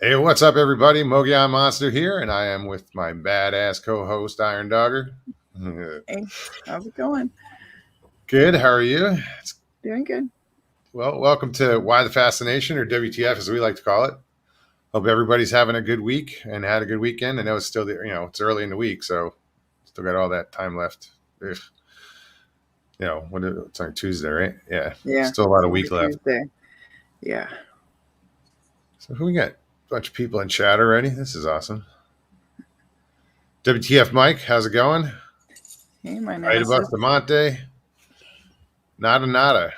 Hey, what's up, everybody? Mogion Monster here, and I am with my badass co-host Iron Dogger. Hey, how's it going? Good. How are you? Doing good. Well, welcome to Why the Fascination, or WTF, as we like to call it. Hope everybody's having a good week and had a good weekend. I know it's still, it's early in the week, so still got all that time left. Ugh. It's on Tuesday, right? Yeah, Yeah, still a lot it's of only week left. Tuesday. Yeah. So who we got? A bunch of people in chat already. This is awesome. WTF, Mike, how's it going? Hey, my Ida nemesis. Bustamante, nada nada.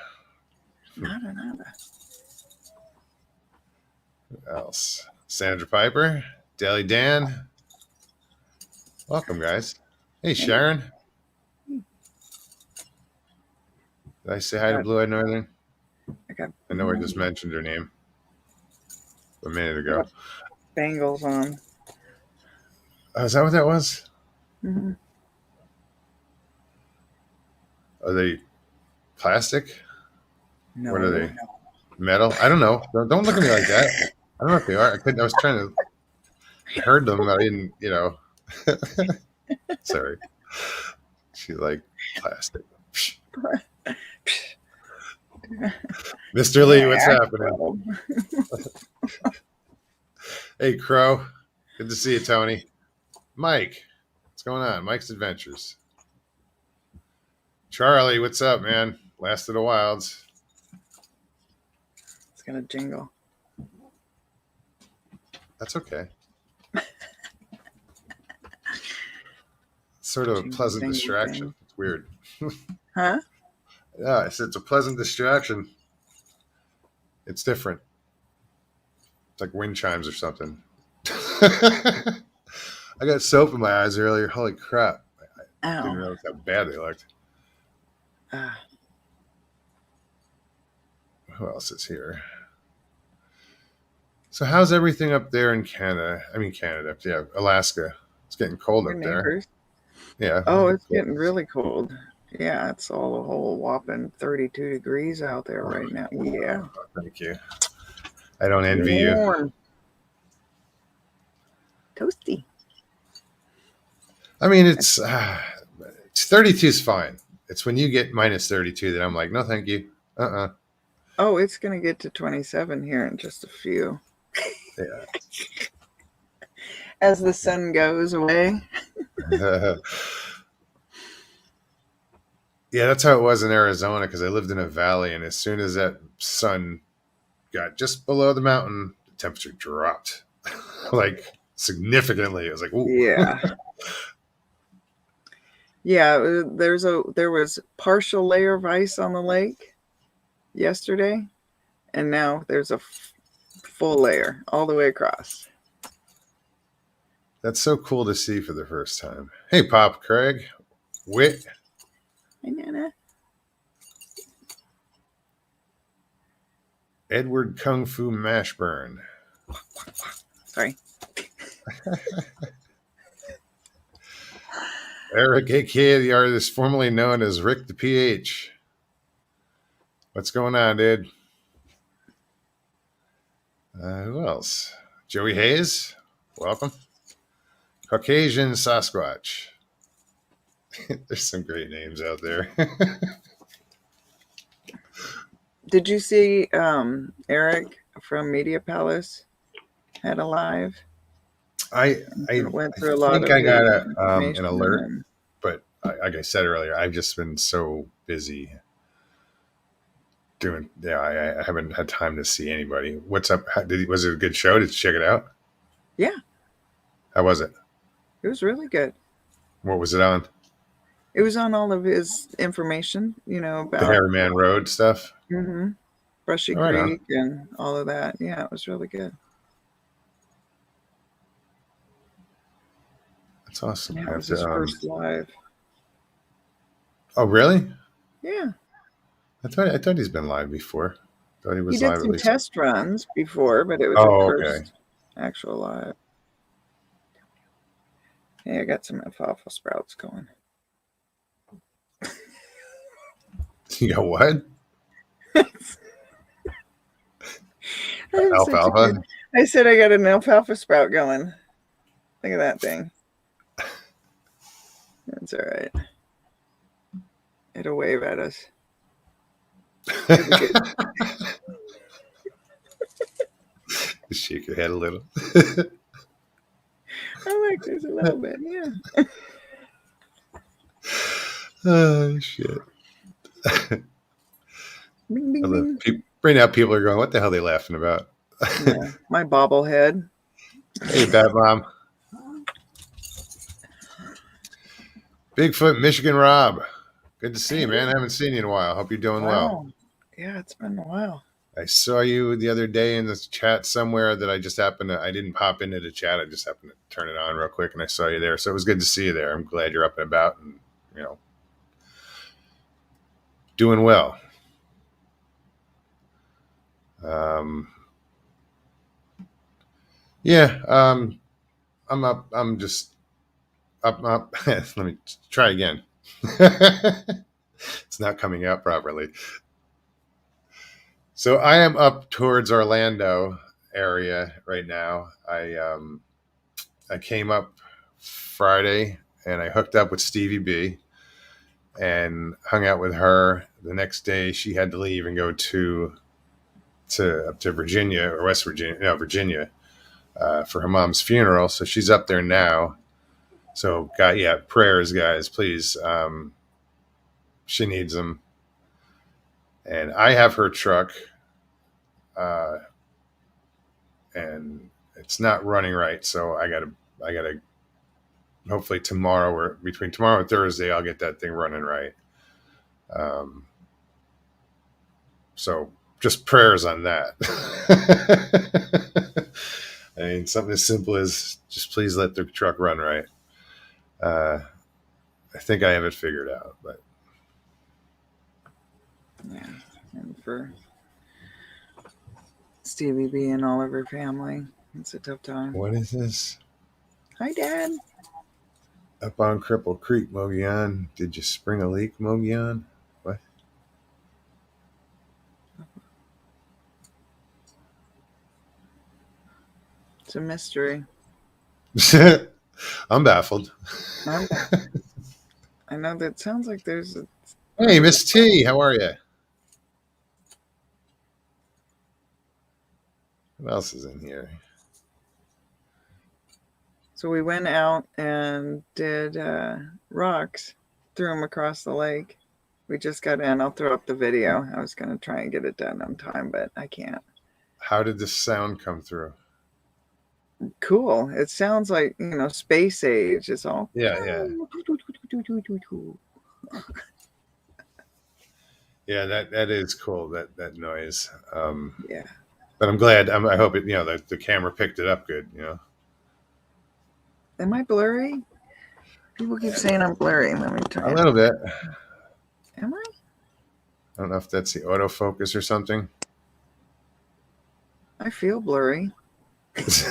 Nada. Who else? Sandra Piper, Daily Dan. Welcome, guys. Hey, Sharon. Did I say hi to Blue Eyed Northern? I know I just mentioned her name a minute ago. Bangles on. Oh, is that what that was? Mm-hmm. Are they plastic? No. What are they? Metal? I don't know. Don't look at me like that. I don't know if they are. I was trying to. I heard them. I didn't. Sorry. She like plastic. Mr. Lee, what's happening? Hey, Crow. Good to see you, Tony. Mike, what's going on? Mike's Adventures. Charlie, what's up, man? Last of the Wilds. It's gonna jingle. That's okay. Sort of a pleasant distraction. It's weird. Huh? Yeah, it's a pleasant distraction. It's different. It's like wind chimes or something. I got soap in my eyes earlier. Holy crap. I didn't realize how bad they looked. Who else is here? So how's everything up there in Canada? I mean, Canada. Yeah, Alaska. It's getting cold up there. Yeah. Oh, it's getting really cold. Yeah, it's all a whole whopping 32 degrees out there right now. Yeah. Thank you. I don't envy you. Toasty. I mean, it's 32 is fine. It's when you get minus 32 that I'm like, no, thank you. Oh, it's going to get to 27 here in just a few. Yeah. As the sun goes away. Yeah, that's how it was in Arizona because I lived in a valley, and as soon as that sun got just below the mountain, the temperature dropped like significantly. It was like, ooh. Yeah. Yeah, there was partial layer of ice on the lake yesterday, and now there's a full layer all the way across. That's so cool to see for the first time. Hey, Pop Craig. Wit. Hey, Nana. Edward Kung Fu Mashburn. Sorry. Eric, aka the artist formerly known as Rick the PH. What's going on, dude? Who else? Joey Hayes. Welcome. Caucasian Sasquatch. There's some great names out there. Did you see Eric from Media Palace had a live? I went through a lot think of I got an alert, and... but like I said earlier, I've just been so busy doing. Yeah, I haven't had time to see anybody. What's up? Was it a good show? Did you check it out? Yeah. How was it? It was really good. What was it on? It was on all of his information, about the Harriman Road stuff. Mm-hmm. Brushy Creek and all of that. Yeah, it was really good. That's awesome. Yeah, it was his first live. Oh, really? Yeah. I thought he's been live before. I thought he was did live some at least. Test runs before, but it was his first actual live. Hey, I got some alfalfa sprouts going. You got what? I'm such a Alfalfa? good. I said I got an alfalfa sprout going. Look at that thing. That's all right. It'll wave at us. It'll be good. Shake your head a little. I like this a little bit, yeah. Oh, shit. Bing, bing, bing. Right now, people are going, what the hell are they laughing about? Yeah, my bobblehead. Hey, Bad Mom. Bigfoot, Michigan Rob. Good to see you, man. I haven't seen you in a while. Hope you're doing well. Yeah, it's been a while. I saw you the other day in this chat somewhere that I didn't pop into the chat. I just happened to turn it on real quick and I saw you there. So it was good to see you there. I'm glad you're up and about and, doing well. I'm up. I'm just up. Let me try again. It's not coming out properly. So I am up towards Orlando area right now. I came up Friday and I hooked up with Stevie B and hung out with her. The next day she had to leave and go up to Virginia or West Virginia, Virginia, for her mom's funeral. So she's up there now. So prayers, guys, please. She needs them. And I have her truck, and it's not running right. So I gotta. Hopefully tomorrow or between tomorrow and Thursday, I'll get that thing running right. So just prayers on that. I mean, something as simple as just please let the truck run right. I think I have it figured out, but yeah, and for Stevie B and all of her family, it's a tough time. What is this? Hi, Dad. Up on Cripple Creek, Mogian. Did you spring a leak, Mogian? What? It's a mystery. I'm baffled. I know that sounds like there's a... Hey, Miss T, how are you? What else is in here? So we went out and did rocks, threw them across the lake. We just got in. I'll throw up the video. I was going to try and get it done on time, but I can't. How did the sound come through? Cool. It sounds like, space age. It's all... Yeah. Yeah, that is cool, that noise. Yeah. But I'm glad. I hope it. The camera picked it up good. Am I blurry? People keep saying I'm blurry. Let me try. A little bit. Am I? I don't know if that's the autofocus or something. I feel blurry. If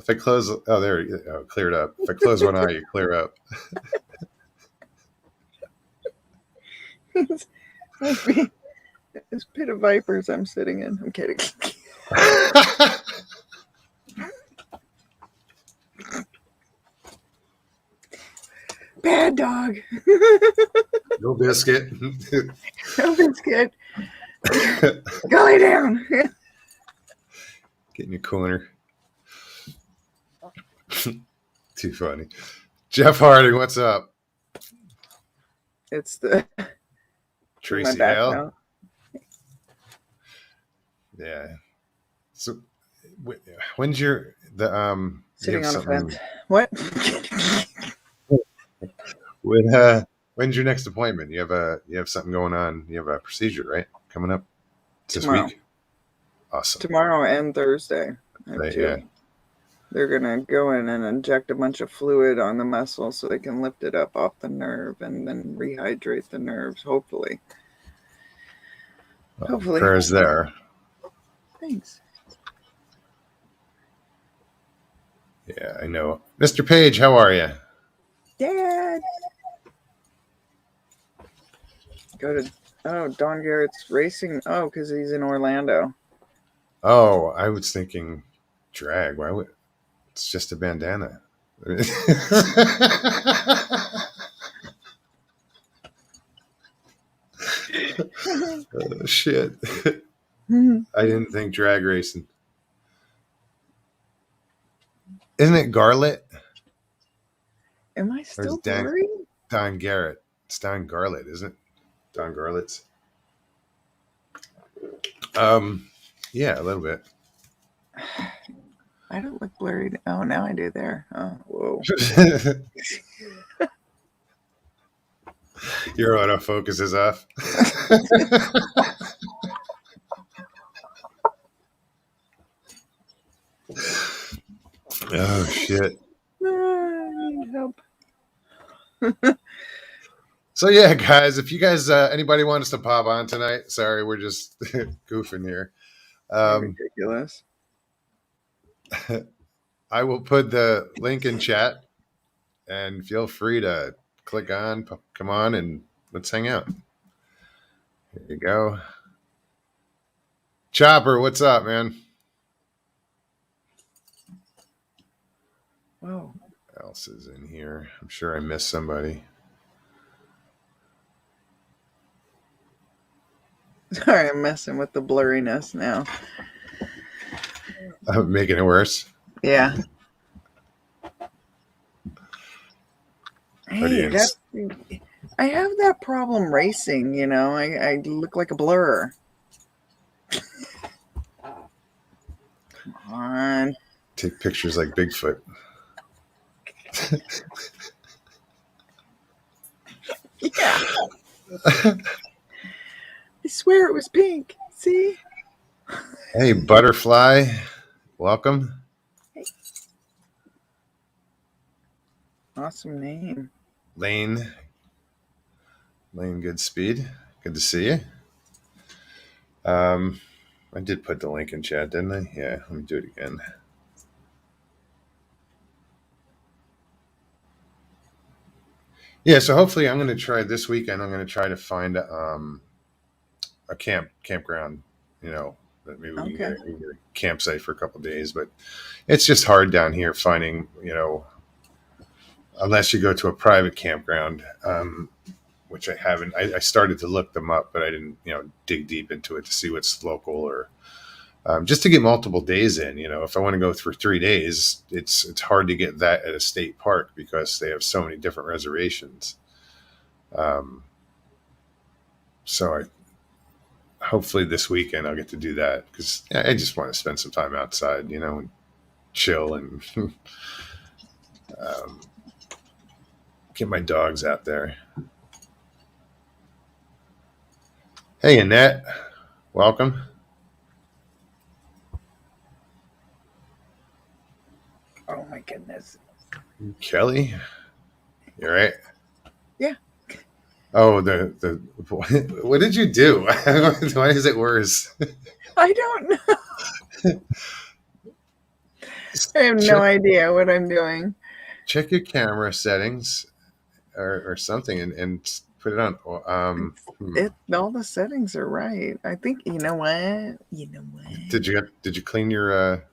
I close, there you go. Cleared up. If I close one eye, you clear up. This pit of vipers I'm sitting in. I'm kidding. Bad dog. No biscuit. No biscuit. Go lay down. Get in your corner. Too funny. Jeff Harding, what's up? It's the Tracy Hale. Yeah. So when's your sitting on a fence? What? When's your next appointment? You have something going on. You have a procedure, right? Coming up this week. Awesome. Tomorrow and Thursday. Yeah. They're gonna go in and inject a bunch of fluid on the muscle so they can lift it up off the nerve and then rehydrate the nerves. Hopefully. Prayers there. Thanks. Yeah, I know. Mr. Page, how are you? Dad. Oh, Don Garrett's racing. Oh, because he's in Orlando. Oh, I was thinking drag. Why would it's just a bandana? Oh, shit. I didn't think drag racing. Isn't it Garlet? Am I Or is still it blurry? Don Garrett? It's Don Garlet, isn't it? Don Garlet's. Yeah, a little bit. I don't look blurry. Oh, now I do there. Oh, whoa. Your autofocus is off. Oh shit. I need help. So yeah, guys, if you guys anybody want us to pop on tonight, sorry, we're just goofing here. Ridiculous. I will put the link in chat, and feel free to click on, come on, and let's hang out. Here you go. Chopper, what's up, man? Whoa. What else is in here? I'm sure I missed somebody. Sorry, I'm messing with the blurriness now. I'm making it worse. Yeah. Hey, Audience. I have that problem racing, you know. I look like a blur. Come on. Take pictures like Bigfoot. Yeah. I swear it was pink. See? Hey, Butterfly, welcome. Awesome name. Lane Goodspeed, good to see you. I did put the link in chat, didn't I? Yeah, let me do it again. Yeah, so hopefully I'm going to try this weekend. I'm going to try to find a campground, you know, that maybe we can get a campsite for a couple of days. But it's just hard down here finding, you know, unless you go to a private campground, which I haven't. I started to look them up, but I didn't, you know, dig deep into it to see what's local or just to get multiple days in. You know, if I want to go for 3 days, it's hard to get that at a state park because they have so many different reservations. So hopefully this weekend I'll get to do that because I just want to spend some time outside, you know, and chill and get my dogs out there. Hey, Annette, welcome. Oh my goodness. Kelly, you all right? Yeah. Oh, the what did you do? Why is it worse? I don't know. I have no idea what I'm doing. Check your camera settings or something and put it on. All the settings are right. I think you know what? Did you clean your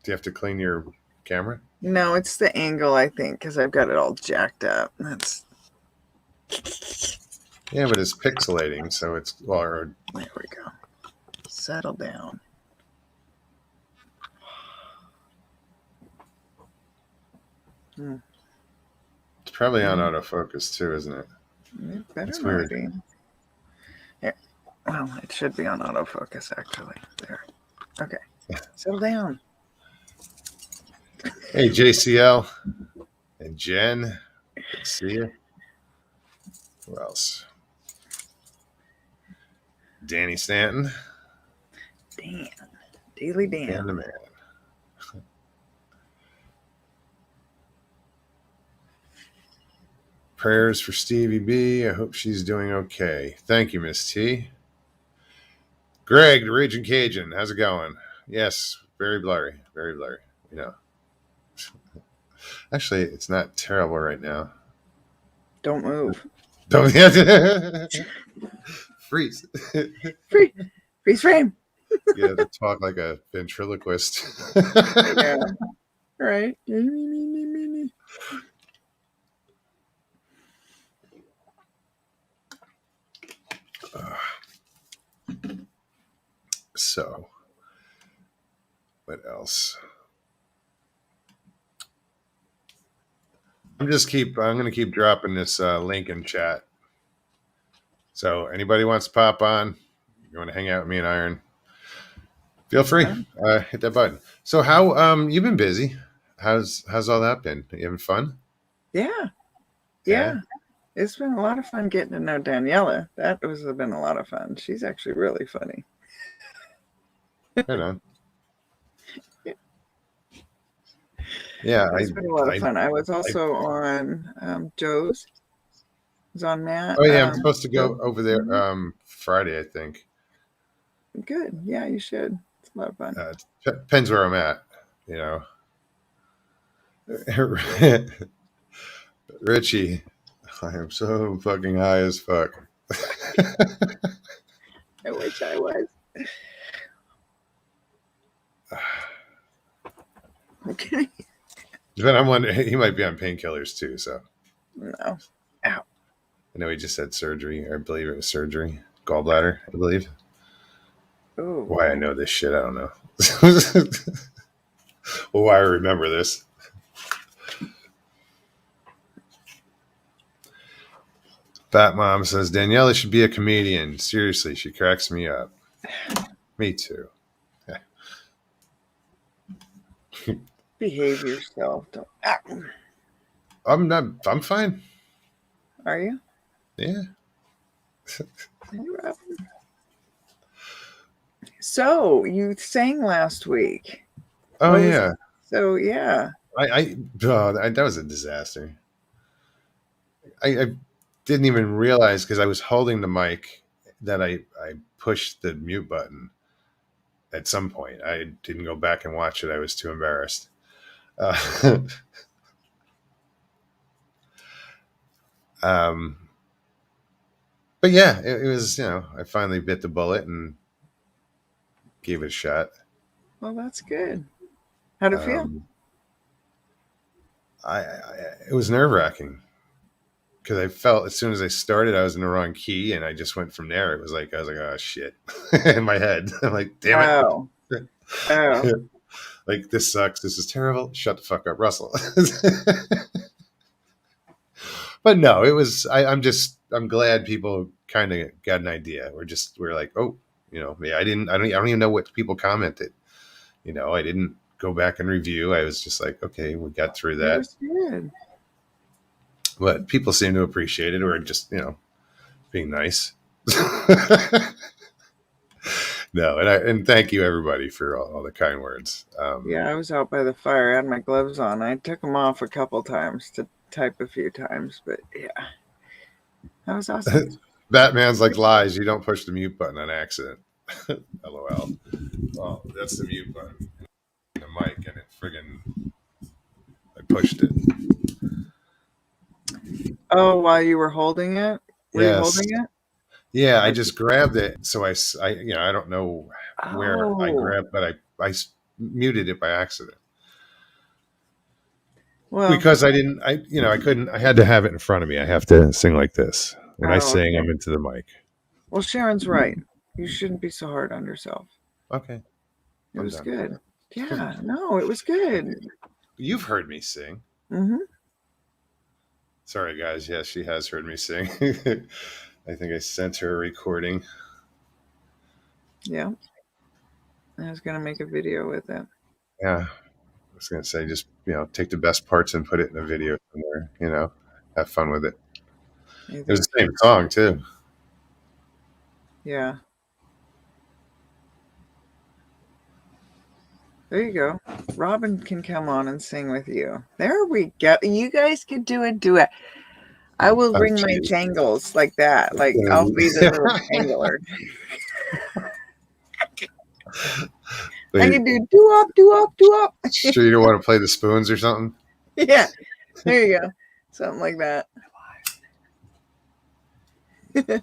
do you have to clean your camera? No, it's the angle, I think, because I've got it all jacked up. That's yeah, but it's pixelating, so it's there we go. Settle down. It's probably on autofocus too, isn't it? It better It's not weird. be. Yeah. Well, it should be on autofocus, actually. There. Okay. Settle down. Hey, JCL and Jen. Good to see you. Who else? Danny Stanton. Dan. Daily Dan. Dan the man. Prayers for Stevie B. I hope she's doing okay. Thank you, Miss T. Greg, the Raging Cajun. How's it going? Yes, very blurry. Very blurry. You know. Actually, it's not terrible right now. Don't move. Freeze. Freeze frame. You have to talk like a ventriloquist. Yeah. Right. So, what else? I'm going to keep dropping this link in chat. So anybody wants to pop on, you want to hang out with me and Iron, feel free. Hit that button. So how you've been busy? How's all that been? You having fun? Yeah. It's been a lot of fun getting to know Daniela. That has been a lot of fun. She's actually really funny. Right on. Yeah, it's been a lot of fun. I was also on Joe's. I was on Matt. Oh yeah, I'm supposed to go over there Friday, I think. Good. Yeah, you should. It's a lot of fun. Depends where I'm at, you know. Richie, I am so fucking high as fuck. I wish I was. Okay. But I'm wondering, he might be on painkillers too, so. No. Ow. I know he just had surgery, or I believe it was surgery. Gallbladder, I believe. Oh. Why I know this shit, I don't know. Well, why I remember this. Fat Mom says, Daniela should be a comedian. Seriously, she cracks me up. Me too. Behave yourself. Don't. I'm fine. Are you? Yeah. So you sang last week. Oh yeah. So yeah. That was a disaster. I didn't even realize because I was holding the mic that I pushed the mute button at some point. I didn't go back and watch it. I was too embarrassed. But yeah, it was, you know, I finally bit the bullet and gave it a shot. Well, that's good. How'd it feel? It was nerve-wracking because I felt as soon as I started, I was in the wrong key, and I just went from there. I was like, oh shit, in my head. I'm like, damn it. Oh. Like, this sucks. This is terrible. Shut the fuck up, Russell. But no, it was. I'm glad people kind of got an idea. We're like, oh, you know, yeah, I don't even know what people commented. You know, I didn't go back and review. I was just like, okay, we got through that. Was good. But people seem to appreciate it, or just, you know, being nice. No, and thank you everybody for all the kind words. Yeah, I was out by the fire. I had my gloves on. I took them off a couple times to type a few times, but yeah, that was awesome. Batman's like, lies. You don't push the mute button on accident. LOL. Well, that's the mute button. The mic, and it friggin' I pushed it. Oh, while you were holding it? Were you holding it? Yeah, I just grabbed it. So I you know, I don't know where I grabbed, but I muted it by accident. Well, because I couldn't, I had to have it in front of me. I have to sing like this. When I sing, I'm into the mic. Well, Sharon's right. You shouldn't be so hard on yourself. Okay. It was good. Yeah, no, it was good. You've heard me sing. Mm-hmm. Sorry, guys. Yes, she has heard me sing. I think I sent her a recording. Yeah. I was going to make a video with it. Yeah. I was going to say, just, you know, take the best parts and put it in a video somewhere, you know, have fun with it. It was the same song, too. Yeah. There you go. Robin can come on and sing with you. There we go. You guys could do a duet. I will bring my tangles like that. Like, I'll be the little tangler. I can do do-up. Sure you don't want to play the spoons or something? Yeah. There you go. Something like that. This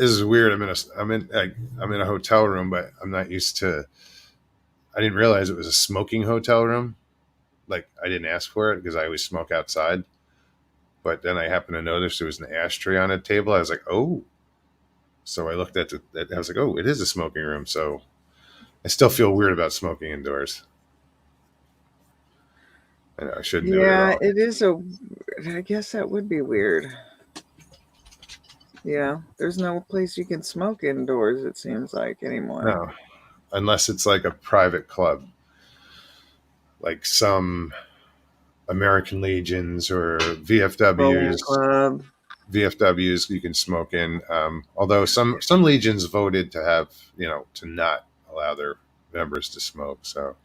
is weird. I'm in a hotel room, but I'm not used to. I didn't realize it was a smoking hotel room. Like I didn't ask for it because I always smoke outside. But then I happened to notice there was an ashtray on a table. I was like, oh. So I looked at it. I was like, oh, it is a smoking room. So I still feel weird about smoking indoors. I know I shouldn't do it at Yeah, all. it is I guess that would be weird. Yeah, there's no place you can smoke indoors, it seems like, anymore. No, unless it's like a private club, like some American Legions or Bowls VFWs. club. VFWs you can smoke in. Although some legions voted to have to not allow their members to smoke. So,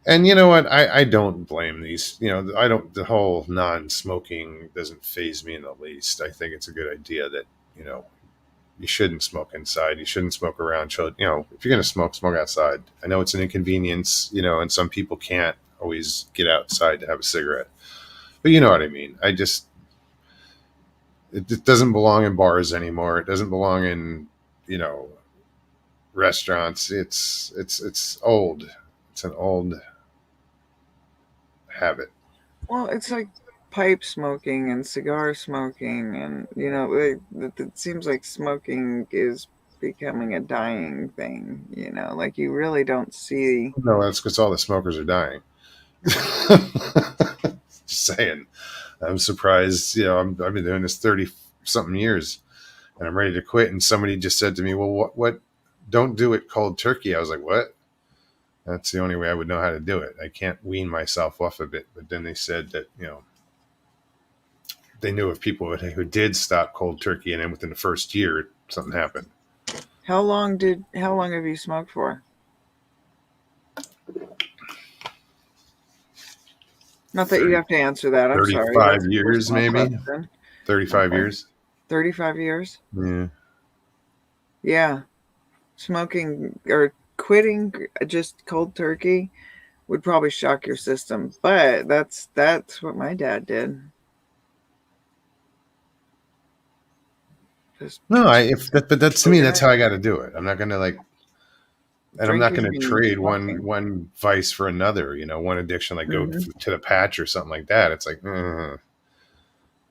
and you know what? I don't blame these. I don't. The whole non-smoking doesn't faze me in the least. I think it's a good idea that you shouldn't smoke inside. You shouldn't smoke around children. If you're going to smoke, smoke outside. I know it's an inconvenience. And some people can't always get outside to have a cigarette. But you know what I mean. It doesn't belong in bars anymore. It doesn't belong in, restaurants. It's old. It's an old habit. Well, it's like pipe smoking and cigar smoking, and it seems like smoking is becoming a dying thing. Like you really don't see. No, that's because all the smokers are dying. Just saying. I'm surprised. I've been doing this 30 something years, and I'm ready to quit. And somebody just said to me, "Well, what? Don't do it cold turkey." I was like, "What?" That's the only way I would know how to do it. I can't wean myself off of it. But then they said that they knew of people who did stop cold turkey, and then within the first year, something happened. How long have you smoked for? Not that you have to answer that. I'm sorry. 35 That's a years, personal maybe. question. 35 Okay. years. 35 years? Yeah. Yeah. Smoking or quitting just cold turkey would probably shock your system. But that's what my dad did. Just No, but that's to me. That's how I got to do it. I'm not gonna and I'm not drinking gonna and trade smoking. one vice for another. One addiction, like go to the patch or something like that. It's like no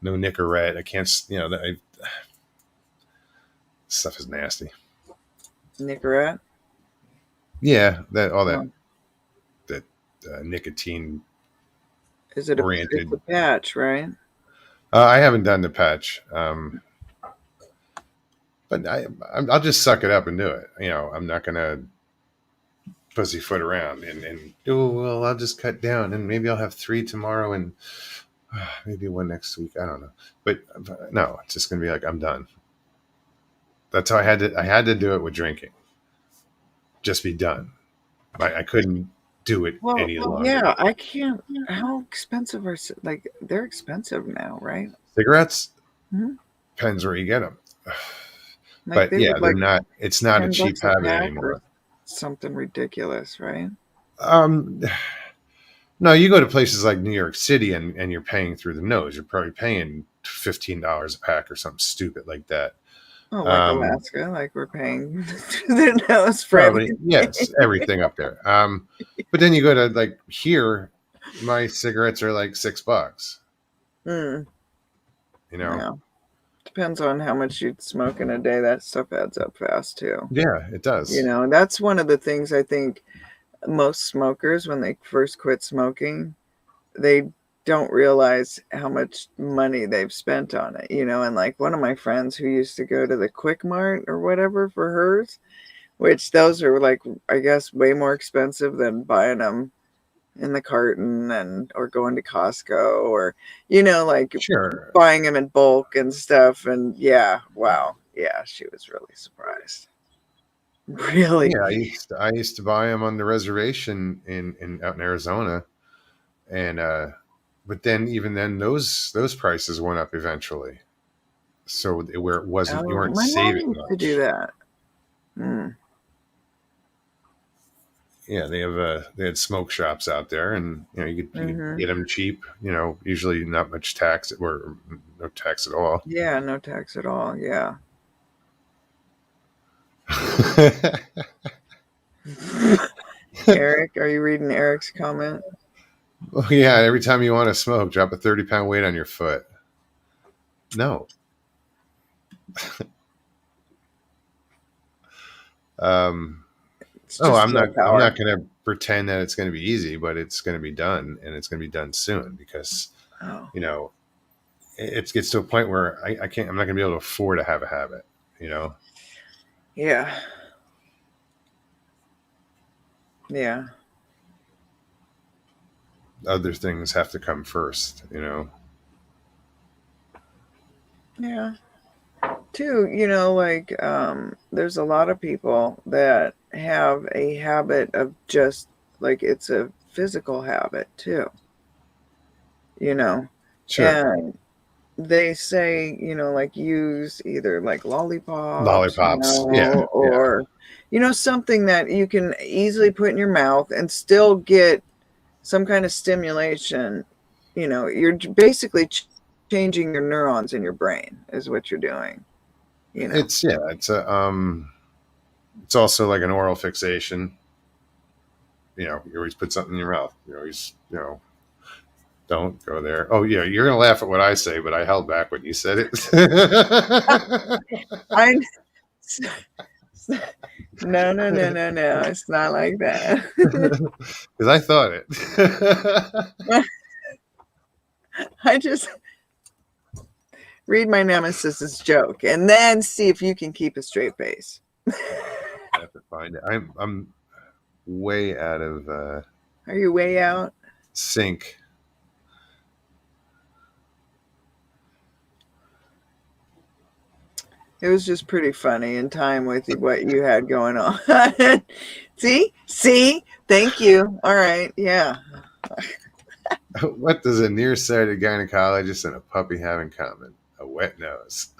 Nicorette. I can't. Stuff is nasty. Nicorette? Yeah, that all Oh. that nicotine Is it oriented. it's a patch, right? I haven't done the patch, but I'll just suck it up and do it. I'm not gonna pussyfoot around and oh well, I'll just cut down and maybe I'll have 3 tomorrow and maybe 1 next week. I don't know, but no, it's just gonna be like I'm done. That's how I had to do it with drinking. Just be done. I couldn't do it Well, any longer. yeah, I can't. How expensive are they're expensive now, right? Cigarettes Mm-hmm. depends where you get them. Like But they yeah, would they're like not. It's not a cheap $10 a habit pack or anymore. something ridiculous, right? Um, no, you go to places like New York City and you're paying through the nose. You're probably paying $15 a pack or something stupid like that. Oh, like Alaska, like we're paying their nose for Probably everything. yes, everything up there. But then you go to like here, my cigarettes are like $6. Mm, You know. yeah. Depends on how much you smoke in a day. That stuff adds up fast too. Yeah, it does. And that's one of the things I think most smokers, when they first quit smoking, they don't realize how much money they've spent on it. And like one of my friends who used to go to the Quick Mart or whatever for hers, which those are like, I guess, way more expensive than buying them in the carton or going to Costco or, like Sure. buying them in bulk and stuff. And yeah, wow. Yeah, she was really surprised. Really? Yeah, I used to buy them on the reservation in out in Arizona, and but then even then those prices went up eventually. So where it wasn't, you weren't My mom saving used to do much. that. Hmm. Yeah, they had smoke shops out there, and you could get them cheap. Usually not much tax or no tax at all. Yeah, no tax at all. Yeah. Eric, are you reading Eric's comment? Well, yeah, every time you want to smoke, drop a 30-pound weight on your foot. No. I'm not going to pretend that it's going to be easy, but it's going to be done, and it's going to be done soon because, it gets to a point where I'm not going to be able to afford to have a habit, Yeah. Yeah. Other things have to come first, Yeah. Too, there's a lot of people that have a habit of just like it's a physical habit too. Sure. And they say, use either like lollipops, or something that you can easily put in your mouth and still get some kind of stimulation. You're basically changing your neurons in your brain is what you're doing. It's also like an oral fixation. You always put something in your mouth. You always, don't go there. Oh yeah, you're gonna laugh at what I say, but I held back when you said it. No, it's not like that. Because I thought it. I just read my nemesis's joke and then see if you can keep a straight face. I have to find it. I'm way out of. Are you way out? Sync. It was just pretty funny in time with what you had going on. See? Thank you. All right. Yeah. What does a nearsighted gynecologist and a puppy have in common? A wet nose.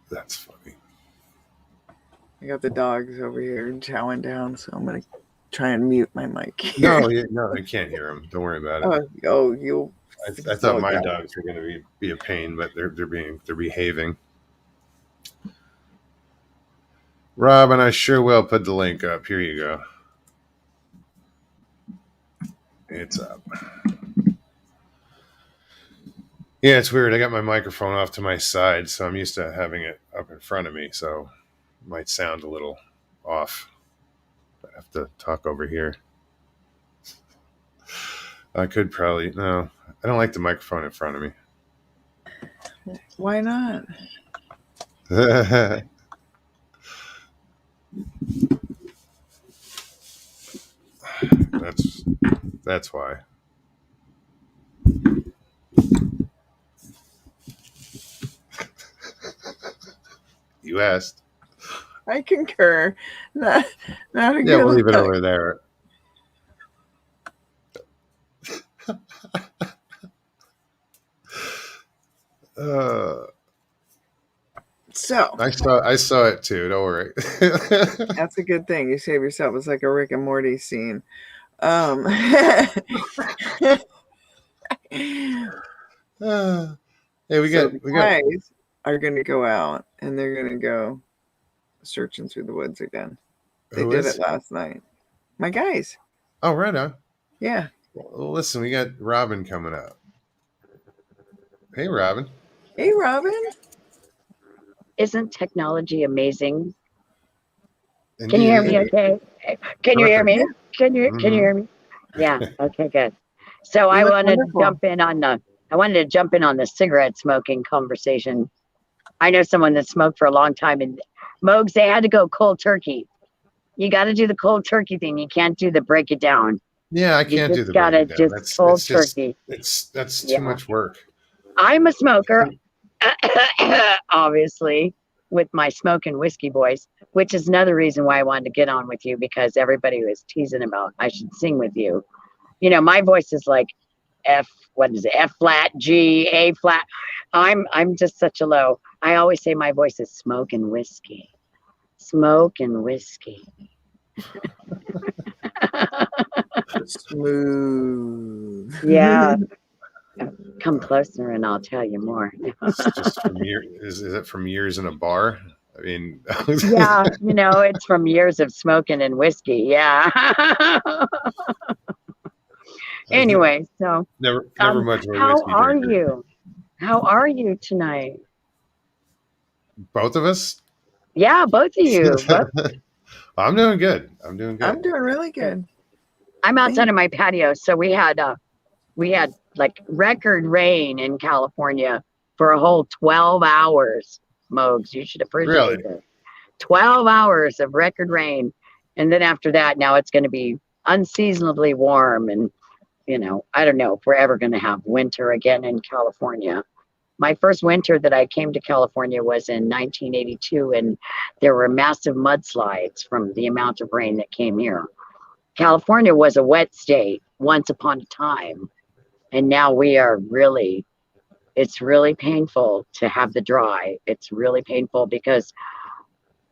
That's funny. I got the dogs over here chowing down, so I'm going to try and mute my mic here. No, I can't hear them. Don't worry about it. I thought my dogs were going to be a pain, but they're behaving. Robin, I sure will put the link up. Here you go. It's up. Yeah, it's weird. I got my microphone off to my side, so I'm used to having it up in front of me, so it might sound a little off. I have to talk over here. I could probably... No, I don't like the microphone in front of me. Why not? That's why. You asked. I concur. Not a good we'll leave it over there. So I saw it too. Don't worry. That's a good thing. You save yourself. It's like a Rick and Morty scene. Hey, we guys are going to go out and they're going to go searching through the woods again. They did it last night. My guys. Oh, right on. Yeah. Well, listen, we got Robin coming up. Hey, Robin. Hey, Robin. Isn't technology amazing? Indeed. Can you hear me okay? Can you hear me? Can you hear me? Yeah. Okay, good. So I wanted to jump in on the cigarette smoking conversation. I know someone that smoked for a long time, and Mogs, they had to go cold turkey. You got to do the cold turkey thing. You can't do the break it down. Yeah, I can't do the break it down. You just cold turkey. That's too much work. I'm a smoker, obviously, with my smoke and whiskey voice, which is another reason why I wanted to get on with you, because everybody was teasing about I should sing with you. You know, my voice is like what is it? F flat, G, A flat. I'm just such a low. I always say my voice is smoke and whiskey. Smoke and whiskey. Smooth. Yeah. Come closer and I'll tell you more. It's just from is it from years in a bar? I mean, Yeah, it's from years of smoking and whiskey. Yeah. Anyway, so never much of a how whiskey are drinker. you? How are you tonight? Both of us? Yeah, both of you. I'm doing good. I'm doing good. I'm doing really good. I'm outside of my patio, so we had like record rain in California for a whole 12 hours. Mogs, you should appreciate it. 12 hours of record rain, and then after that, now it's going to be unseasonably warm, and I don't know if we're ever going to have winter again in California. My first winter that I came to California was in 1982, and there were massive mudslides from the amount of rain that came here. California was a wet state once upon a time, and now it's really painful to have the dry. It's really painful because,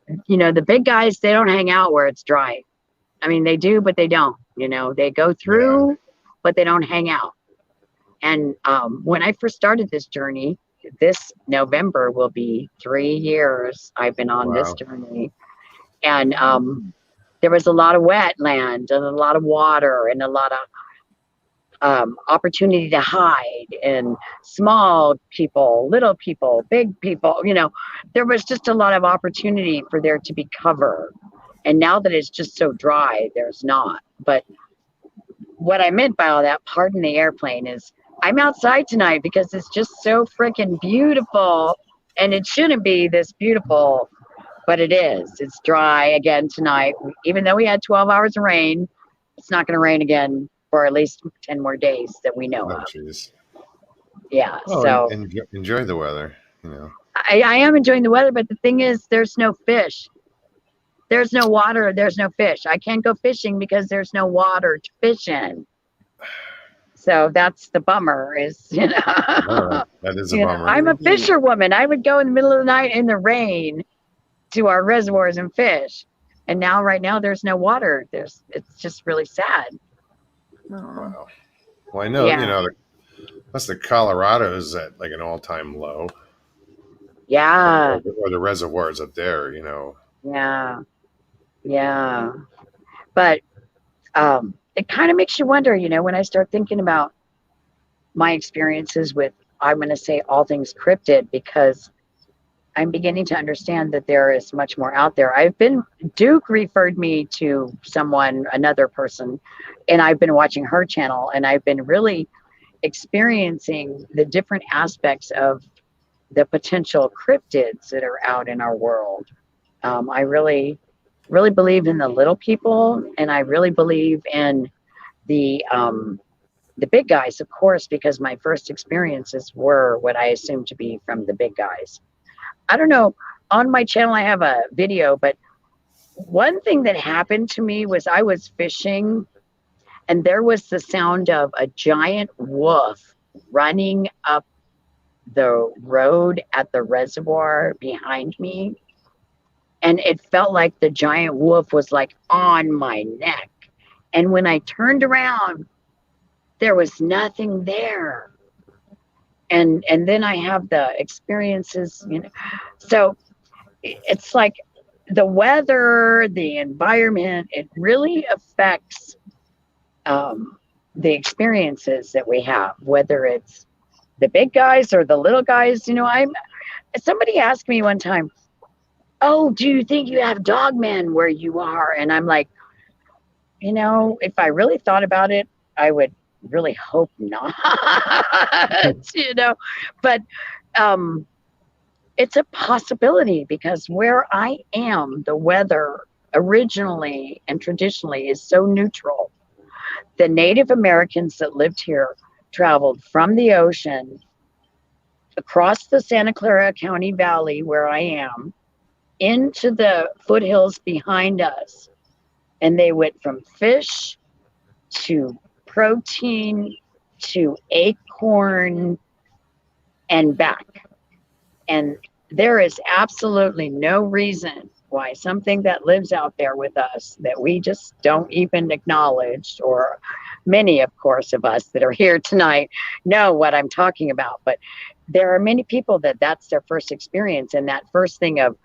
the big guys, they don't hang out where it's dry. I mean, they do, but they don't. They go through, but they don't hang out. And when I first started this journey, this November will be 3 years I've been on this journey. And there was a lot of wetland and a lot of water and a lot of opportunity to hide, and small people, little people, big people. There was just a lot of opportunity for there to be cover. And now that it's just so dry, there's not. But what I meant by all that, pardon the airplane, is I'm outside tonight because it's just so freaking beautiful. And it shouldn't be this beautiful, but it is. It's dry again tonight. Even though we had 12 hours of rain, it's not going to rain again for at least 10 more days that we know of. Geez. Yeah. Oh, so enjoy the weather. I am enjoying the weather, but the thing is, there's no fish. There's no water. There's no fish. I can't go fishing because there's no water to fish in. So that's the bummer. That is a bummer. I'm a fisherwoman. I would go in the middle of the night in the rain to our reservoirs and fish. And right now, there's no water. It's just really sad. Wow. Well, I know, plus the Colorado is at like an all-time low. Yeah. Or the reservoirs up there, Yeah. Yeah. But it kind of makes you wonder, when I start thinking about my experiences with, I'm going to say, all things cryptid, because I'm beginning to understand that there is much more out there. Duke referred me to another person, and I've been watching her channel, and I've been really experiencing the different aspects of the potential cryptids that are out in our world. I really, really believe in the little people, and I really believe in the big guys, of course, because my first experiences were what I assumed to be from the big guys. I don't know, on my channel I have a video, but one thing that happened to me was I was fishing, and there was the sound of a giant wolf running up the road at the reservoir behind me. And it felt like the giant wolf was like on my neck. And when I turned around, there was nothing there. And then I have the experiences, So it's like the weather, the environment, it really affects the experiences that we have, whether it's the big guys or the little guys. Somebody asked me one time, oh, do you think you have dogmen where you are? And I'm like, if I really thought about it, I would really hope not, but it's a possibility, because where I am, the weather originally and traditionally is so neutral. The Native Americans that lived here traveled from the ocean across the Santa Clara County Valley, where I am, into the foothills behind us. And they went from fish to protein to Acorn and back. And there is absolutely no reason why something that lives out there with us that we just don't even acknowledge, or many, of course, of us that are here tonight know what I'm talking about. But there are many people that that's their first experience, and that first thing of,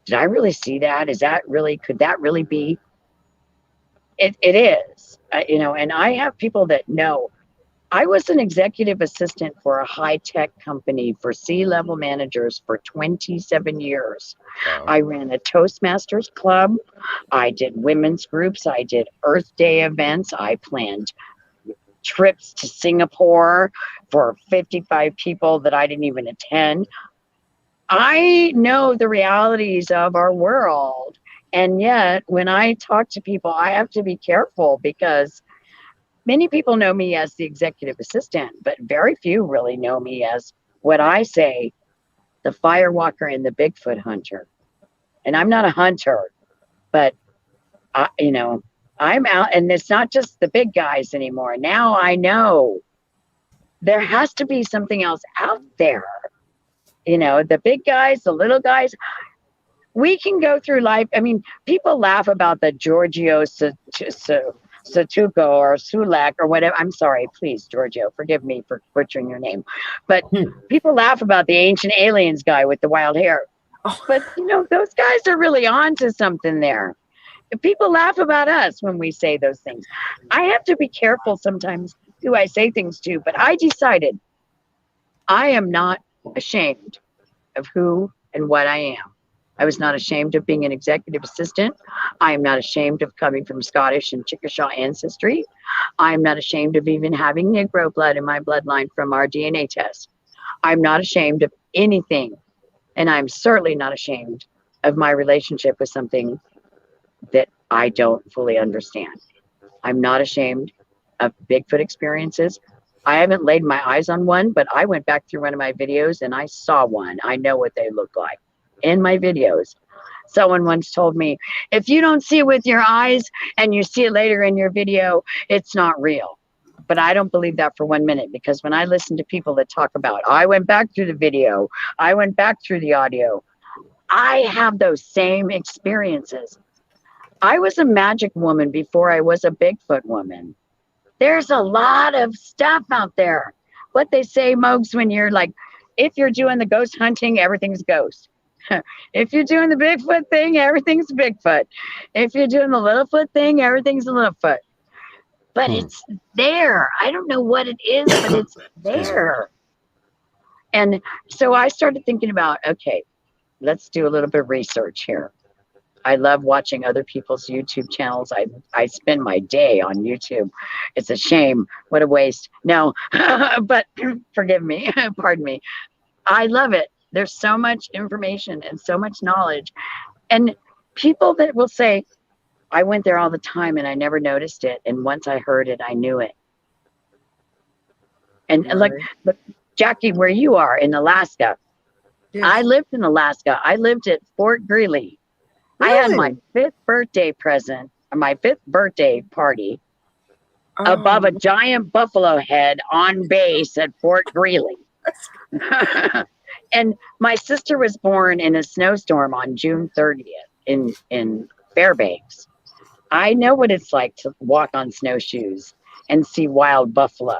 did I really see that? Is that really, could that really be? It is, you know, and I have people that know. I was an executive assistant for a high-tech company for C-level managers for 27 years. Wow. I ran a Toastmasters club. I did women's groups. I did Earth Day events. I planned trips to Singapore for 55 people that I didn't even attend. I know the realities of our world. And yet, when I talk to people, I have to be careful because many people know me as the executive assistant, but very few really know me as what I say, the firewalker and the Bigfoot hunter. And I'm not a hunter, but you know, I'm out, and it's not just the big guys anymore. Now I know there has to be something else out there. You know, the big guys, the little guys, we can go through life. I mean, people laugh about the Giorgio Satuco or Sulak or whatever. I'm sorry, please, Giorgio, forgive me for butchering your name. But people laugh about the ancient aliens guy with the wild hair. But, you know, those guys are really on to something there. People laugh about us when we say those things. I have to be careful sometimes who I say things to, but I decided I am not ashamed of who and what I am. I was not ashamed of being an executive assistant. I am not ashamed of coming from Scottish and Chickasaw ancestry. I am not ashamed of even having Negro blood in my bloodline from our DNA test. I'm not ashamed of anything. And I'm certainly not ashamed of my relationship with something that I don't fully understand. I'm not ashamed of Bigfoot experiences. I haven't laid my eyes on one, but I went back through one of my videos and I saw one. I know what they look like in my videos. Someone once told me, if you don't see it with your eyes and you see it later in your video, it's not real. But I don't believe that for 1 minute, because when I listen to people that talk about, I went back through the video, I went back through the audio, I have those same experiences. I was a magic woman before I was a Bigfoot woman. There's a lot of stuff out there. What they say, Mogs, when you're like, if you're doing the ghost hunting, everything's ghost. If you're doing the Bigfoot thing, everything's Bigfoot. If you're doing the Littlefoot thing, everything's a Littlefoot. But it's there. I don't know what it is, but it's there. And so I started thinking about, okay, let's do a little bit of research here. I love watching other people's YouTube channels. I spend my day on YouTube. It's a shame. What a waste. No, but forgive me. Pardon me. I love it. There's so much information and so much knowledge. And people that will say, I went there all the time and I never noticed it. And once I heard it, I knew it. And like Jackie, where you are in Alaska, yes. I lived in Alaska. I lived at Fort Greely. Really? I had my 5th birthday present, my 5th birthday party above a giant buffalo head on base at Fort Greely. And my sister was born in a snowstorm on June 30th in Fairbanks. I know what it's like to walk on snowshoes and see wild buffalo.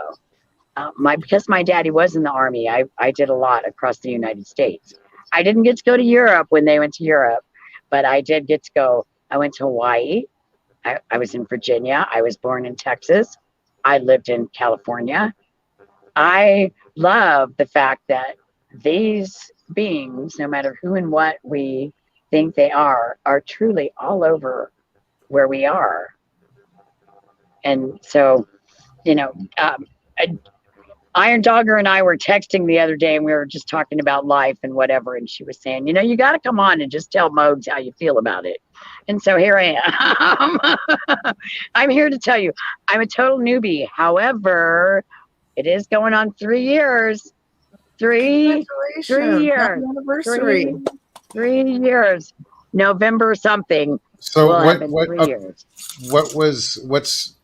Because my daddy was in the Army, I did a lot across the United States. I didn't get to go to Europe when they went to Europe, but I did get to go. I went to Hawaii. I was in Virginia. I was born in Texas. I lived in California. I love the fact that these beings, no matter who and what we think they are truly all over where we are. And so, you know, Iron Dogger and I were texting the other day and we were just talking about life and whatever. And she was saying, you know, you got to come on and just tell Mogs how you feel about it. And so here I am. I'm here to tell you, I'm a total newbie. However, it is going on 3 years. 3 years. Anniversary. 3 years. November something. So what's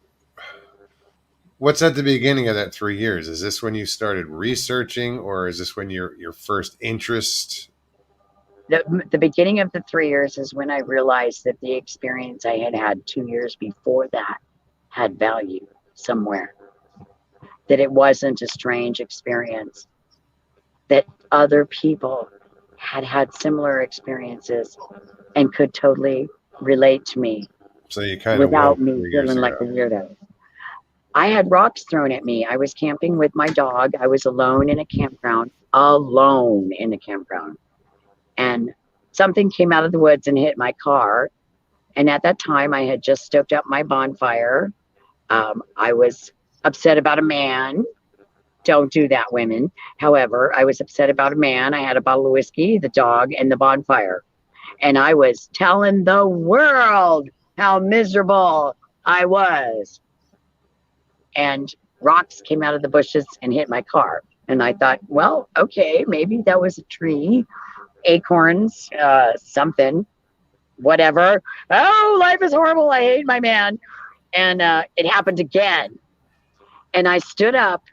What's at the beginning of that 3 years? Is this when you started researching, or is this when your first interest? The beginning of the 3 years is when I realized that the experience I had had 2 years before that had value somewhere. That it wasn't a strange experience. That other people had had similar experiences and could totally relate to me. So you kind of without woke me 3 years feeling like a ago. weirdo. I had rocks thrown at me. I was camping with my dog. I was alone in a campground, and something came out of the woods and hit my car. And at that time, I had just stoked up my bonfire. I was upset about a man. Don't do that, women. However, I was upset about a man. I had a bottle of whiskey, the dog, and the bonfire. And I was telling the world how miserable I was. And rocks came out of the bushes and hit my car. And I thought, well, okay, maybe that was a tree, acorns, something, whatever. Oh, life is horrible. I hate my man. And it happened again. And I stood up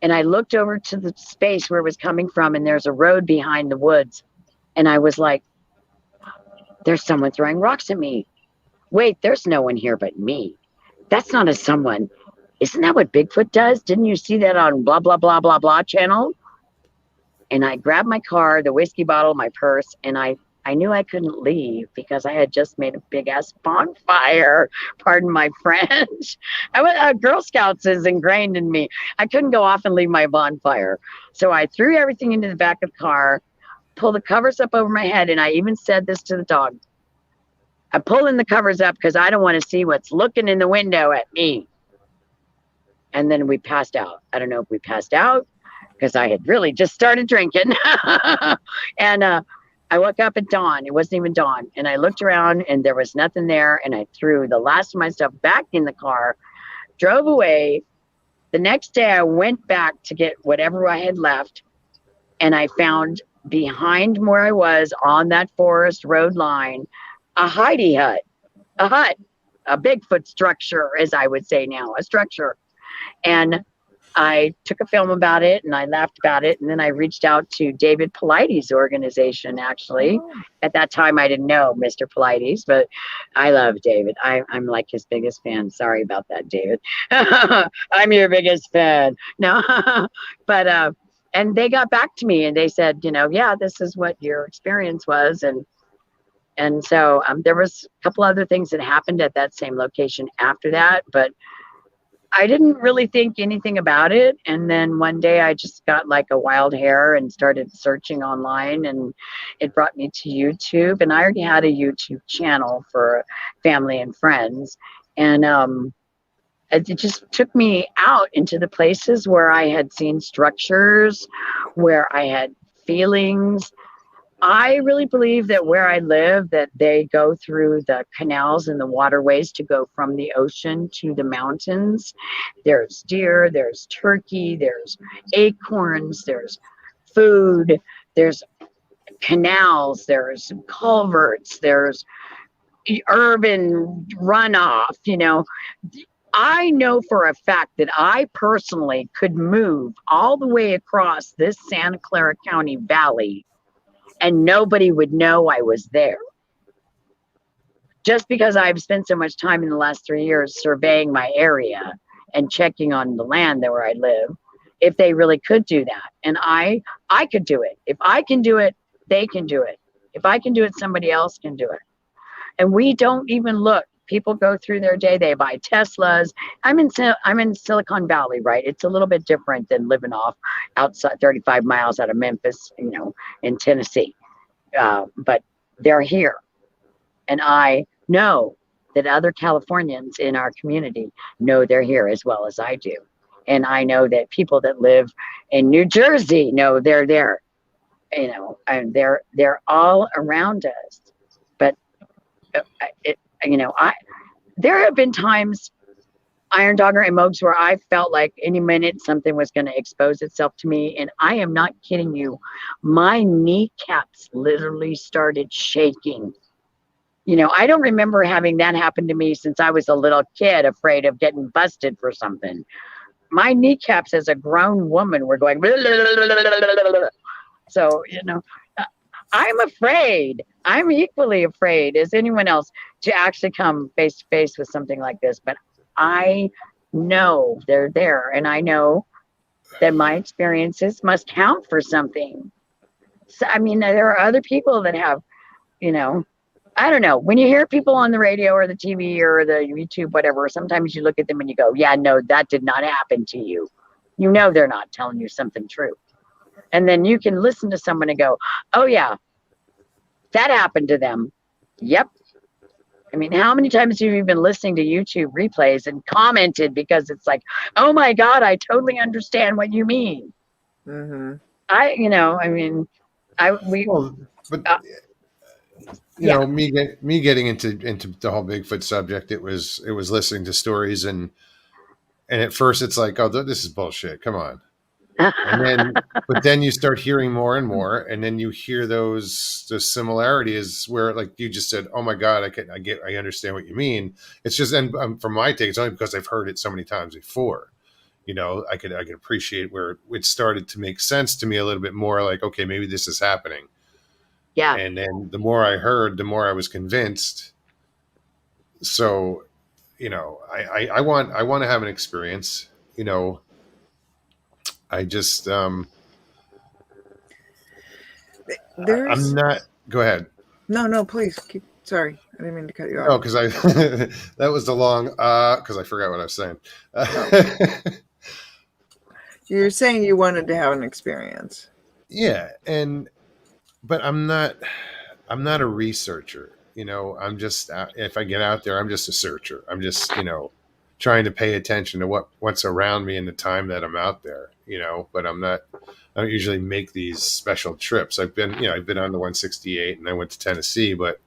and I looked over to the space where it was coming from. And there's a road behind the woods. And I was like, there's someone throwing rocks at me. Wait, there's no one here but me. That's not a someone. Isn't that what Bigfoot does? Didn't you see that on blah, blah, blah, blah, blah channel? And I grabbed my car, the whiskey bottle, my purse, and I knew I couldn't leave because I had just made a big ass bonfire. Pardon my French. Girl Scouts is ingrained in me. I couldn't go off and leave my bonfire. So I threw everything into the back of the car, pulled the covers up over my head, and I even said this to the dog. I'm pulling the covers up because I don't want to see what's looking in the window at me. And then we passed out. I don't know if we passed out because I had really just started drinking. And I woke up at dawn. It wasn't even dawn. And I looked around and there was nothing there. And I threw the last of my stuff back in the car, drove away. The next day I went back to get whatever I had left. And I found behind where I was on that forest road line, a hidey hut, a Bigfoot structure, as I would say now, a structure. And I took a film about it and I laughed about it. And then I reached out to David Paulides' organization, actually. At that time, I didn't know Mr. Paulides, but I love David. I'm like his biggest fan. Sorry about that, David. I'm your biggest fan. No, but, and they got back to me and they said, you know, yeah, this is what your experience was. And so there was a couple other things that happened at that same location after that, but I didn't really think anything about it. And then one day I just got like a wild hair and started searching online, and it brought me to YouTube. And I already had a YouTube channel for family and friends. And it just took me out into the places where I had seen structures, where I had feelings. I really believe that where I live, that they go through the canals and the waterways to go from the ocean to the mountains. There's deer, there's turkey, there's acorns, there's food, there's canals, there's culverts, there's urban runoff, you know. I know for a fact that I personally could move all the way across this Santa Clara County Valley and nobody would know I was there. Just because I've spent so much time in the last 3 years surveying my area and checking on the land there where I live, if they really could do that. And I could do it. If I can do it, they can do it. If I can do it, somebody else can do it. And we don't even look. People go through their day, they buy Teslas. I'm in Silicon Valley, right? It's a little bit different than living off outside 35 miles out of Memphis, you know, in Tennessee. But they're here. And I know that other Californians in our community know they're here as well as I do. And I know that people that live in New Jersey know they're there. You know, and they're all around us. But there have been times, Iron Dogger and Mogs, where I felt like any minute something was going to expose itself to me. And I am not kidding you. My kneecaps literally started shaking. You know, I don't remember having that happen to me since I was a little kid, afraid of getting busted for something. My kneecaps as a grown woman were going. So, you know, I'm afraid. I'm equally afraid as anyone else to actually come face to face with something like this. But I know they're there, and I know that my experiences must count for something. So, I mean, there are other people that have, you know, I don't know. When you hear people on the radio or the TV or the YouTube, whatever, sometimes you look at them and you go, yeah, no, that did not happen to you. You know, they're not telling you something true. And then you can listen to someone and go, oh, yeah, that happened to them. Yep. I mean, how many times have you been listening to YouTube replays and commented because it's like, oh, my God, I totally understand what you mean. Mm-hmm. You know, me getting into the whole Bigfoot subject, it was listening to stories, and at first it's like, oh, this is bullshit. Come on. But then you start hearing more and more, and then you hear those similarities where, like you just said, oh my God, I understand what you mean. It's just, and from my take, it's only because I've heard it so many times before. You know, I could appreciate where it started to make sense to me a little bit more. Like, okay, maybe this is happening. Yeah. And then the more I heard, the more I was convinced. So, you know, I want to have an experience. You know, I just I'm not. Go ahead. No, please keep. Sorry, I didn't mean to cut you off. Oh, because that was the long because I forgot what I was saying. You're saying you wanted to have an experience. Yeah, but I'm not a researcher. You know, I'm just, if I get out there, I'm just a searcher. I'm just, you know, trying to pay attention to what's around me in the time that I'm out there, you know, but I don't usually make these special trips. I've been on the 168 and I went to Tennessee, but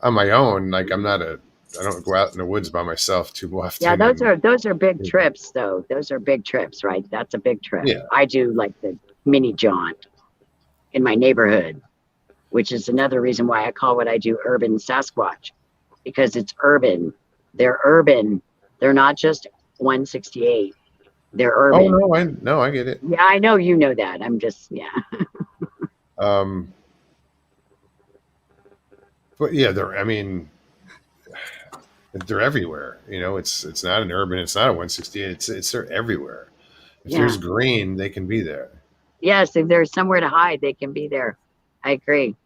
on my own, like I don't go out in the woods by myself too often. Yeah, those are big trips though. Those are big trips, right? That's a big trip. Yeah. I do like the mini jaunt in my neighborhood, which is another reason why I call what I do urban Sasquatch, because it's urban. They're urban. They're not just 168. They're urban. Oh, no, I get it. Yeah, I know you know that. I'm just, yeah. But yeah, they're everywhere. You know, it's not an urban, it's not a 168. They're everywhere. If there's green, they can be there. Yes, if there's somewhere to hide, they can be there. I agree.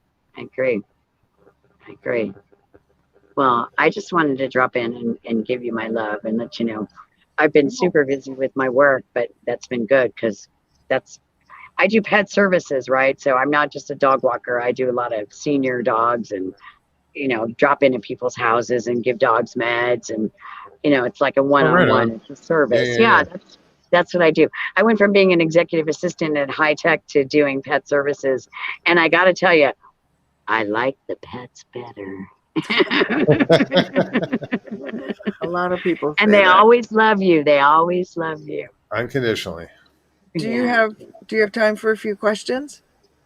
Well, I just wanted to drop in and give you my love and let you know I've been super busy with my work, but that's been good because I do pet services, right? So I'm not just a dog walker. I do a lot of senior dogs and, you know, drop into people's houses and give dogs meds. And, you know, it's like a one-on-one. It's a service. Yeah. That's what I do. I went from being an executive assistant at High Tech to doing pet services. And I got to tell you, I like the pets better. A lot of people and they always love you. They always love you unconditionally. Do you have time for a few questions?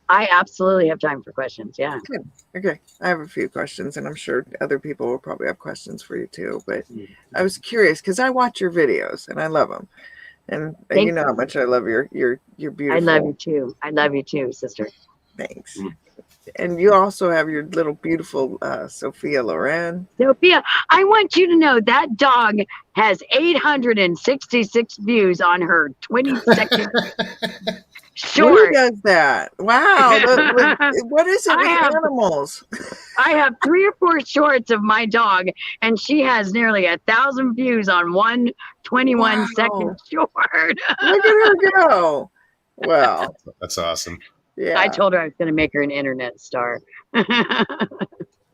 I absolutely have time for questions. Yeah. Good. Okay. I have a few questions, and I'm sure other people will probably have questions for you too. But I was curious because I watch your videos and I love them, and you know how much I love your beautiful. I love you too. I love you too, sister. Thanks. And you also have your little beautiful Sophia Loren. Sophia, I want you to know that dog has 866 views on her 20-second short. Who does that? Wow. What is it with animals? I have 3 or 4 shorts of my dog, and she has nearly 1,000 views on one 21-second short. Look at her go. Wow. That's awesome. Yeah. I told her I was going to make her an internet star.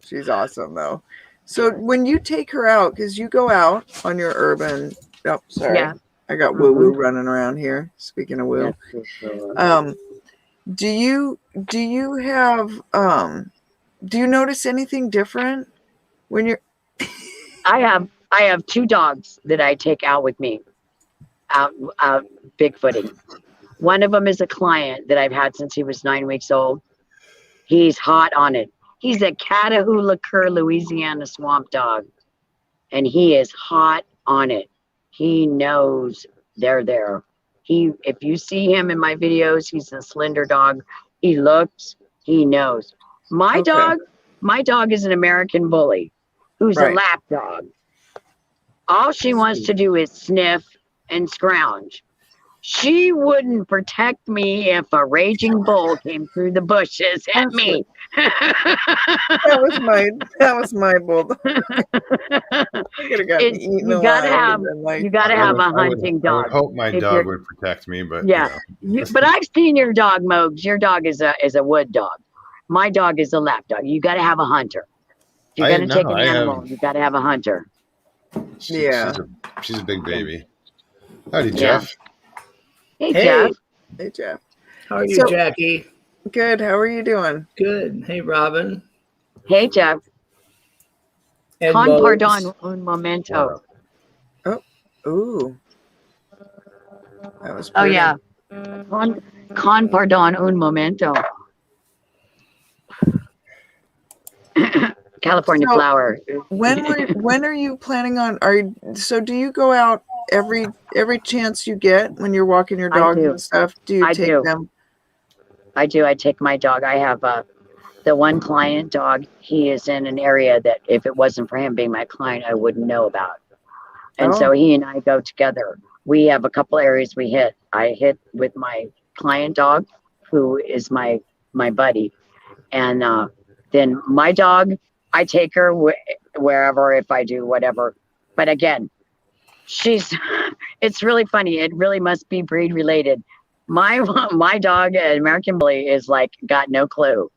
She's awesome, though. So when you take her out, because you go out on your urban, oh, sorry. Yeah. I got woo-woo running around here. Speaking of woo. Do you notice anything different when you're I have 2 dogs that I take out with me out bigfooting. One of them is a client that I've had since he was 9 weeks old. He's hot on it. He's a Catahoula Cur, Louisiana swamp dog. And he is hot on it. He knows they're there. If you see him in my videos, he's a slender dog. He looks, he knows. My dog is an American bully who's a lap dog. All she wants to do is sniff and scrounge. She wouldn't protect me if a raging bull came through the bushes at me. That was my bulldog. You gotta have a hunting dog. I would hope my dog would protect me, but yeah. But I've seen your dog, Mogs. Your dog is a wood dog. My dog is a lap dog. You gotta have a hunter. If you're gonna take an animal, you gotta have a hunter. She's a big baby. Howdy, Jeff. Hey, Jeff. Hey, Jeff. How are you, Jackie? Good. How are you doing? Good. Hey, Robin. Hey, Jeff. And Con Modes. pardon un momento. Oh, ooh. That was Oh, pretty. yeah. Con pardon un momento. California flower. When are you planning on? Do you go out every chance you get when you're walking your dogs and stuff? Do you take them? I do. I take my dog. I have the one client dog. He is in an area that if it wasn't for him being my client, I wouldn't know about. And so he and I go together. We have a couple areas we hit. I hit with my client dog, who is my buddy, and then my dog, I take her wherever if I do whatever. But again, it's really funny. It really must be breed related. My dog, an American Bully, is like got no clue.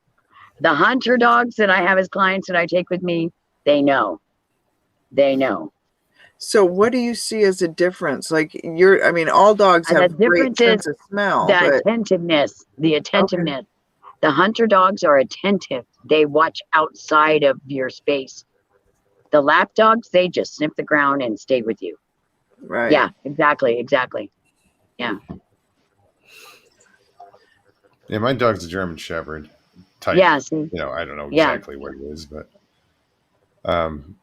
The hunter dogs that I have as clients that I take with me, they know. So what do you see as a difference? Like all dogs have a great sense of smell. The attentiveness. Okay. The hunter dogs are attentive. They watch outside of your space. The lap dogs, they just sniff the ground and stay with you. Right. Yeah, exactly. Yeah. Yeah, my dog's a German Shepherd type. Yeah, see? I don't know exactly what it is, but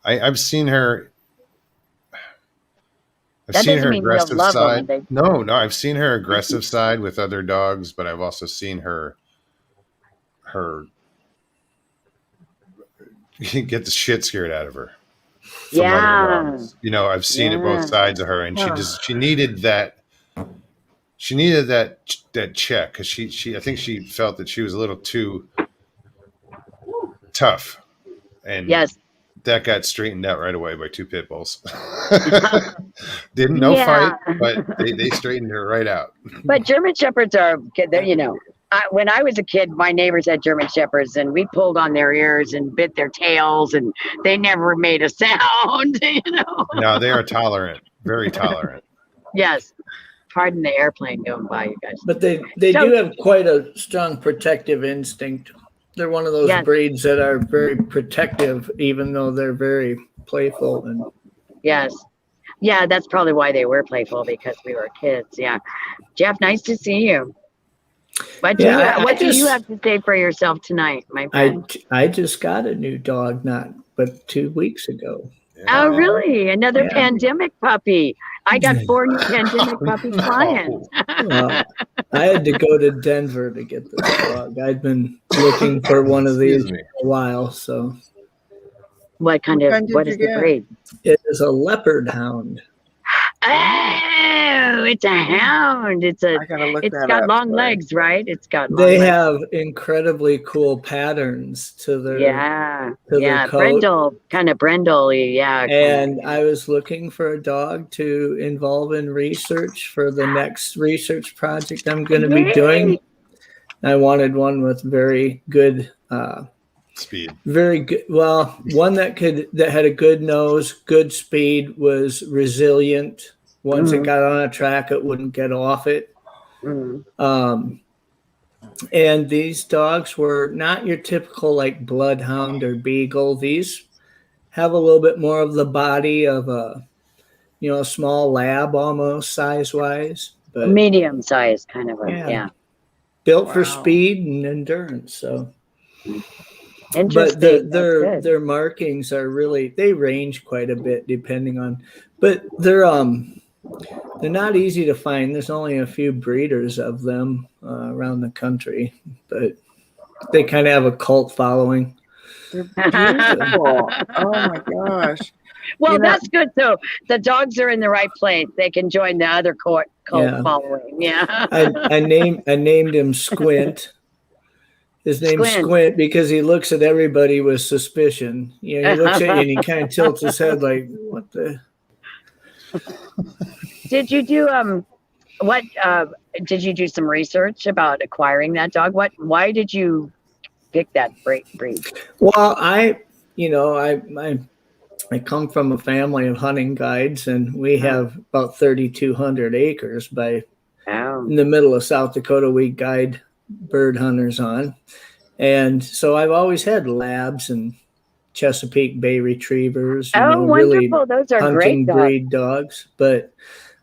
I've seen her. I've seen her aggressive side. No, I've seen her aggressive side with other dogs, but I've also seen her get the shit scared out of her. Yeah. I've seen it both sides of her, and she needed that. She needed that check because I think she felt that she was a little too tough, and that got straightened out right away by two pit bulls. Didn't fight, but they straightened her right out. But German Shepherds are, when I was a kid, my neighbors had German Shepherds, and we pulled on their ears and bit their tails, and they never made a sound. No, they are tolerant, very tolerant. Yes. Pardon the airplane going by, you guys. But they do have quite a strong protective instinct. They're one of those breeds that are very protective, even though they're very playful. And yes. Yeah, that's probably why they were playful, because we were kids. Yeah. Jeff, nice to see you. What do you have to say for yourself tonight, my friend? I just got a new dog but 2 weeks ago. Oh, really? Another pandemic puppy. I got 4 new pandemic puppy clients. Well, I had to go to Denver to get this dog. I'd been looking for one of these for a while. So, what is the breed? It is a Leopard Hound. Oh, it's a hound. It's got long legs, right? It's got long legs. Have incredibly cool patterns to their their coat. Kind of brindle-y, yeah. And I was looking for a dog to involve in research for the next research project I'm going to be doing. I wanted one with very good speed. Very good. Well, one that had a good nose, good speed, was resilient. Once it got on a track, it wouldn't get off it. And these dogs were not your typical like bloodhound or beagle. These have a little bit more of the body of a small lab almost size wise, but medium size kind of built for speed and endurance. So. Interesting. Their markings are really, they range quite a bit depending on, but they're not easy to find. There's only a few breeders of them around the country, but they kind of have a cult following. They're beautiful. Oh my gosh. Well, that's good. So the dogs are in the right place. They can join the other cult following. Yeah. I named him Squint. His name's Squint because he looks at everybody with suspicion. You know, he looks at you and he kind of tilts his head like, what the? Did you do did you do some research about acquiring that dog? Why did you pick that breed? Well, I come from a family of hunting guides, and we have about 3,200 acres in the middle of South Dakota. We guide bird hunters on, and so I've always had labs and Chesapeake Bay retrievers. Wonderful! Really those are great breed dogs. But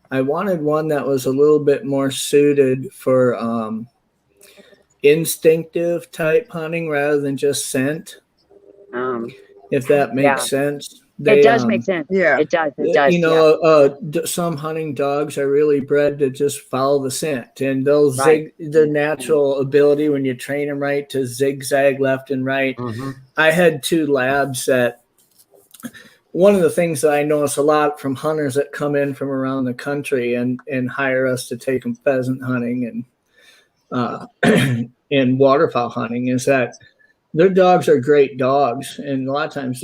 I wanted one that was a little bit more suited for instinctive type hunting rather than just scent. If that makes sense. It does make sense. Yeah, it does. It does. Some hunting dogs are really bred to just follow the scent, and they'll the natural ability when you train them right to zigzag left and right. Mm-hmm. I had 2 labs that. One of the things that I notice a lot from hunters that come in from around the country and hire us to take them pheasant hunting and waterfowl hunting is that their dogs are great dogs, and a lot of times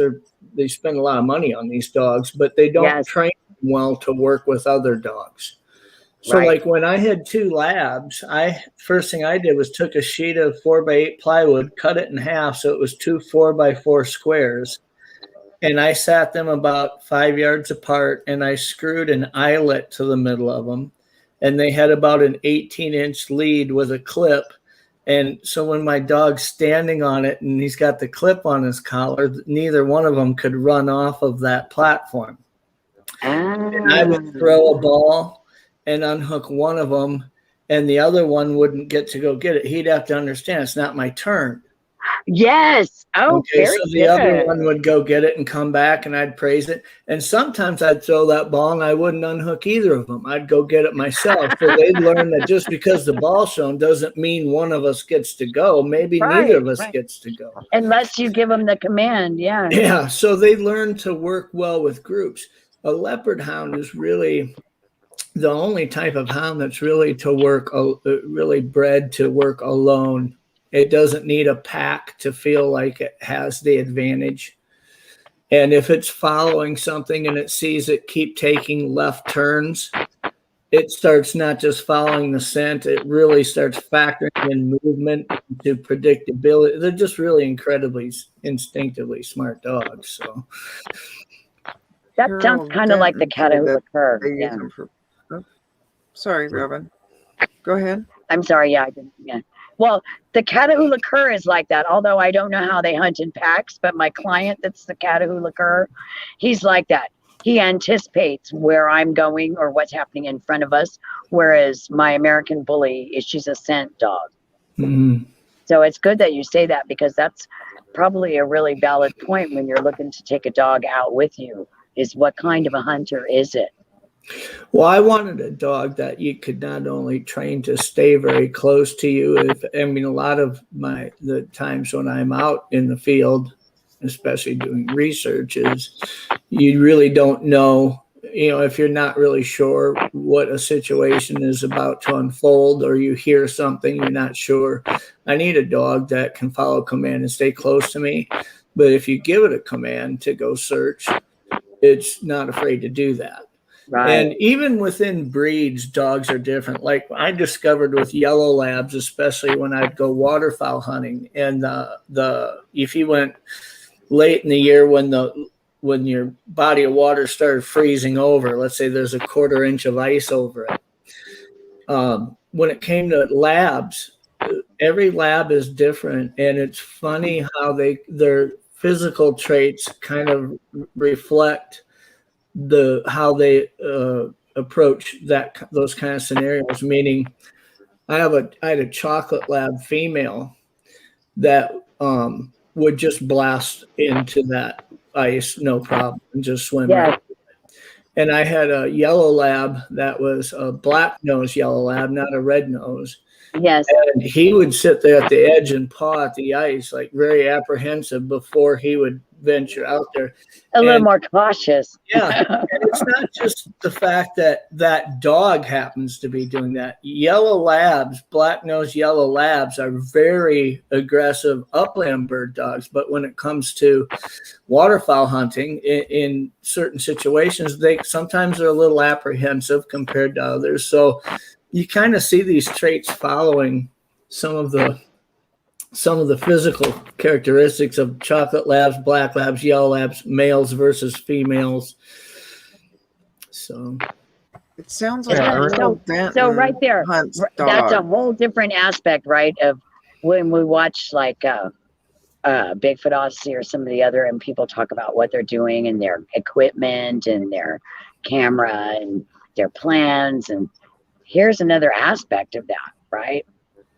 they spend a lot of money on these dogs, but they don't train them well to work with other dogs. So like when I had 2 labs, first thing I did was took a sheet of 4x8 plywood, cut it in half so it was 2 4x4 squares, and I sat them about 5 yards apart, and I screwed an eyelet to the middle of them, and they had about an 18-inch lead with a clip. And so when my dog's standing on it and he's got the clip on his collar, neither one of them could run off of that platform. And I would throw a ball and unhook one of them, and the other one wouldn't get to go get it. He'd have to understand it's not my turn. Yes. Oh, okay. So the other one would go get it and come back, and I'd praise it. And sometimes I'd throw that ball and I wouldn't unhook either of them. I'd go get it myself. So they'd learn that just because the ball's shown doesn't mean one of us gets to go. Maybe neither of us gets to go. Unless you give them the command. Yeah. Yeah. So they learn to work well with groups. A leopard hound is really the only type of hound that's really bred to work alone. It doesn't need a pack to feel like it has the advantage. And if it's following something and it sees it keep taking left turns, it starts not just following the scent, it really starts factoring in movement to predictability. They're just really incredibly instinctively smart dogs. So that sounds kind of like the Catahoula cur. Yeah. Sorry, Robin. Go ahead. I'm sorry. Yeah, I didn't. Yeah. Well, the Catahoula cur is like that, although I don't know how they hunt in packs, but my client that's the Catahoula cur, he's like that. He anticipates where I'm going or what's happening in front of us, whereas my American Bully, she's a scent dog. Mm-hmm. So it's good that you say that, because that's probably a really valid point when you're looking to take a dog out with you, is what kind of a hunter is it? Well, I wanted a dog that you could not only train to stay very close to you. A lot of the times when I'm out in the field, especially doing research, is you really don't know, if you're not really sure what a situation is about to unfold, or you hear something, you're not sure. I need a dog that can follow command and stay close to me. But if you give it a command to go search, it's not afraid to do that. Right. And even within breeds, dogs are different. Like I discovered with yellow labs, especially when I'd go waterfowl hunting, and if you went late in the year when your body of water started freezing over, let's say there's a 1/4 inch of ice over it. When it came to labs, every lab is different, and it's funny how their physical traits kind of reflect how they approach those kind of scenarios. Meaning, I had a chocolate lab female that would just blast into that ice, no problem, and just swim Yeah. right. And I had a yellow lab that was a black nose yellow lab, not a red nose. Yes. And he would sit there at the edge and paw at the ice, like very apprehensive before he would venture out there. A little more cautious. Yeah. And it's not just the fact that that dog happens to be doing that. Yellow labs, black nose yellow labs are very aggressive upland bird dogs. But when it comes to waterfowl hunting in certain situations, they sometimes are a little apprehensive compared to others. So you kind of see these traits following some of the physical characteristics of chocolate labs, black labs, yellow labs, males versus females. So it sounds like so right there, that's a whole different aspect, right? Of when we watch like Bigfoot Odyssey or some of the other, and people talk about what they're doing and their equipment and their camera and their plans, and here's another aspect of that, right?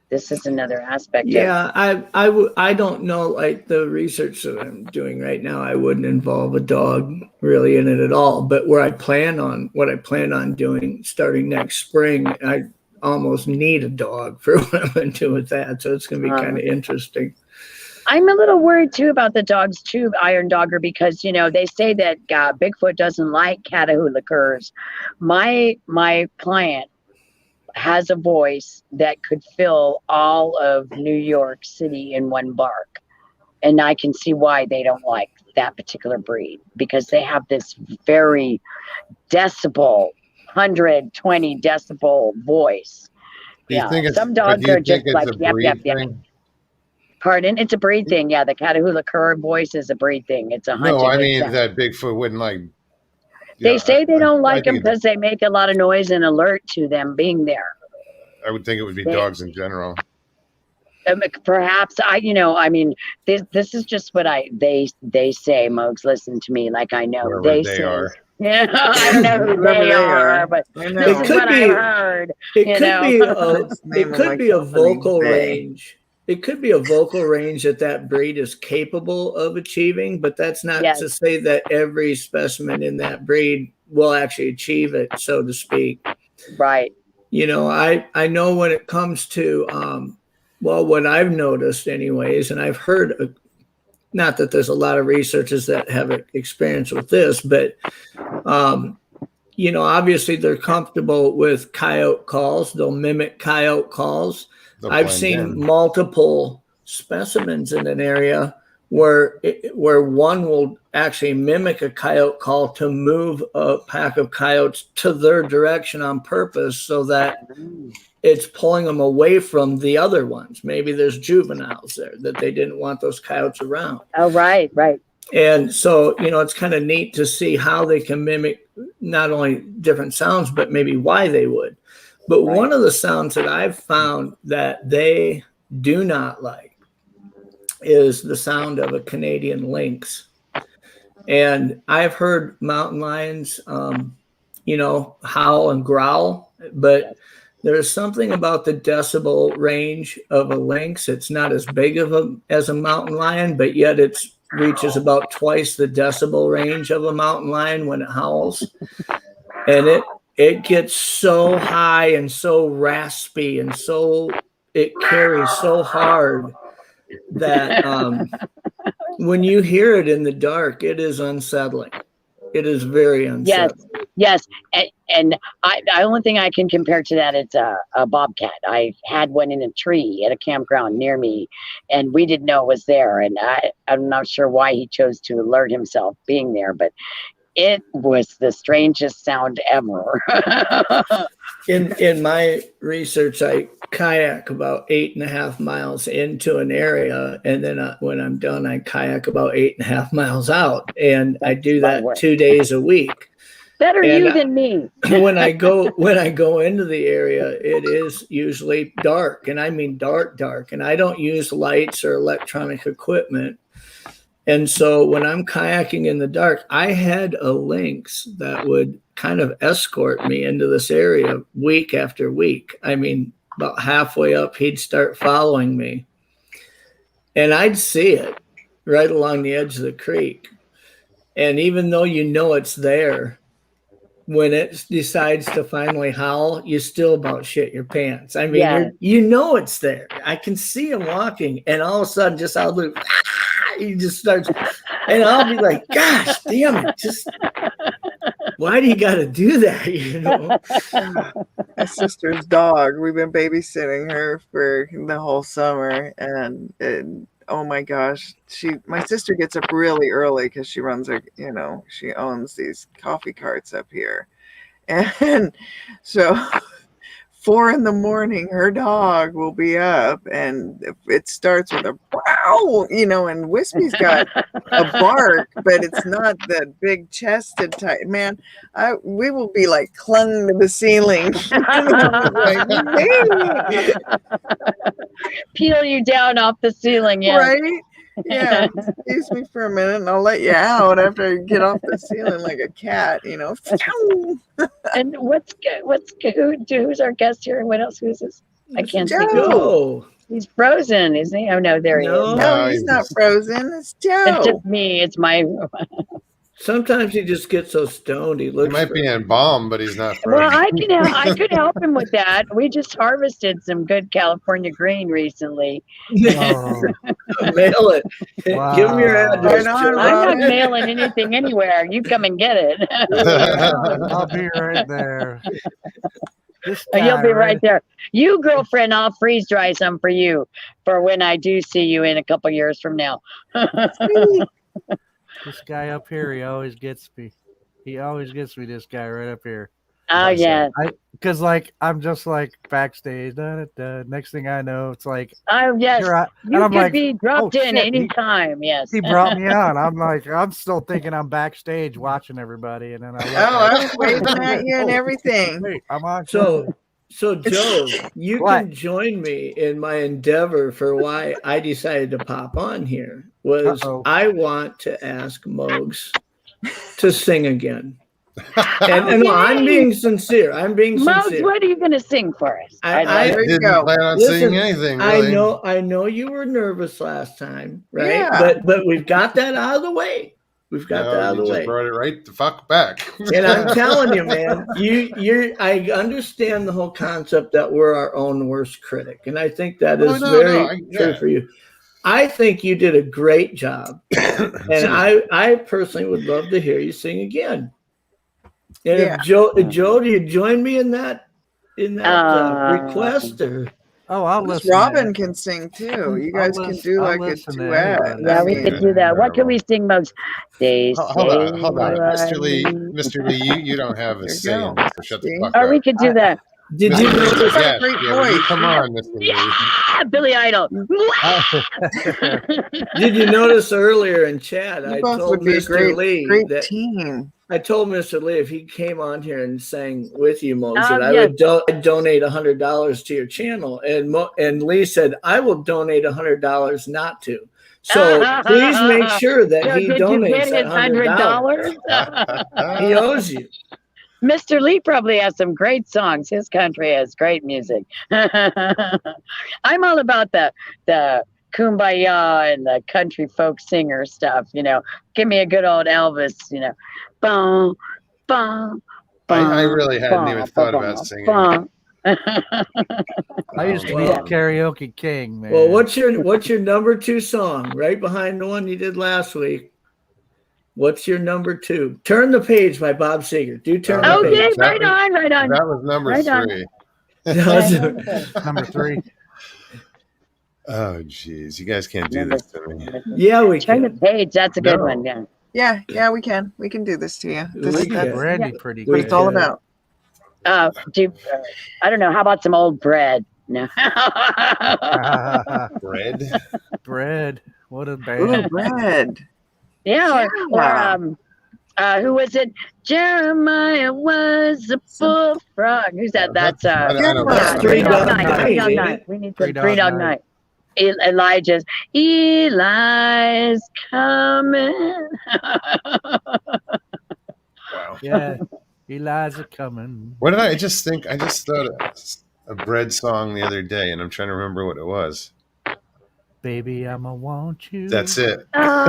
This is another aspect. Yeah, I don't know, like the research that I'm doing right now, I wouldn't involve a dog really in it at all. But what I plan on doing starting next spring, I almost need a dog for what I'm going to do with that. So it's going to be kind of interesting. I'm a little worried too about the dogs too, Iron Dogger, because they say that Bigfoot doesn't like Catahoula curs. My client has a voice that could fill all of New York City in one bark. And I can see why they don't like that particular breed, because they have this very decibel, 120 decibel voice. Some dogs are just like, yep. Pardon? It's a breed thing. Yeah, the Catahoula cur voice is a breed thing. It's a hunting. No, I mean that Bigfoot wouldn't like. They say they don't like them because they make a lot of noise and alert to them being there. I would think it would be dogs in general. Perhaps this is just what they say. Mogs, listen to me, like I know wherever they are. Yeah, I don't know who they are, but this is what I heard. It could be a vocal range. It could be a vocal range that breed is capable of achieving, but that's not to say that every specimen in that breed will actually achieve it, so to speak. Right. I know when it comes to, what I've noticed anyways, and I've heard, not that there's a lot of researchers that have experience with this, but, obviously they're comfortable with coyote calls. They'll mimic coyote calls. I've seen multiple specimens in an area where one will actually mimic a coyote call to move a pack of coyotes to their direction on purpose, so that it's pulling them away from the other ones. Maybe there's juveniles there that they didn't want those coyotes around. Oh, right. And so, it's kind of neat to see how they can mimic not only different sounds, but maybe why they would. But one of the sounds that I've found that they do not like is the sound of a Canadian lynx. And I've heard mountain lions, howl and growl, but there's something about the decibel range of a lynx. It's not as big as a mountain lion, but yet it reaches about twice the decibel range of a mountain lion when it howls. And it gets so high and so raspy and so it carries so hard that when you hear it in the dark, it is unsettling. It is very unsettling. Yes. And the only thing I can compare to that is a bobcat. I had one in a tree at a campground near me, and we didn't know it was there. And I'm not sure why he chose to alert himself being there, but it was the strangest sound ever. In my research, I kayak about 8.5 miles into an area, and then when I'm done, I kayak about 8.5 miles out, and I do that 2 days a week. Better you than me. when I go into the area, it is usually dark, and I mean dark, and I don't use lights or electronic equipment. And so when I'm kayaking in the dark, I had a lynx that would kind of escort me into this area week after week. I mean, about halfway up, he'd start following me. And I'd see it. right along the edge of the creek. And even though you know it's there, when it decides to finally howl, you still about shit your pants. I mean, you know it's there. I can see him walking, and all of a sudden, just out of the blue, he just starts, and I'll be like, "Gosh, damn it! Just why do you got to do that?" You know. My sister's dog. We've been babysitting her for the whole summer, and oh my gosh, my sister gets up really early because she runs she owns these coffee carts up here, and so 4 a.m, her dog will be up, and it starts with a wow, and Wispy's got a bark, but it's not that big chested type. Man, we will be like clung to the ceiling. Peel you down off the ceiling, right? Yeah, excuse me for a minute, and I'll let you out after I get off the ceiling like a cat, And who's our guest here? And what else? Who's this? I can't see. Joe. He's frozen, isn't he? Oh no, there he is. No, he's not frozen. It's Joe. It's just me. It's my. Sometimes he just gets so stoned. He might be embalmed, but he's not frozen. Well, I could help him with that. We just harvested some good California green recently. Oh. Mail it. Wow. Give him your address. I'm not mailing anything anywhere. You come and get it. I'll be right there. You'll be right there. You, girlfriend, I'll freeze dry some for you for when I do see you in a couple years from now. This guy up here, he always gets me. This guy right up here. Oh, yeah. Because, I'm just backstage. Next thing I know, it's like, oh, yes. You could be dropped in anytime. Yes. He brought me on. I'm still thinking I'm backstage watching everybody. And then I was waving at you and everything. Wait, I'm on. So Joe, you can join me in my endeavor for why I decided to pop on here. I want to ask Mogs to sing again. And I'm being sincere. Mogs, what are you going to sing for us? I didn't plan on singing anything. Really. I know you were nervous last time, right? Yeah. But we've got that out of the way. We've got that out of the way. Brought it right the fuck back. And I'm telling you, man, I understand the whole concept that we're our own worst critic, and I think that is very true for you. I think you did a great job, and I personally would love to hear you sing again. And if Joe, do you join me in that request? Or? Oh, I'll listen. Robin can sing too. You guys can do a duet. Yeah, we could do that. What can we sing, Mogs? Hold on, Mr. Lee. You don't have a singing. So shut the fuck up. Or we could do that. Did you notice? Come on, Mr. Lee. Yeah, Billy Idol. Did you notice earlier in chat? I told Mr. Lee that team. I told Mr. Lee if he came on here and sang with you, Mogs, that I would donate $100 to your channel. And Lee said, I will donate $100 not to. So please make sure that he donates that $100. He owes you. Mr. Lee probably has some great songs. His country has great music. I'm all about the kumbaya and the country folk singer stuff. Give me a good old Elvis. Bum, bum, bum, I really hadn't even thought about singing. I used to be a karaoke king, man. Well, what's your number 2 song? Right behind the one you did last week. What's your number 2? Turn the Page by Bob Seger. Do turn the page. Okay, right on. That was number 3. Number 3. Oh, geez. You guys can't do this to me. Yeah, we can. Turn the Page. That's a good one. Yeah. Yeah, we can. We can do this to you. This is Brandy pretty good. What it's all about. I don't know. How about some old bread? No. Bread. What a band. Ooh, bread. Yeah. Or who was it? Jeremiah was a bullfrog. Who's that? That's Three Dog Night. We need some Three Dog Night. Elijah's Eli's coming. Wow. Yeah, Eli's coming. What did I just think? I just thought a bread song the other day, and I'm trying to remember what it was. Baby, I'ma want you. That's it. Ah,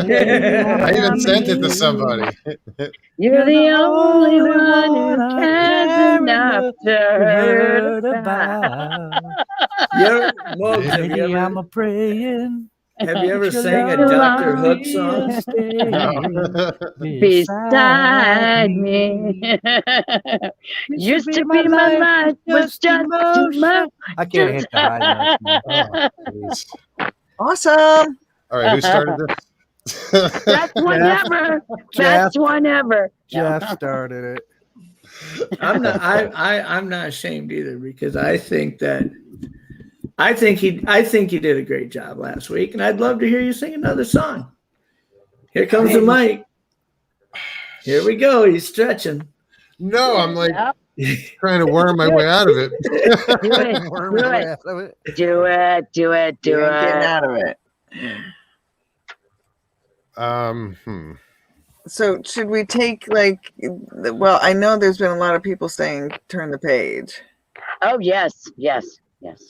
I even sent it to somebody. you're the only one who I cares care enough enough to hurt about. Mugs, Baby, I'm a praying. have you ever Your sang a love Dr. will Hook song? stay beside me. Used to be my life was just too much. I can't hit the high notes, man. Oh, please. Awesome. All right, who started this? Best one Jeff. ever. Jeff. Best one ever. Jeff started it. I'm not ashamed either, because I think he did a great job last week, and I'd love to hear you sing another song. Here comes the mic. Here we go. He's stretching. No, I'm like Yep. trying to worm my way out of it. Do it. You ain't getting out of it. So should we take well, I know there's been a lot of people saying turn the page. Oh, yes.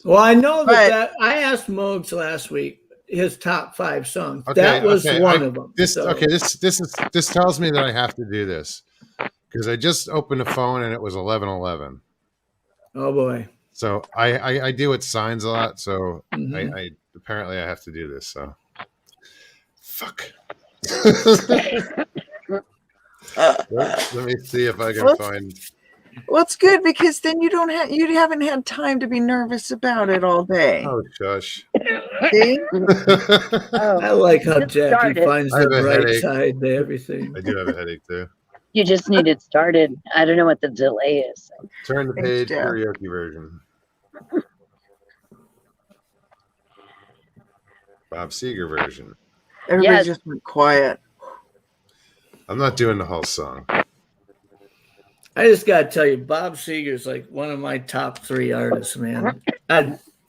Well, I know that I asked Mogs last week his top 5 songs. Okay, that was one of them. This tells me that I have to do this because I just opened the phone and it was 11:11. Oh boy! So I deal with signs a lot, so Mhm. I apparently I have to do this. So fuck. Let me see if I can find. Well, it's good because then you haven't had time to be nervous about it all day. Oh, shush. See? I like how Jackie started. finds I have the a bright headache. side to everything. I do have a headache too. You just need it started. I don't know what the delay is. Turn the Thanks, page, Jeff. karaoke version. Bob Seger version. Everybody Yes. just went quiet. I'm not doing the whole song. I just got to tell you, Bob Seger's like one of my top 3 artists, man.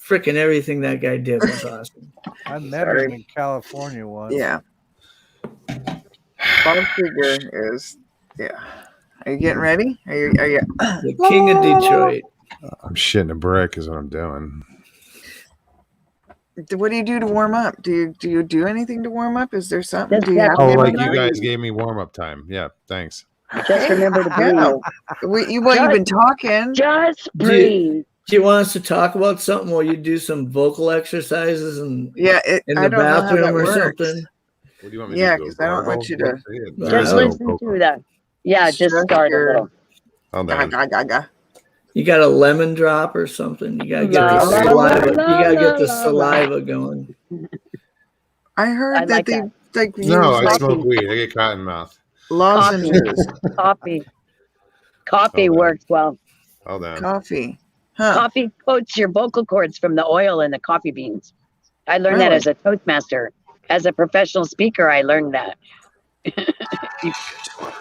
Freaking everything that guy did was awesome. I met him in California once. Yeah. Bob Seger is, yeah. Are you getting ready? Are you? The king of Detroit. I'm shitting a brick is what I'm doing. What do you do to warm up? Do you do anything to warm up? Is there something? Do you Just have Oh, to like warm you up? guys gave me warm up time. Yeah, thanks. Just remember to breathe. Yeah. You've been talking. Just breathe. Do you want us to talk about something while you do some vocal exercises in Yeah, the I don't know how that bathroom or works. something? What do you want me Yeah, to do? 'cause I don't want you to- Just listen to that. Yeah, just Stretch start a your- little. Hold Ga, on. ga, ga, ga. You got a lemon drop or something? You gotta get La, the la, saliva. la, You gotta get the la, la. saliva going. I heard I that like they that. use No, I like smoke weed. I get cotton mouth. lozenges. Coffee Oh, man. works well. Hold on. Coffee. Huh. Coffee coats your vocal cords from the oil in the coffee beans. I learned that Really? as a Toastmaster. As a professional speaker, I learned that.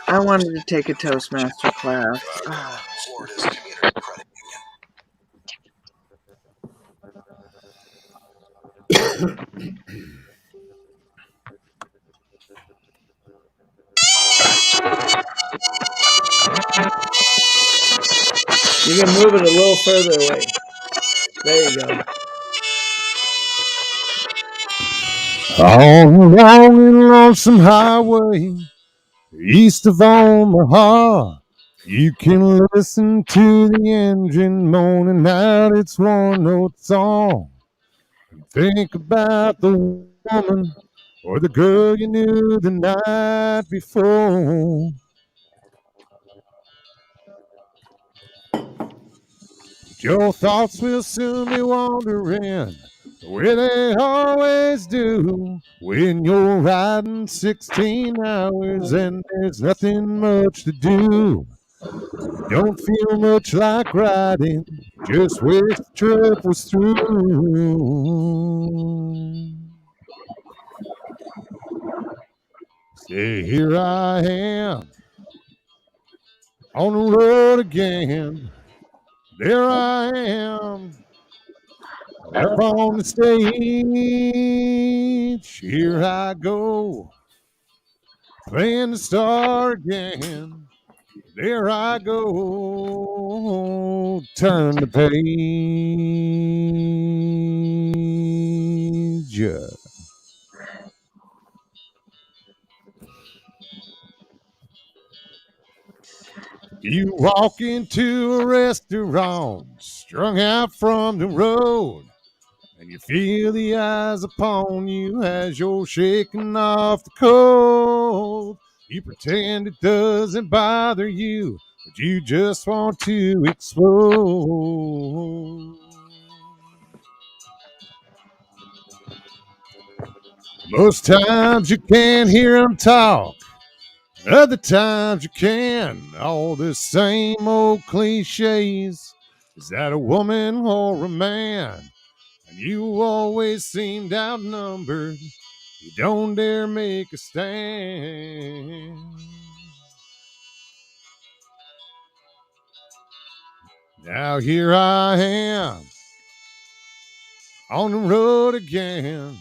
I wanted to take a Toastmaster class. You can move it a little further away. There you go. On a long and lonesome highway east of Omaha, you can listen to the engine moaning out its one-note song. Think about the woman or the girl you knew the night before. Your thoughts will soon be wandering where they always do when you're riding 16 hours and there's nothing much to do. Don't feel much like riding, just wish the trip was through. Say, here I am on the road again. There I am up on the stage. Here I go, playing the star again. There I go, turn the page. ya. You walk into a restaurant, strung out from the road, and you feel the eyes upon you as you're shaking off the cold. You pretend it doesn't bother you, but you just want to explode. Most times you can't hear them talk. Other times you can. All the same old cliches. Is that a woman or a man? And you always seemed outnumbered. You don't dare make a stand. Now here I am on the road again.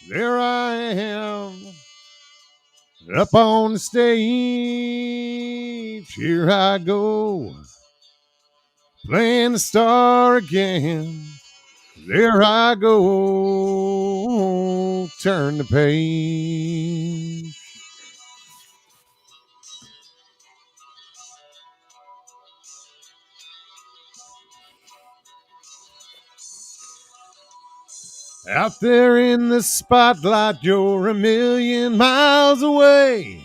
There I am up on the stage. Here I go playing the star again. There I go, turn the page. Out there in the spotlight, you're a million miles away.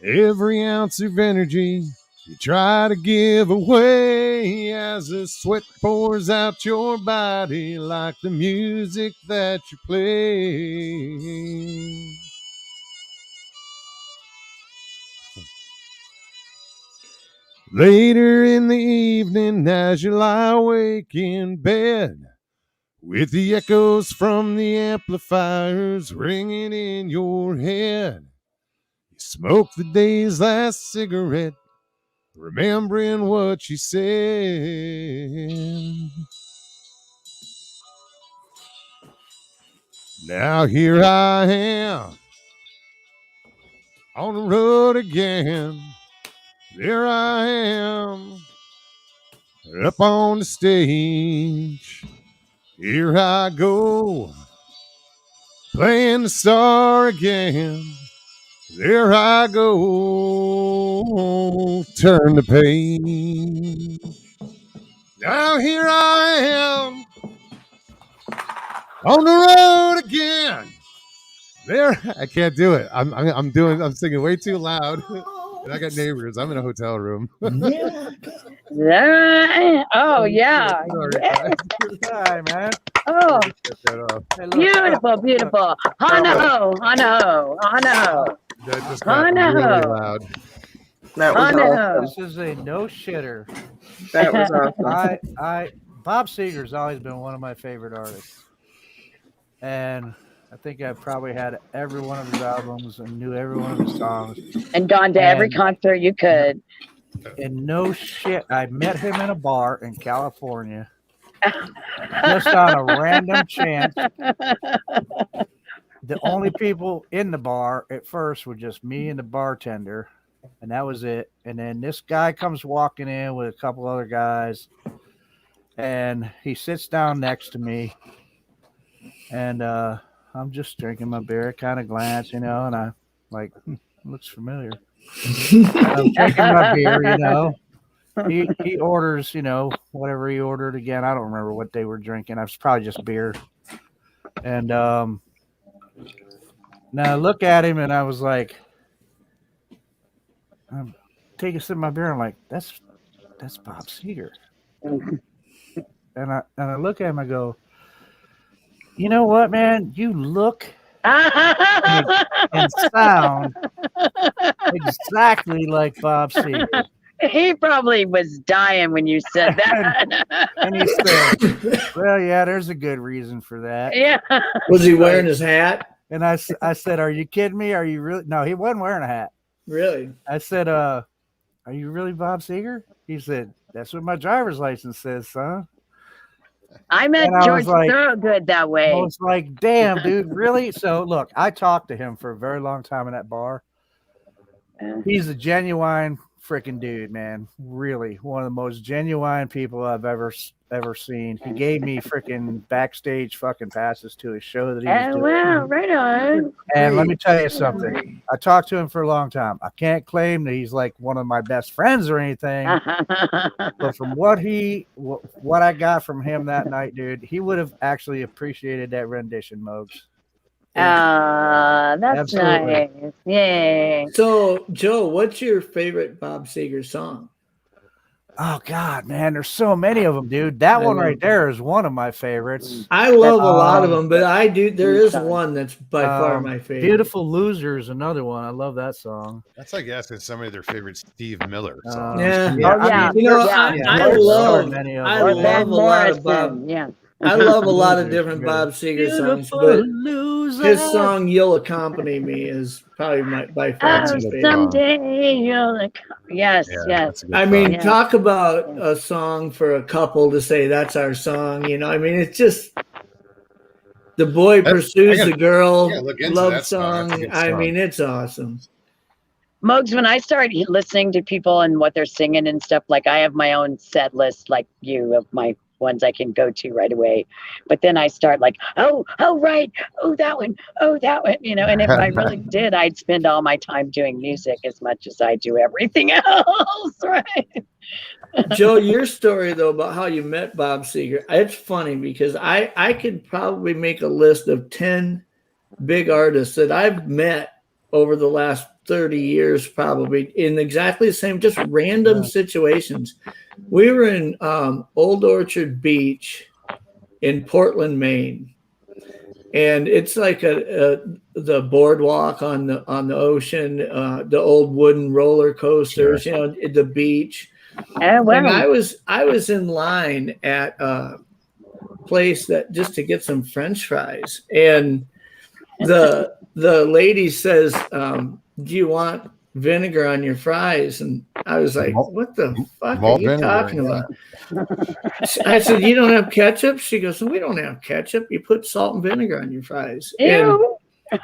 Every ounce of energy you try to give away as the sweat pours out your body like the music that you play. Later in the evening, as you lie awake in bed, with the echoes from the amplifiers ringing in your head, you smoke the day's last cigarette, remembering what she said. Now here I am on the road again. There I am up on the stage. Here I go playing the star again. There I go, turn the page. Now here I am on the road again. There, I can't do it. I'm singing way too loud, and I got neighbors. I'm in a hotel room. Oh yeah. Good time, man. Oh, Hey, look, beautiful, beautiful. Hana-ho, hana-ho, hana-ho. That just got really loud. That was awesome. this is a no shitter. That was awesome. Bob Seger's always been one of my favorite artists, and I think I probably had every one of his albums and knew every one of his songs. And gone to every concert you could. And no shit, I met him in a bar in California, just on a random chance. The only people in the bar at first were just me and the bartender, and that was it. And then this guy comes walking in with a couple other guys, and he sits down next to me, and I'm just drinking my beer, kind of glance, and I like, looks familiar. And I'm drinking my beer, He orders, whatever he ordered again. I don't remember what they were drinking. I was probably just beer. And now I look at him and I was like, I'm taking a sip of my beer. I'm like, that's Bob Seger. And I look at him, I go, you know what, man? You look and sound exactly like Bob Seger. He probably was dying when you said that. And he said, well, yeah, there's a good reason for that. Yeah. Was he wearing his hat? And I said, are you kidding me? Are you really? No, he wasn't wearing a hat. Really? I said, are you really Bob Seger? He said, that's what my driver's license says, son. I met George Thorogood that way. I was like, damn, dude, really? So, look, I talked to him for a very long time in that bar. He's a genuine freaking dude, man. Really, one of the most genuine people I've ever seen. He gave me freaking backstage fucking passes to his show that he was doing. Wow, right on. And let me tell you something. I talked to him for a long time. I can't claim that he's like one of my best friends or anything, but from what I got from him that night, dude, he would have actually appreciated that rendition, Mogs. That's Absolutely. nice. Yay. So, Joe, what's your favorite Bob Seger song? Oh God, man, there's so many of them, dude. That one right there is one of my favorites. I love a lot of them, but there is one that's by far my favorite. Beautiful Loser is another one. I love that song. That's like asking somebody their favorite Steve Miller song. Yeah. Oh, yeah. You know, Yeah. I love Or Van a lot of Bob. Morrison. Yeah. I love a lot of different Bob Seger songs, but his song "You'll Accompany Me" is probably by far my favorite. Someday you'll yes. I mean, song. talk about a song for a couple to say that's our song. You know, I mean, it's just the boy pursues the girl, love song. I mean, it's awesome. Mogs, when I start listening to people and what they're singing and stuff, like I have my own set list, like you, of my ones I can go to right away. But then I start like, oh, right. Oh, that one. You know, and if I really did, I'd spend all my time doing music as much as I do everything else, right? Joe, your story, though, about how you met Bob Seger, it's funny because I could probably make a list of 10 big artists that I've met over the last 30 years, probably in exactly the same, just random situations. We were in Old Orchard Beach in Portland, Maine, and it's like the boardwalk on the ocean, the old wooden roller coasters, you know, the beach. Oh, wow. And I was in line at a place that just to get some French fries, and the lady says, "Do you want vinegar on your fries?" And I was like, "What the fuck are you talking about?" I said, "You don't have ketchup?" She goes, "We don't have ketchup. You put salt and vinegar on your fries." Ew.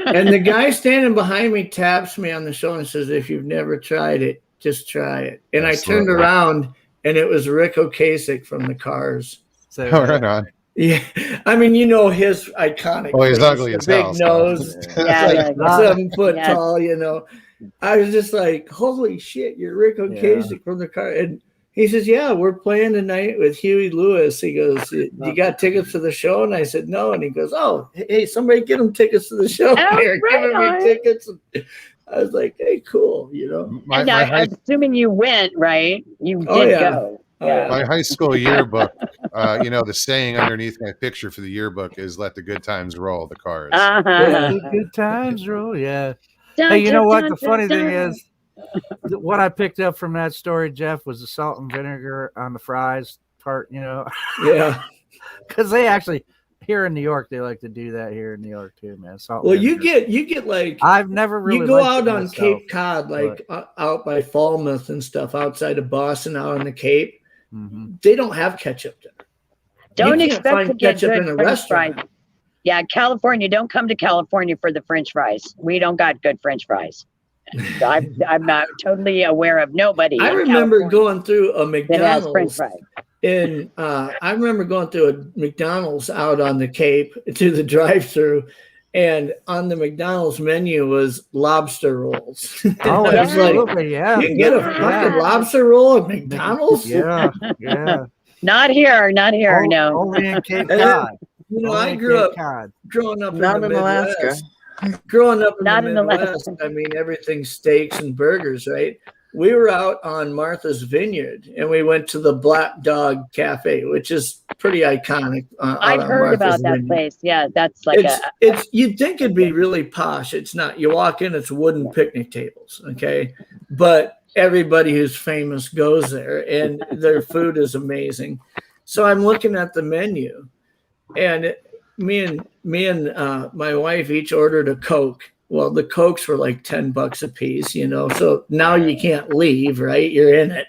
And the guy standing behind me taps me on the shoulder and says, "If you've never tried it, just try it." And I turned around and it was Rick Ocasek from the Cars. So, right on. Yeah, I mean, you know his iconic. Oh, he's face, ugly as big hell. nose, Yeah, 7 foot tall. You know, I was just like, "Holy shit, you're Rick Ocasek from the Car." And he says, "Yeah, we're playing tonight with Huey Lewis." He goes, "You got tickets to the show?" And I said, "No." And he goes, "Oh, hey, somebody get him tickets to the show." They're giving me tickets. I was like, "Hey, cool," you know. I'm assuming you went, right? You did go. Yeah. My high school yearbook, you know, the saying underneath my picture for the yearbook is "Let the good times roll." The Cars. Let the good times roll. Yeah. Hey, you know what? The funny thing is, what I picked up from that story, Jeff, was the salt and vinegar on the fries part. You know. Yeah. Because they actually here in New York, they like to do that here in New York too, man. Salt well, vinegar. you get like I've never really you go out on myself, Cape Cod, like out by Falmouth and stuff, outside of Boston, out on the Cape. Mm-hmm. They don't have ketchup there. Don't expect to get ketchup good in a French restaurant. fries. Yeah, California. Don't come to California for the French fries. We don't got good French fries. I'm not totally aware of nobody. I remember going through a that has French McDonald's fries. I remember going through a McDonald's out on the Cape to the drive-through, and on the McDonald's menu was lobster rolls. Oh, I was absolutely, like, yeah. you can get a fucking lobster roll at McDonald's? Yeah. Not here, no. Only in Cape Cod. You know, I grew up growing up Not in the in Alaska. Midwest. Growing up in Not the in Midwest, Alaska. I mean, everything's steaks and burgers, right? We were out on Martha's Vineyard, and we went to the Black Dog Cafe, which is pretty iconic. I've heard about that place. Yeah, that's like it's. You'd think it'd be really posh. It's not. You walk in, it's wooden picnic tables, okay? But everybody who's famous goes there, and their food is amazing. So I'm looking at the menu, and me and my wife each ordered a Coke. Well, the Cokes were like $10 a piece, you know. So now you can't leave, right? You're in it.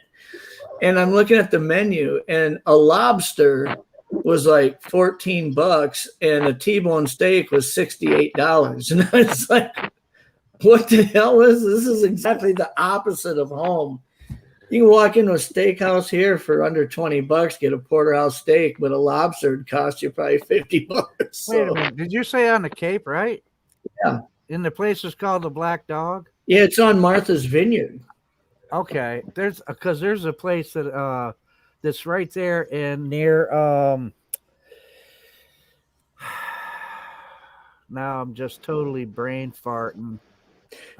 And I'm looking at the menu, and a lobster was like $14, and a T-bone steak was $68. And I was like, what the hell is this? This is exactly the opposite of home. You can walk into a steakhouse here for under $20, get a porterhouse steak, but a lobster would cost you probably $50. Wait a minute. Did you say on the Cape, right? Yeah. In the place is called the Black Dog? Yeah, it's on Martha's Vineyard. Okay. There's a place that that's right there and near now I'm just totally brain farting.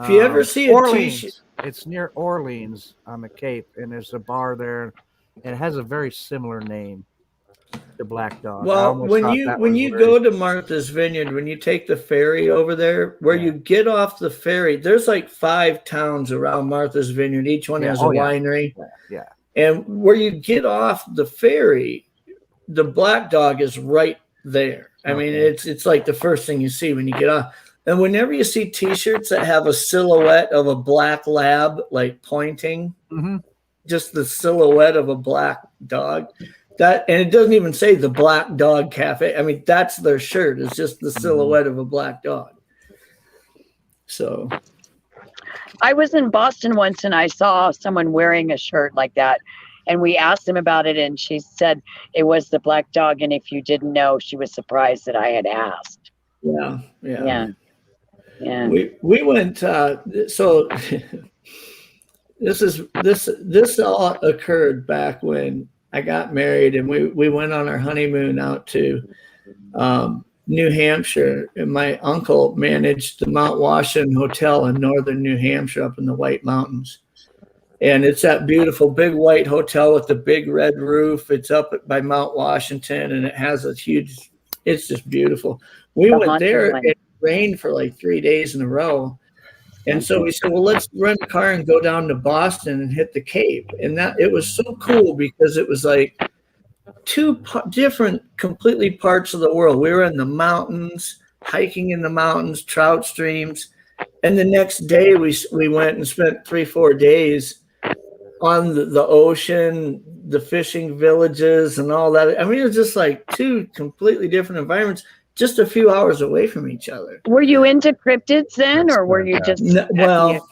If you ever see a t-shirt, it's near Orleans on the Cape, and there's a bar there, and it has a very similar name, the Black Dog. well, when you go to Martha's Vineyard, when you take the ferry over there, where you get off the ferry, there's like 5 towns around Martha's Vineyard. Each one has a winery. Yeah. And where you get off the ferry, the Black Dog is right there. I mean, it's like the first thing you see when you get off. And whenever you see T-shirts that have a silhouette of a black lab, like pointing, just the silhouette of a black dog, and it doesn't even say the Black Dog Cafe. I mean, that's their shirt. It's just the silhouette of a black dog. So, I was in Boston once and I saw someone wearing a shirt like that. And we asked him about it, and she said it was the Black Dog. And if you didn't know, she was surprised that I had asked. Yeah. We went. So this all occurred back when I got married, and we went on our honeymoon out to New Hampshire, and my uncle managed the Mount Washington Hotel in northern New Hampshire up in the White Mountains. And it's that beautiful big white hotel with the big red roof. It's up by Mount Washington, and it has a huge, it's just beautiful. We went there, it rained for like 3 days in a row. And so we said, well, let's rent a car and go down to Boston and hit the Cape. And it was so cool because it was like two different completely parts of the world. We were in the mountains, hiking in the mountains, trout streams. And the next day we went and spent 3-4 days on the ocean, the fishing villages and all that. I mean, it was just like 2 completely different environments, just a few hours away from each other. Were you into cryptids then, or were you just? Well,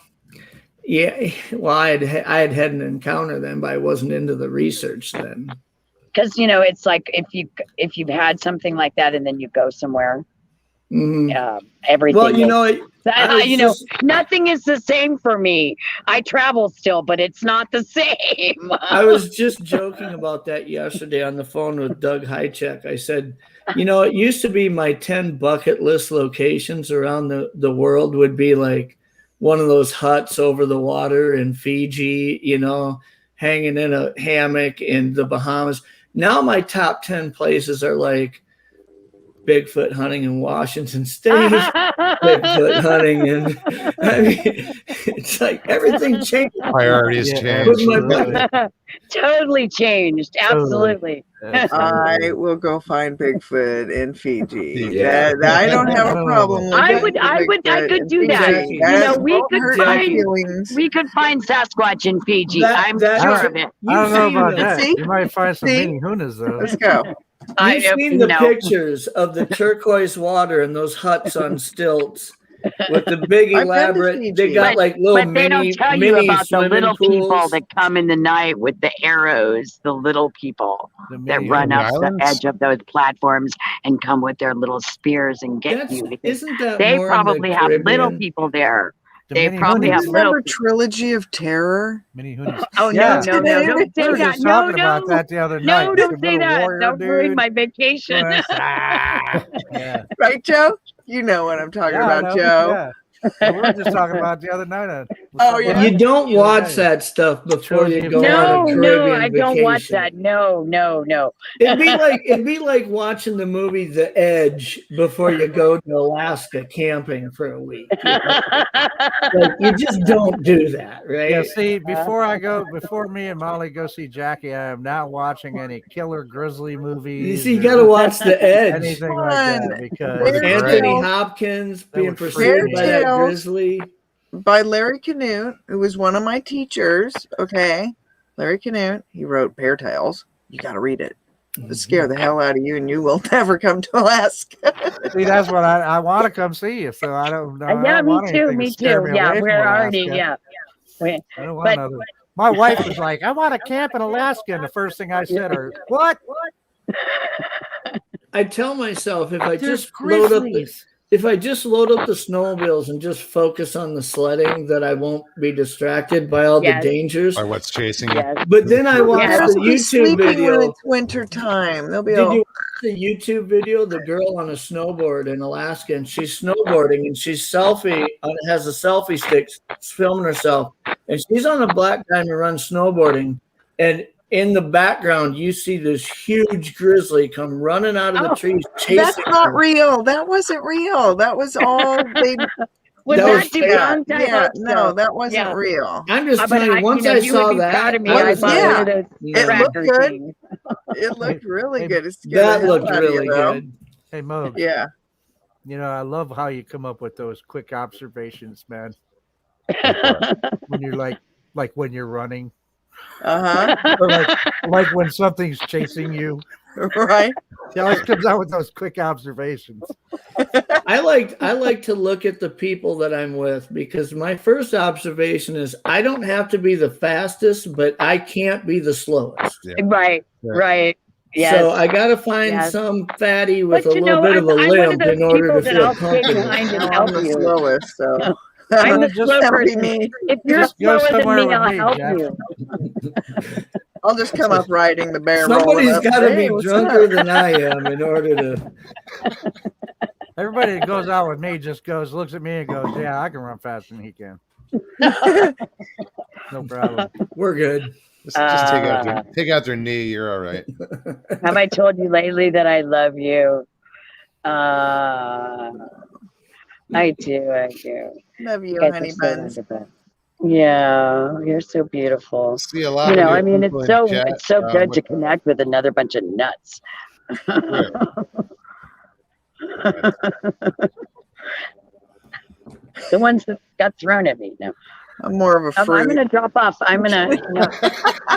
I had had an encounter then, but I wasn't into the research then. Because it's like if you've had something like that and then you go somewhere, everything. Well, nothing is the same for me. I travel still, but it's not the same. I was just joking about that yesterday on the phone with Doug Hychek. I said, it used to be my 10 bucket list locations around the world would be like one of those huts over the water in Fiji, hanging in a hammock in the Bahamas. Now my top 10 places are like Bigfoot hunting in Washington State, Bigfoot hunting, and I mean, it's like everything changed. Priorities changed. Totally changed. Absolutely. I will go find Bigfoot in Fiji. Yeah. I don't have a problem with I that. could do that. We could find Sasquatch in Fiji. I'm sure of it. I don't know about that. You might find some mini hunas though. Let's go. You've seen the pictures of the turquoise water and those huts on stilts with the big elaborate. They got like little but they don't tell you about the little people that come in the night with the arrows. The little people that run up the edge of those platforms and come with their little spears and get you. Isn't that they more probably have little people there. They probably have little. Remember Trilogy of Terror? Mini hunas. Oh no! Don't We say were that. just talking about that the other night. No, don't say that. Don't ruin my vacation. Yeah. Right, Joe? You know what I'm talking about, Joe. Yeah. We were just talking about the other night. You don't watch that stuff before you go on a Caribbean No, I vacation. don't watch that. No. It'd be like watching the movie The Edge before you go to Alaska camping for a week. Like, you just don't do that, right? Yeah, see, before me and Molly go see Jackie, I am not watching any killer grizzly movies. You see, you got to watch The Edge. Anything like that because Anthony Hopkins being pursued by that grizzly. By Larry Canute, who was one of my teachers. Okay, Larry Canute. He wrote Bear Tales. You got to read it. It'll scare the hell out of you, and you will never come to Alaska. See, that's what I want to come see you. So I don't know. Yeah, me too. Yeah, we're already. Yeah. I don't want another My wife was like, I want to camp in Alaska. And the first thing I said, what? I tell myself if I There's just load up the, grizzlies. if I just load up the snowmobiles and just focus on the sledding, that I won't be distracted by all the Yes. dangers. Or what's chasing you? Yes. But then I watched Yeah. the They'll be YouTube sleeping when video. it's winter time. They'll be Did all. you watch the YouTube video? The girl on a snowboard in Alaska, and she's snowboarding, and she's has a selfie stick, filming herself, and she's on a black diamond run snowboarding, and in the background you see this huge grizzly come running out of the trees chasing That's not her. real. That wasn't real. That was all they. Was That that was to fake. be on time? Yeah, no, that wasn't Yeah. real. I'm just But telling you, once I you would saw be proud that, of me. I I was bought like, one of those It looked tracker good. things. It looked really Hey, good. It scared the that hell looked out of you, really though. good. Hey, Mo. Yeah. You know, I love how you come up with those quick observations, man. When you're like when you're running, or like when something's chasing you. Right. He always comes out with those quick observations. I like to look at the people that I'm with, because my first observation is I don't have to be the fastest, but I can't be the slowest. Yeah. Right. Yeah. Right. Yes. So I got to find Yes. some fatty with But a little bit of a I'm one of limp those in order people to that feel I'll stay comfortable. behind and I'm help the you. slowest, so I'm the Just- slow that'll be person. me. If you're Just go slower than somewhere me, with I'll me, help Jeff. you. I'll just come up riding the bear. Somebody's got to be Hey, what's drunker up? than I am in order to. Everybody that goes out with me just looks at me and goes, yeah, I can run faster than he can. No problem. We're good. Just take out their knee. You're all right. Have I told you lately that I love you? I do. Love you, You guys honey are so buns. wonderful. Yeah, you're so beautiful. See a lot You of know, new I mean, people it's in so chat. it's so good What- to connect with another bunch of nuts. Right. The ones that got thrown at me. No, I'm more of a I'm fruit. gonna drop off. I'm gonna.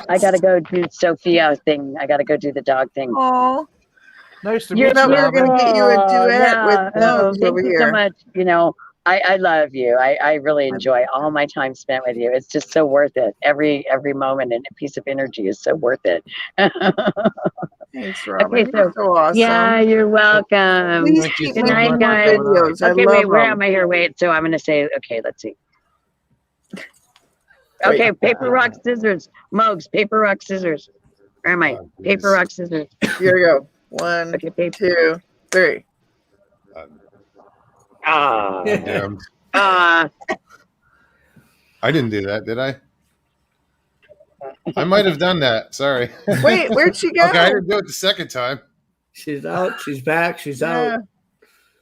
I gotta go do Sophia thing. I gotta go do the dog thing. Oh, Nice to You're meet thought you, we were Robin. gonna get you a duet with Mose thank over you here. so much. You know, I love you. I really enjoy all my time spent with you. It's just so worth it. Every moment and a piece of energy is so worth it. Thanks, Robin. Okay, You're so awesome. Yeah, you're welcome. Please Thank you keep so Good night, making much. more guys. videos. I Okay, love wait, where them. am I here? Wait, so I'm gonna say, okay, let's see. Okay, paper, rock, scissors. Mogs, paper, rock, scissors. Where am I? Oh, Paper, goodness. rock, scissors. Here we go. 1, Okay, paper. 2, 3. Ah, Damn. ah. I didn't do that, did I? I might have done that. Sorry. Wait, where'd she go? Okay, I didn't do it the second time. She's out. She's back. She's Yeah. out.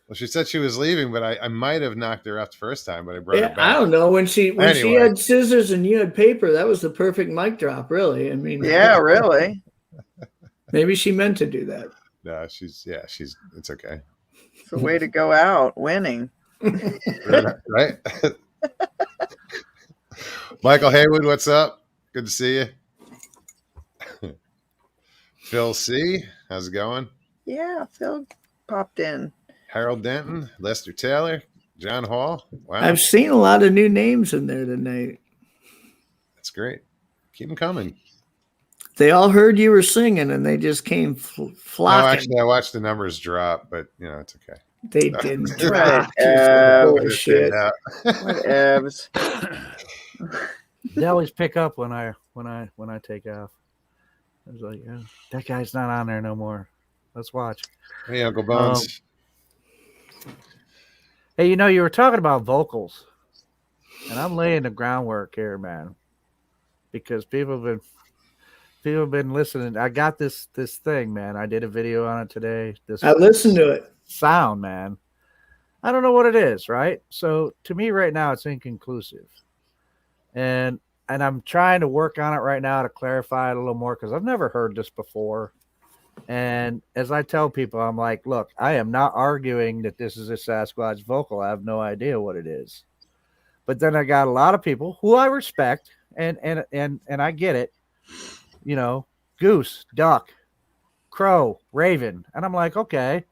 Well, she said she was leaving, but I might have knocked her out the first time, but I brought Yeah, her back. I don't know when she Anyway. had scissors and you had paper. That was the perfect mic drop, really. I mean, Yeah, really. maybe she meant to do that. No, it's okay. It's a way to go out winning. Right? Michael Haywood, what's up? Good to see you. Phil C, how's it going? Yeah, Phil popped in. Harold Denton, Lester Taylor, John Hall. Wow, I've seen a lot of new names in there tonight. that's great. Keep them coming. They all heard you were singing and they just came No, flocking. actually, I watched the numbers drop, but it's okay. They didn't Right. drop. You bullshit. Yeah. Whatevs. They always pick up when I take off. I was like, oh, that guy's not on there no more. Let's watch. Hey, Uncle Bones. Hey, you were talking about vocals, and I'm laying the groundwork here, man, because people have been listening. I got this thing, man. I did a video on it today. I listened to it. Sound, man. I don't know what it is, right? So to me right now, it's inconclusive. And I'm trying to work on it right now to clarify it a little more because I've never heard this before. And as I tell people, I'm like, look, I am not arguing that this is a Sasquatch vocal. I have no idea what it is. But then I got a lot of people who I respect and I get it. Goose, duck, crow, raven. And I'm like, okay.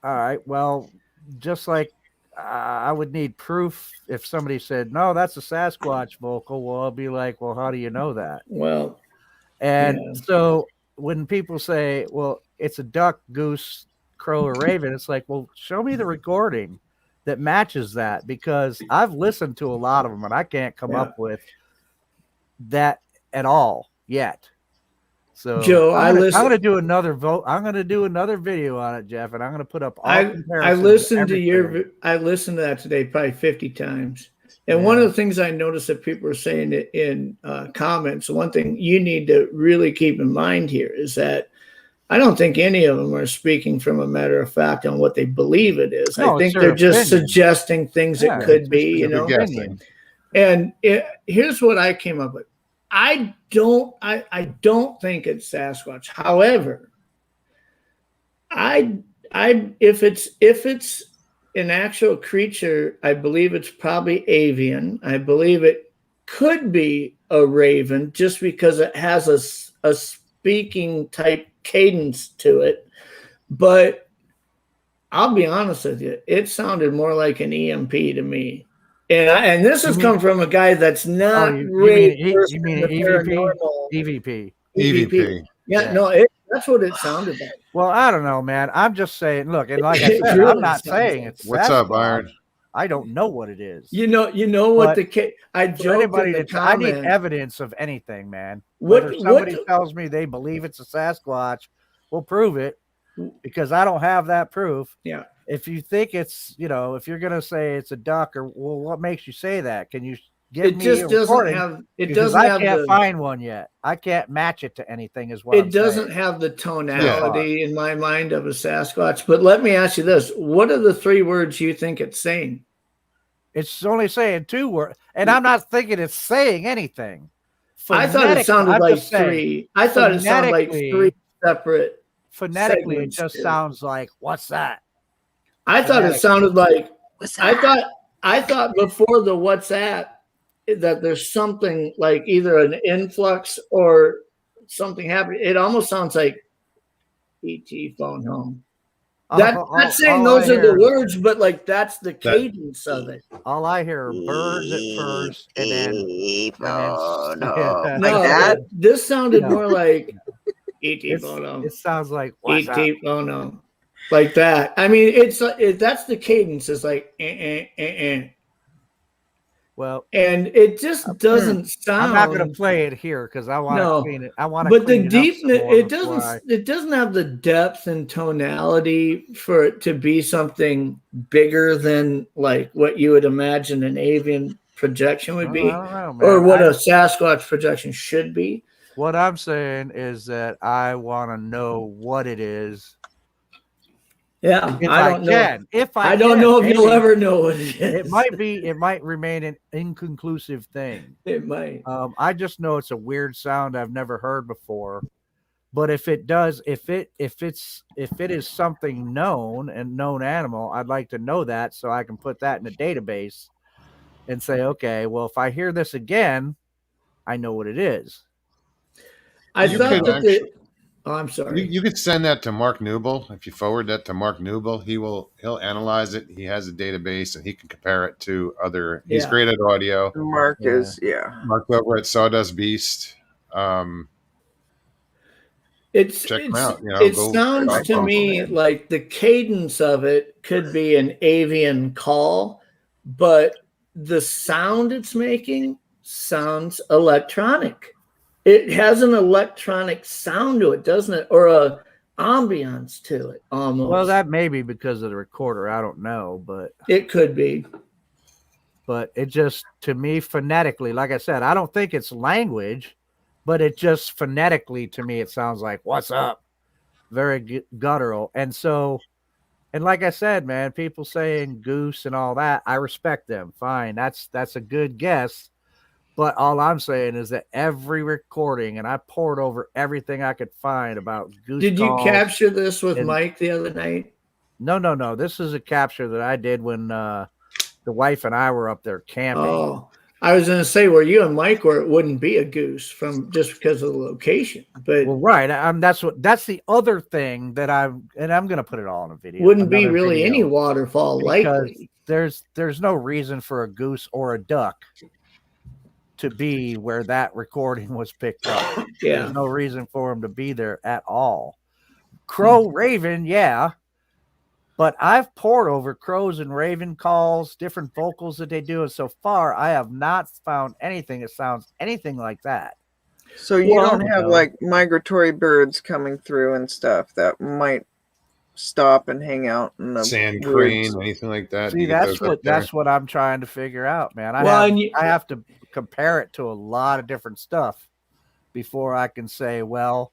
All right. Well, just like I would need proof. If somebody said, no, that's a Sasquatch vocal, well, I'll be like, well, how do you know that? Well, And yeah. so when people say, well, it's a duck, goose, crow, or raven, it's like, well, show me the recording that matches that, because I've listened to a lot of them and I can't come up with that at all yet. So Joe, I'm gonna do another vote. I'm gonna do another video on it, Jeff, and I'm gonna put up all comparisons. I listened to that today probably 50 times. And one of the things I noticed that people were saying in comments, one thing you need to really keep in mind here is that I don't think any of them are speaking from a matter of fact on what they believe it is. No, I think they're just suggesting things it could be, you know. And here's what I came up with. I don't think it's Sasquatch. However, if it's an actual creature, I believe it's probably avian. I believe it could be a raven just because it has a speaking type cadence to it. But I'll be honest with you, it sounded more like an EMP to me. And this has come from a guy that's not really EVP. Yeah, no, that's what it sounded like. Well, I don't know, man. I'm just saying. Look, and like I said, I'm not saying it's. What's up, Iron? I don't know what it is. You know what I joked in the comment. I need evidence of anything, man. Whether somebody tells me they believe it's a Sasquatch, we'll prove it, because I don't have that proof. Yeah. If you think it's, if you're gonna say it's a duck, or well, what makes you say that? Can you give me a recording? I can't find one yet. I can't match it to anything as well. It doesn't have the tonality in my mind of a Sasquatch. But let me ask you this: what are the 3 words you think it's saying? It's only saying 2 words, and I'm not thinking it's saying anything. I thought it sounded like 3. I thought it sounded like 3 separate. Phonetically, it just sounds like, what's that? I thought it sounded like, I thought before the what's that there's something like either an influx or something happening. It almost sounds like ET phone home. Not saying those are the words, but like that's the cadence of it. All I hear are birds at first, and then like that. This sounded more like ET phone home. It sounds like ET phone home. Like that. I mean, that's the cadence. It's like, Well, and it just doesn't sound. I'm not going to play it here because I want to clean it. I want to. But the deepness, it doesn't have the depth and tonality for it to be something bigger than like what you would imagine an avian projection would be, or what a Sasquatch projection should be. What I'm saying is that I want to know what it is. Yeah, I don't know. I don't know if you'll ever know what it is. It might remain an inconclusive thing. It might. I just know it's a weird sound I've never heard before. But if it does, if it is something known and known animal, I'd like to know that so I can put that in a database and say, okay, well, if I hear this again, I know what it is. I thought that Oh, I'm sorry. You could send that to Mark Newble. If you forward that to Mark Newble, he'll analyze it. He has a database and he can compare it to other. He's great at audio. Mark is Mark's over at Sawdust Beast. Check him out. It sounds to me like the cadence of it could be an avian call, but the sound it's making sounds electronic. It has an electronic sound to it, doesn't it? Or a ambiance to it, almost. Well, that may be because of the recorder. I don't know, but it could be. But it just, to me, phonetically, like I said, I don't think it's language, but it just phonetically, to me, it sounds like, what's up? Very guttural. And so, and like I said, man, people saying goose and all that, I respect them. Fine. That's a good guess. But all I'm saying is that every recording, and I poured over everything I could find about goose. Did you capture this with Mike the other night? No. This is a capture that I did when the wife and I were up there camping. Oh, I was going to say where you and Mike were, it wouldn't be a goose from just because of the location, but Well, right. That's the other thing that I'm going to put it all in a video. Wouldn't be another really video, any waterfall because likely. there's no reason for a goose or a duck to be where that recording was picked up. Yeah. There's no reason for them to be there at all. Crow, raven, yeah. But I've poured over crows and raven calls, different vocals that they do, and so far I have not found anything that sounds anything like that. So you don't have like migratory birds coming through and stuff that might stop and hang out in the Sand woods. crane, anything like that. See, that's what I'm trying to figure out, man. I have to compare it to a lot of different stuff before I can say, well,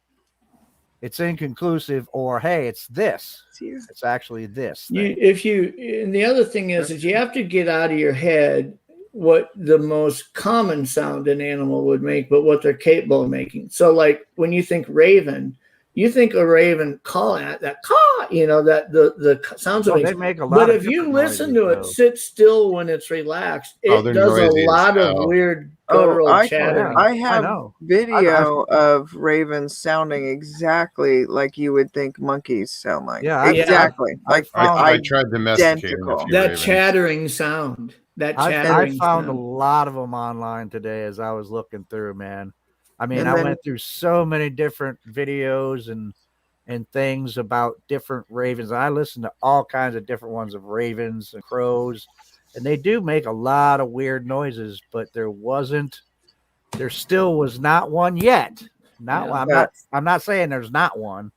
it's inconclusive, or hey, it's this. It's actually this. And the other thing is you have to get out of your head what the most common sound an animal would make, but what they're capable of making. So, like when you think raven, you think a raven calling that caw, that the sounds of it. They make a lot. But if you listen to it, sit still when it's relaxed, it does a lot of weird guttural chattering. I have video of ravens sounding exactly like you would think monkeys sound like. Yeah, exactly. I tried domesticating that chattering sound. I found a lot of them online today as I was looking through, man. I mean, I went through so many different videos and things about different ravens. I listened to all kinds of different ones of ravens and crows, and they do make a lot of weird noises, but there still was not one yet. I'm not saying there's not one,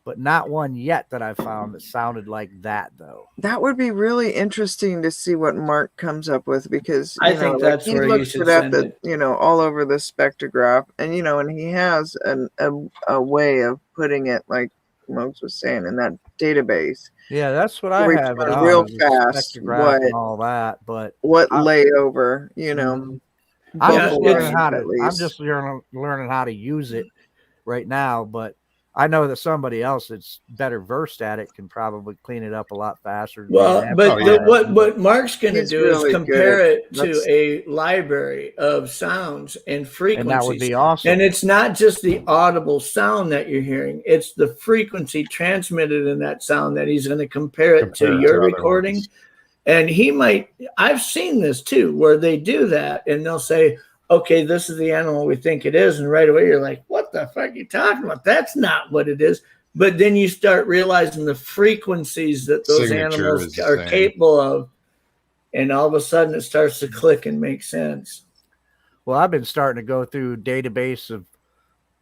but not one yet that I found that sounded like that, though. That would be really interesting to see what Mark comes up with, because I think that's he where looks you should at send the all over the spectrograph, and and he has a way of putting it, like Mokes was saying, in that database. Yeah, that's what I have it on, real fast. What and all that, but what layover, I'm just learning how to use it right now, but I know that somebody else that's better versed at it can probably clean it up a lot faster. Well, what Mark's going to do is compare it to a library of sounds and frequencies. And that would be awesome. And it's not just the audible sound that you're hearing. It's the frequency transmitted in that sound that he's going to compare it to your recording. And I've seen this too, where they do that and they'll say, okay, this is the animal we think it is. And right away, you're like, what the fuck are you talking about? That's not what it is. But then you start realizing the frequencies that those animals are capable of. And all of a sudden it starts to click and make sense. Well, I've been starting to go through database of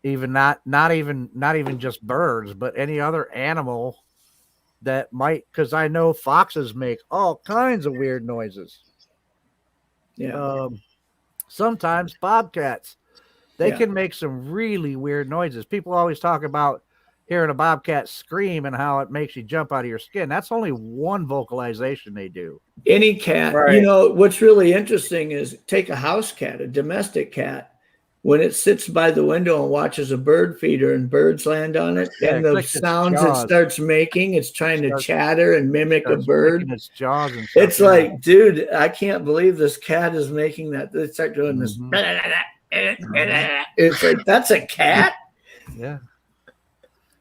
even not even just birds, but any other animal that might, because I know foxes make all kinds of weird noises. Yeah. Sometimes bobcats, they can make some really weird noises. People always talk about hearing a bobcat scream and how it makes you jump out of your skin. That's only one vocalization they do. Any cat, what's really interesting is take a house cat, a domestic cat, when it sits by the window and watches a bird feeder and birds land on it, and the sounds it starts making, it's trying to chatter and mimic a bird. Its jaws and stuff. It's like, dude, I can't believe this cat is making that. They start doing this. It's like, that's a cat? Yeah.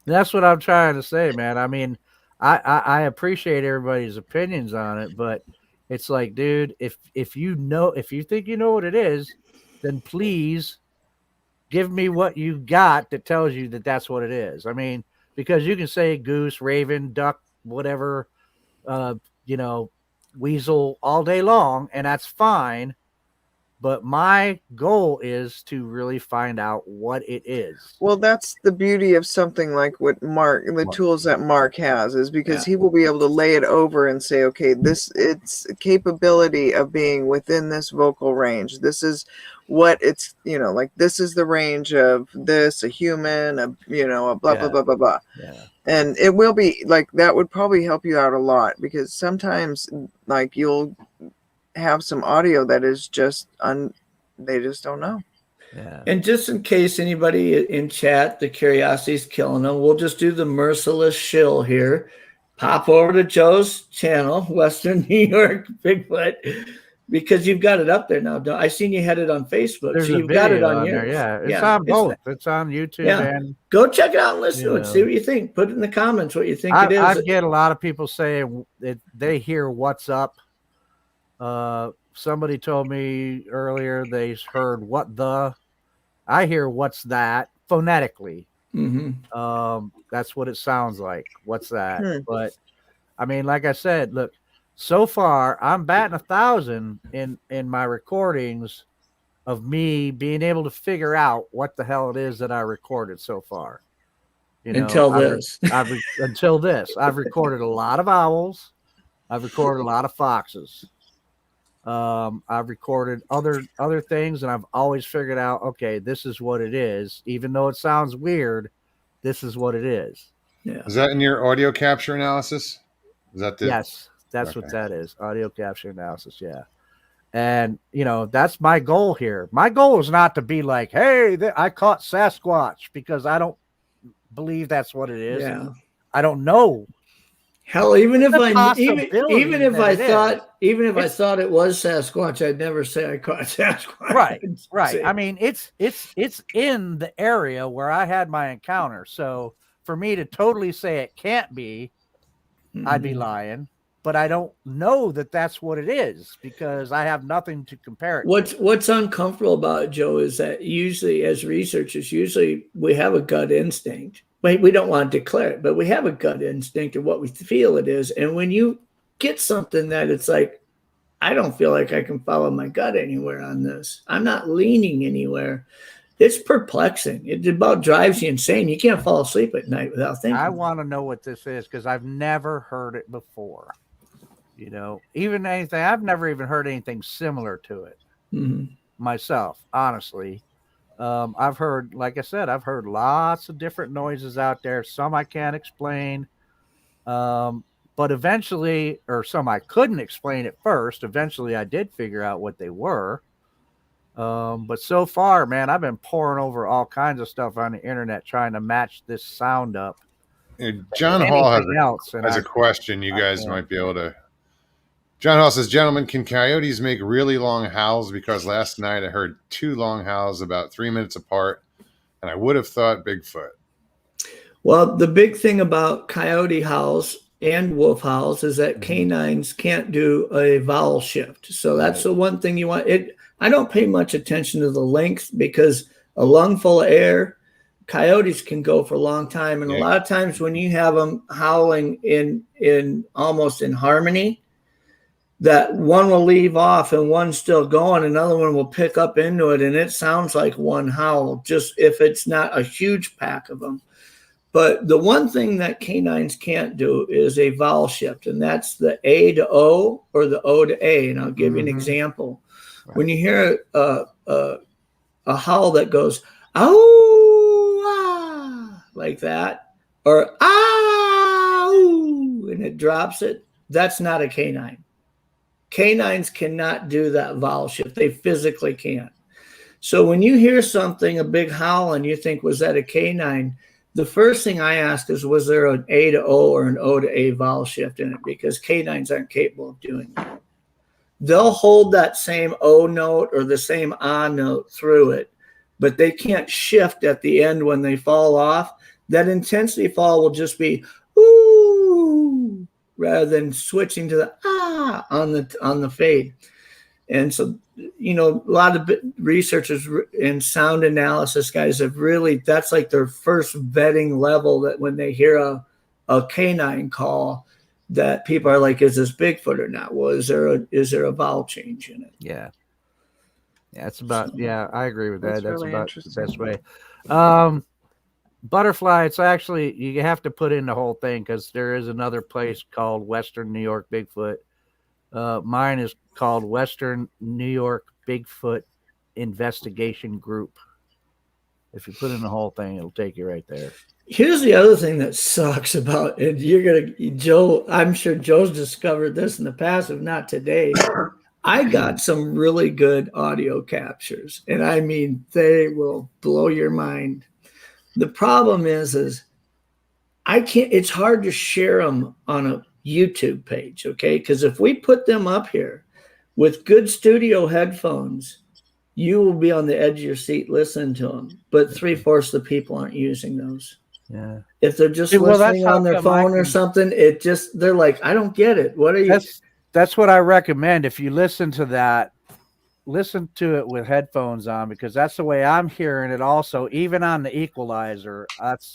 That's what I'm trying to say, man. I mean, I appreciate everybody's opinions on it, but it's like, dude, if you think you know what it is, then please give me what you got that tells you that that's what it is. I mean, because you can say goose, raven, duck, whatever, weasel all day long, and that's fine. But my goal is to really find out what it is. Well, that's the beauty of something like what the tools that Mark has, is because he will be able to lay it over and say, okay, it's capability of being within this vocal range. This is what it's, like this is the range of this, a human, a blah, blah, blah, blah, blah. Yeah. And it will be like, that would probably help you out a lot, because sometimes like you'll have some audio that is just they just don't know. Yeah. And just in case anybody in chat, the curiosity's killing them, we'll just do the merciless shill here. Pop over to Joe's channel, Western New York Bigfoot. Because you've got it up there now. I seen you had it on Facebook, There's so a you've got it video on there. yours. Yeah, it's on both. It's on YouTube and go check it out and listen you to it. know. See what you think. Put it in the comments what you think it is. I get a lot of people saying that they hear "What's up." Somebody told me earlier they heard "What the." I hear "What's that" phonetically. That's what it sounds like. What's that? But I mean, like I said, look. So far, I'm batting 1,000 in my recordings of me being able to figure out what the hell it is that I recorded so far. You know, until this. Until this, I've recorded a lot of owls. I've recorded a lot of foxes. I've recorded other things, and I've always figured out, okay, this is what it is. Even though it sounds weird, this is what it is. Yeah. Is that in your audio capture analysis? Is that the Yes. That's what that is. Audio capture analysis. Yeah. And, you know, that's my goal here. My goal is not to be like, hey, I caught Sasquatch, because I don't believe that's what it is. Yeah. I don't know. Hell, even if I thought it was Sasquatch, I'd never say I caught Sasquatch. Right. I mean, it's in the area where I had my encounter. So for me to totally say it can't be, I'd be lying. But I don't know that that's what it is, because I have nothing to compare it to. What's uncomfortable about it, Joe, is that usually as researchers, we have a gut instinct. We don't want to declare it, but we have a gut instinct of what we feel it is. And when you get something that it's like, I don't feel like I can follow my gut anywhere on this. I'm not leaning anywhere. It's perplexing. It about drives you insane. You can't fall asleep at night without thinking. I want to know what this is, because I've never heard it before. You know, I've never even heard anything similar to it myself, honestly. I've heard, like I said, I've heard lots of different noises out there. Some I can't explain. But eventually, or some I couldn't explain at first. Eventually I did figure out what they were. But so far, man, I've been poring over all kinds of stuff on the internet trying to match this sound up. John Hall has a question you guys might be able to. John Hall says, gentlemen, can coyotes make really long howls? Because last night I heard 2 long howls about 3 minutes apart, and I would have thought Bigfoot. Well, the big thing about coyote howls and wolf howls is that canines can't do a vowel shift. So that's the one thing you want. I don't pay much attention to the length, because a lung full of air, coyotes can go for a long time. And a lot of times when you have them howling in almost in harmony, that one will leave off and one's still going, another one will pick up into it, and it sounds like one howl, just if it's not a huge pack of them. But the one thing that canines can't do is a vowel shift, and that's the A to O or the O to A. And I'll give you an example. Right. When you hear a howl that goes, "Ow, ah," like that, or "Ow," and it drops it, that's not a canine. Canines cannot do that vowel shift. They physically can't. So when you hear something, a big howl, and you think, was that a canine? The first thing I ask is, was there an A to O or an O to A vowel shift in it? Because canines aren't capable of doing that. They'll hold that same O note or the same A note through it, but they can't shift at the end when they fall off. That intensity fall will just be ooh, rather than switching to the ah on the fade. And so, you know, a lot of researchers and sound analysis guys have really, that's like their first vetting level, that when they hear a canine call, that people are like, is this Bigfoot or not? Well, is there a vowel change in it? Yeah. Yeah, it's about, I agree with that. That's really about the best way. Butterfly, it's actually, you have to put in the whole thing, because there is another place called Western New York Bigfoot. Mine is called Western New York Bigfoot Investigation Group. If you put in the whole thing, it'll take you right there. Here's the other thing that sucks about it. Joe, I'm sure Joe's discovered this in the past, if not today. I got some really good audio captures, and I mean, they will blow your mind. The problem is I can't, it's hard to share them on a YouTube page, okay? Because if we put them up here, With good studio headphones, you will be on the edge of your seat listening to them. But 3/4 of the people aren't using those. Yeah. If they're just Well, listening on their phone or something, they're like, I don't get it. What are you? That's what I recommend. If you listen to that, listen to it with headphones on, because that's the way I'm hearing it. Also, even on the equalizer,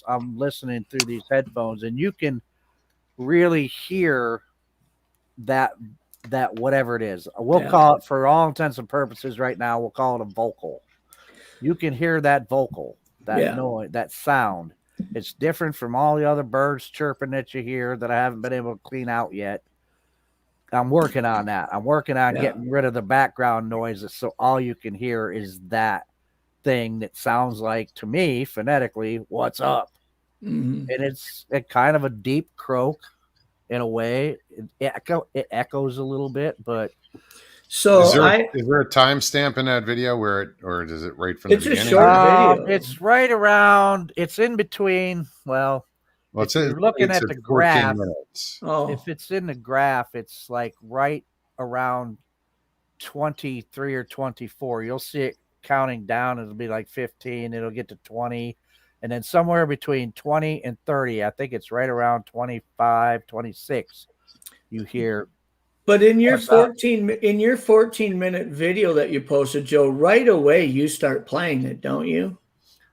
I'm listening through these headphones, and you can really hear that whatever it is. We'll call it, for all intents and purposes right now, we'll call it a vocal. You can hear that vocal, that noise, that sound. It's different from all the other birds chirping that you hear that I haven't been able to clean out yet. I'm working on that. I'm working on getting rid of the background noises, so all you can hear is that thing that sounds like, to me, phonetically, what's up. And it's kind of a deep croak in a way. It echoes a little bit, but so is there a timestamp in that video or does it right from the beginning? It's a short video. It's right around. It's in between. Well, if you're looking at the graph, if it's in the graph, it's like right around 23 or 24. You'll see it counting down. It'll be like 15. It'll get to 20. And then somewhere between 20 and 30, I think it's right around 25, 26, you hear. But in your 14-minute video that you posted, Joe, right away you start playing it, don't you?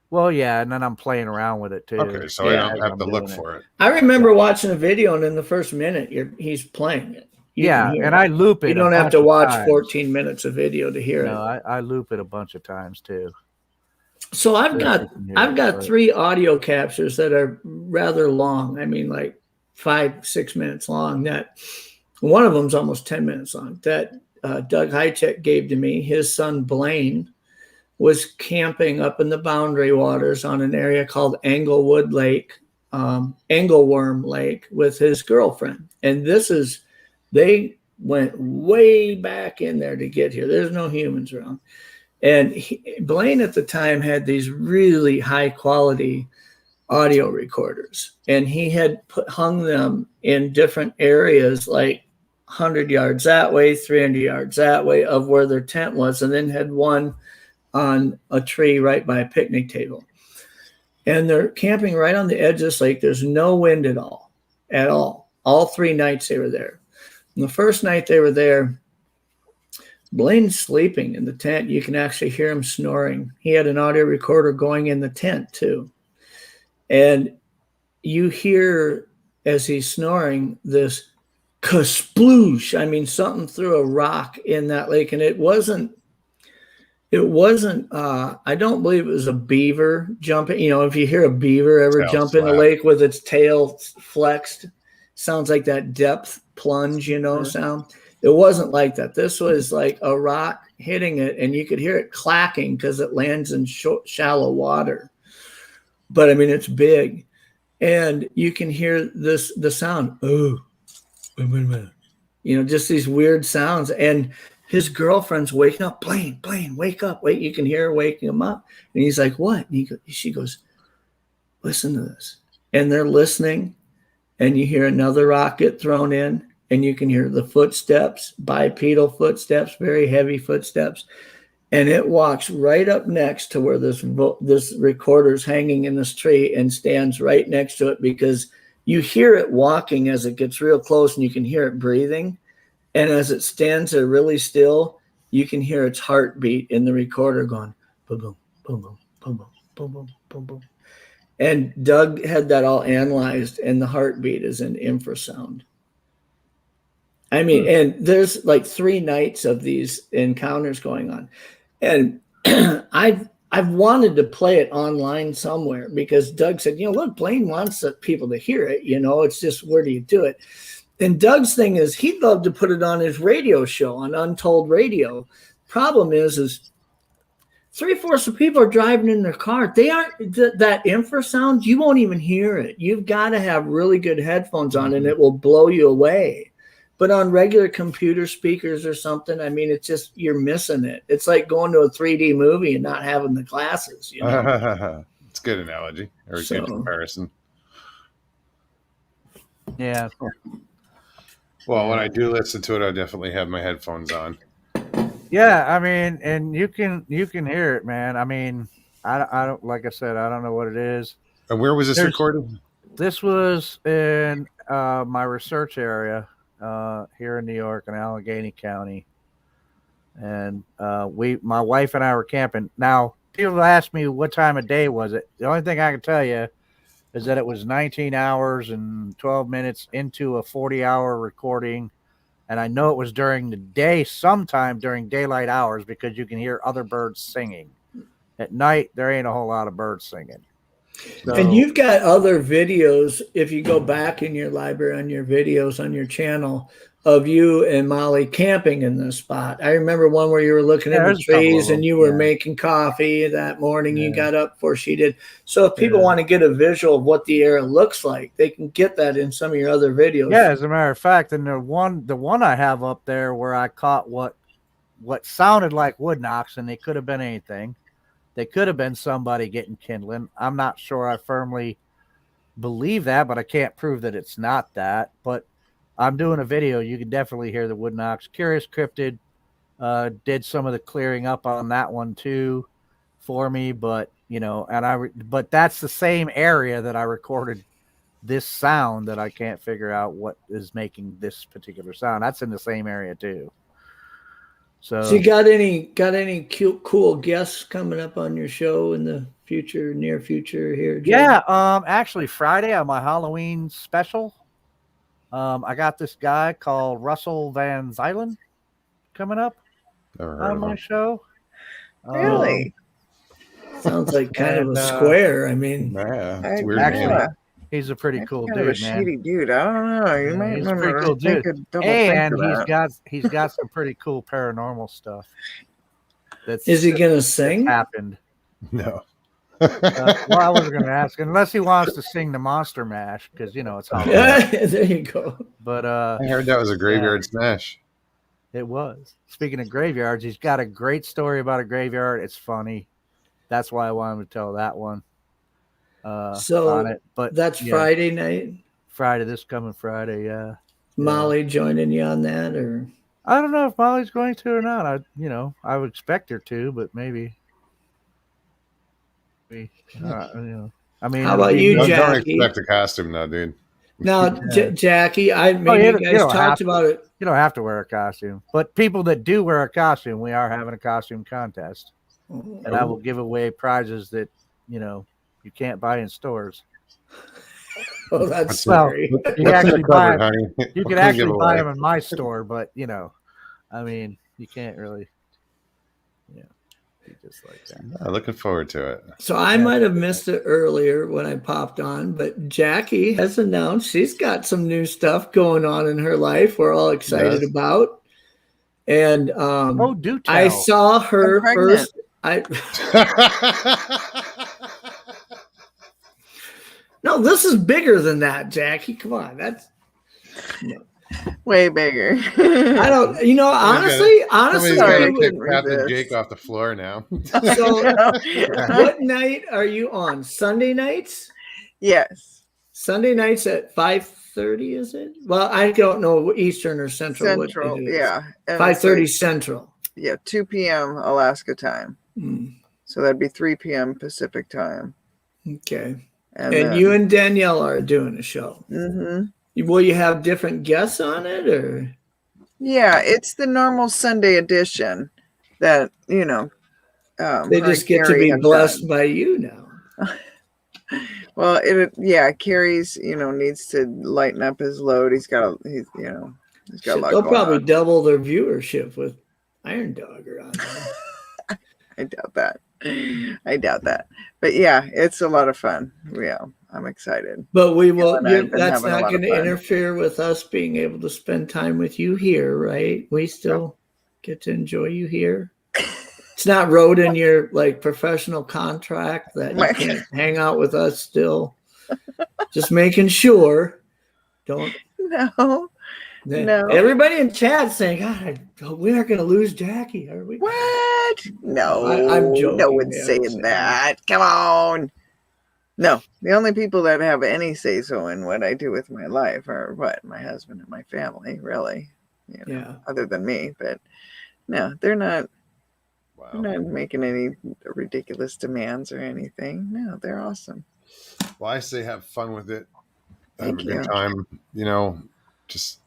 Well, yeah, and then I'm playing around with it too. Okay, so I don't have to look for it. I remember watching a video, and in the first minute, he's playing it. And I loop it. You don't have to watch 14 minutes of video to hear it. No, I loop it a bunch of times too. So I've got 3 audio captures that are rather long. I mean, like 5-6 minutes long. That one of them's almost 10 minutes long. That Doug Hitech gave to me. His son Blaine was camping up in the Boundary Waters on an area called Angleworm Lake with his girlfriend. And they went way back in there to get here. There's no humans around. And Blaine at the time had these really high quality audio recorders, and he had hung them in different areas, like 100 yards that way, 300 yards that way of where their tent was, and then had one on a tree right by a picnic table. And they're camping right on the edge of this lake. There's no wind at all. All 3 nights they were there. And the first night they were there, Blaine's sleeping in the tent. You can actually hear him snoring. He had an audio recorder going in the tent too. And you hear, as he's snoring, this kasploosh. I mean, something threw a rock in that lake. And it wasn't, I don't believe it was a beaver jumping. You know, if you hear a beaver ever jump in a lake with its tail flexed, sounds like that depth plunge, sound. It wasn't like that. This was like a rock hitting it, and you could hear it clacking because it lands in shallow water. But I mean, it's big, and you can hear the sound. Oh, just these weird sounds. And his girlfriend's waking up. Blaine, wake up! Wait, you can hear her waking him up, and he's like, "What?" And she goes, "Listen to this." And they're listening, and you hear another rock get thrown in. And you can hear the footsteps, bipedal footsteps, very heavy footsteps. And it walks right up next to where this recorder's hanging in this tree and stands right next to it, because you hear it walking as it gets real close, and you can hear it breathing. And as it stands there really still, you can hear its heartbeat in the recorder going boom, boom, boom, boom, boom, boom, boom, boom, boom, boom. And Doug had that all analyzed, and the heartbeat is in infrasound. I mean, and there's like 3 nights of these encounters going on. And I've wanted to play it online somewhere, because Doug said, look, Blaine wants people to hear it. It's just, where do you do it? And Doug's thing is, he'd love to put it on his radio show on Untold Radio. Problem is 3/4 of people are driving in their car. They aren't that infrasound. You won't even hear it. You've got to have really good headphones on, and it will blow you away. But on regular computer speakers or something, I mean, it's just, you're missing it. It's like going to a 3D movie and not having the glasses. It's a good analogy, or a good comparison. Yeah. Well, when I do listen to it, I definitely have my headphones on. Yeah, I mean, and you can hear it, man. I mean, I don't, like I said, I don't know what it is. And where was this There's- recorded? This was in my research area here in New York in Allegheny County, and my wife and I were camping. Now, people ask me what time of day was it. The only thing I can tell you is that it was 19 hours and 12 minutes into a 40-hour recording. And I know it was during the day, sometime during daylight hours, because you can hear other birds singing. At night, there ain't a whole lot of birds singing. So, And you've got other videos, if you go back in your library on your videos on your channel, of you and Molly camping in this spot. I remember one where you were looking at the trees and you were making coffee that morning. You got up before she did. So if people want to get a visual of what the area looks like, they can get that in some of your other videos. Yeah, as a matter of fact, and the one I have up there where I caught what sounded like wood knocks, and they could have been anything. They could have been somebody getting kindling. I'm not sure I firmly believe that, but I can't prove that it's not that. But I'm doing a video. You can definitely hear the wood knocks. Curious Cryptid did some of the clearing up on that one too for me, but but that's the same area that I recorded this sound that I can't figure out what is making this particular sound. That's in the same area too. So you got any cute, cool guests coming up on your show in the future, near future here, Jim? Yeah, actually Friday on my Halloween special, I got this guy called Russell Van Zylen coming up on my show. Really? Sounds like kind of a square. I mean, yeah, it's weird. Actually, he's a pretty cool kind dude, of a man. Shitty dude. I don't know. You might He's a want pretty to cool think dude. a double And think of he's got some pretty cool paranormal stuff. Is he gonna sing? Happened. No. Well, I wasn't going to ask, unless he wants to sing the Monster Mash, because it's Halloween. Yeah, there you go. But I heard that was a graveyard smash. It was. Speaking of graveyards, he's got a great story about a graveyard. It's funny. That's why I wanted to tell that one. On it. But that's Friday night. This coming Friday. Yeah. Molly joining you on that, or I don't know if Molly's going to or not. I would expect her to, but maybe. I mean, how about you, Don't Jackie? expect a costume now, dude. Now, Jackie, you guys talked about it. You don't have to wear a costume, but people that do wear a costume, we are having a costume contest, and I will give away prizes that you can't buy in stores. Oh, that's scary. You can actually buy them. You can actually buy them in my store, but I mean, you can't really. Just like that. Looking forward to it. So I might have missed it earlier when I popped on, but Jackie has announced she's got some new stuff going on in her life we're all excited about. And do tell. I saw her first. No, this is bigger than that, Jackie. Come on, that's way bigger. I don't, honestly, kick Captain Jake off the floor now. So, what night are you on? Sunday nights? Yes. Sunday nights at 5:30, is it? Well, I don't know Eastern or Central. Central, yeah. 5:30 Central. Yeah, 2 p.m. Alaska time. So that'd be 3 p.m. Pacific time. Okay. And you and Danielle are doing a show. Mm-hmm. Will you have different guests on it, or? Yeah, it's the normal Sunday edition that they just get to be blessed by you now. Well, Carrie's needs to lighten up his load. He's got a lot. They'll probably double their viewership with Iron Dog around there. I doubt that. But yeah, it's a lot of fun. Yeah, I'm excited. But we will. That's not going to interfere with us being able to spend time with you here, right? We still get to enjoy you here. It's not wrote in your professional contract that you can't hang out with us still. Just making sure. Don't. No. Everybody in chat saying, God, we aren't going to lose Jackie, are we? What? No. I'm joking. No one's saying that. Come on. No. The only people that have any say-so in what I do with my life are my husband and my family, really. Other than me. But No, they're not. Wow. They're not making any ridiculous demands or anything. No, they're awesome. Well, I say have fun with it. Thank Have a good you. time. You know, just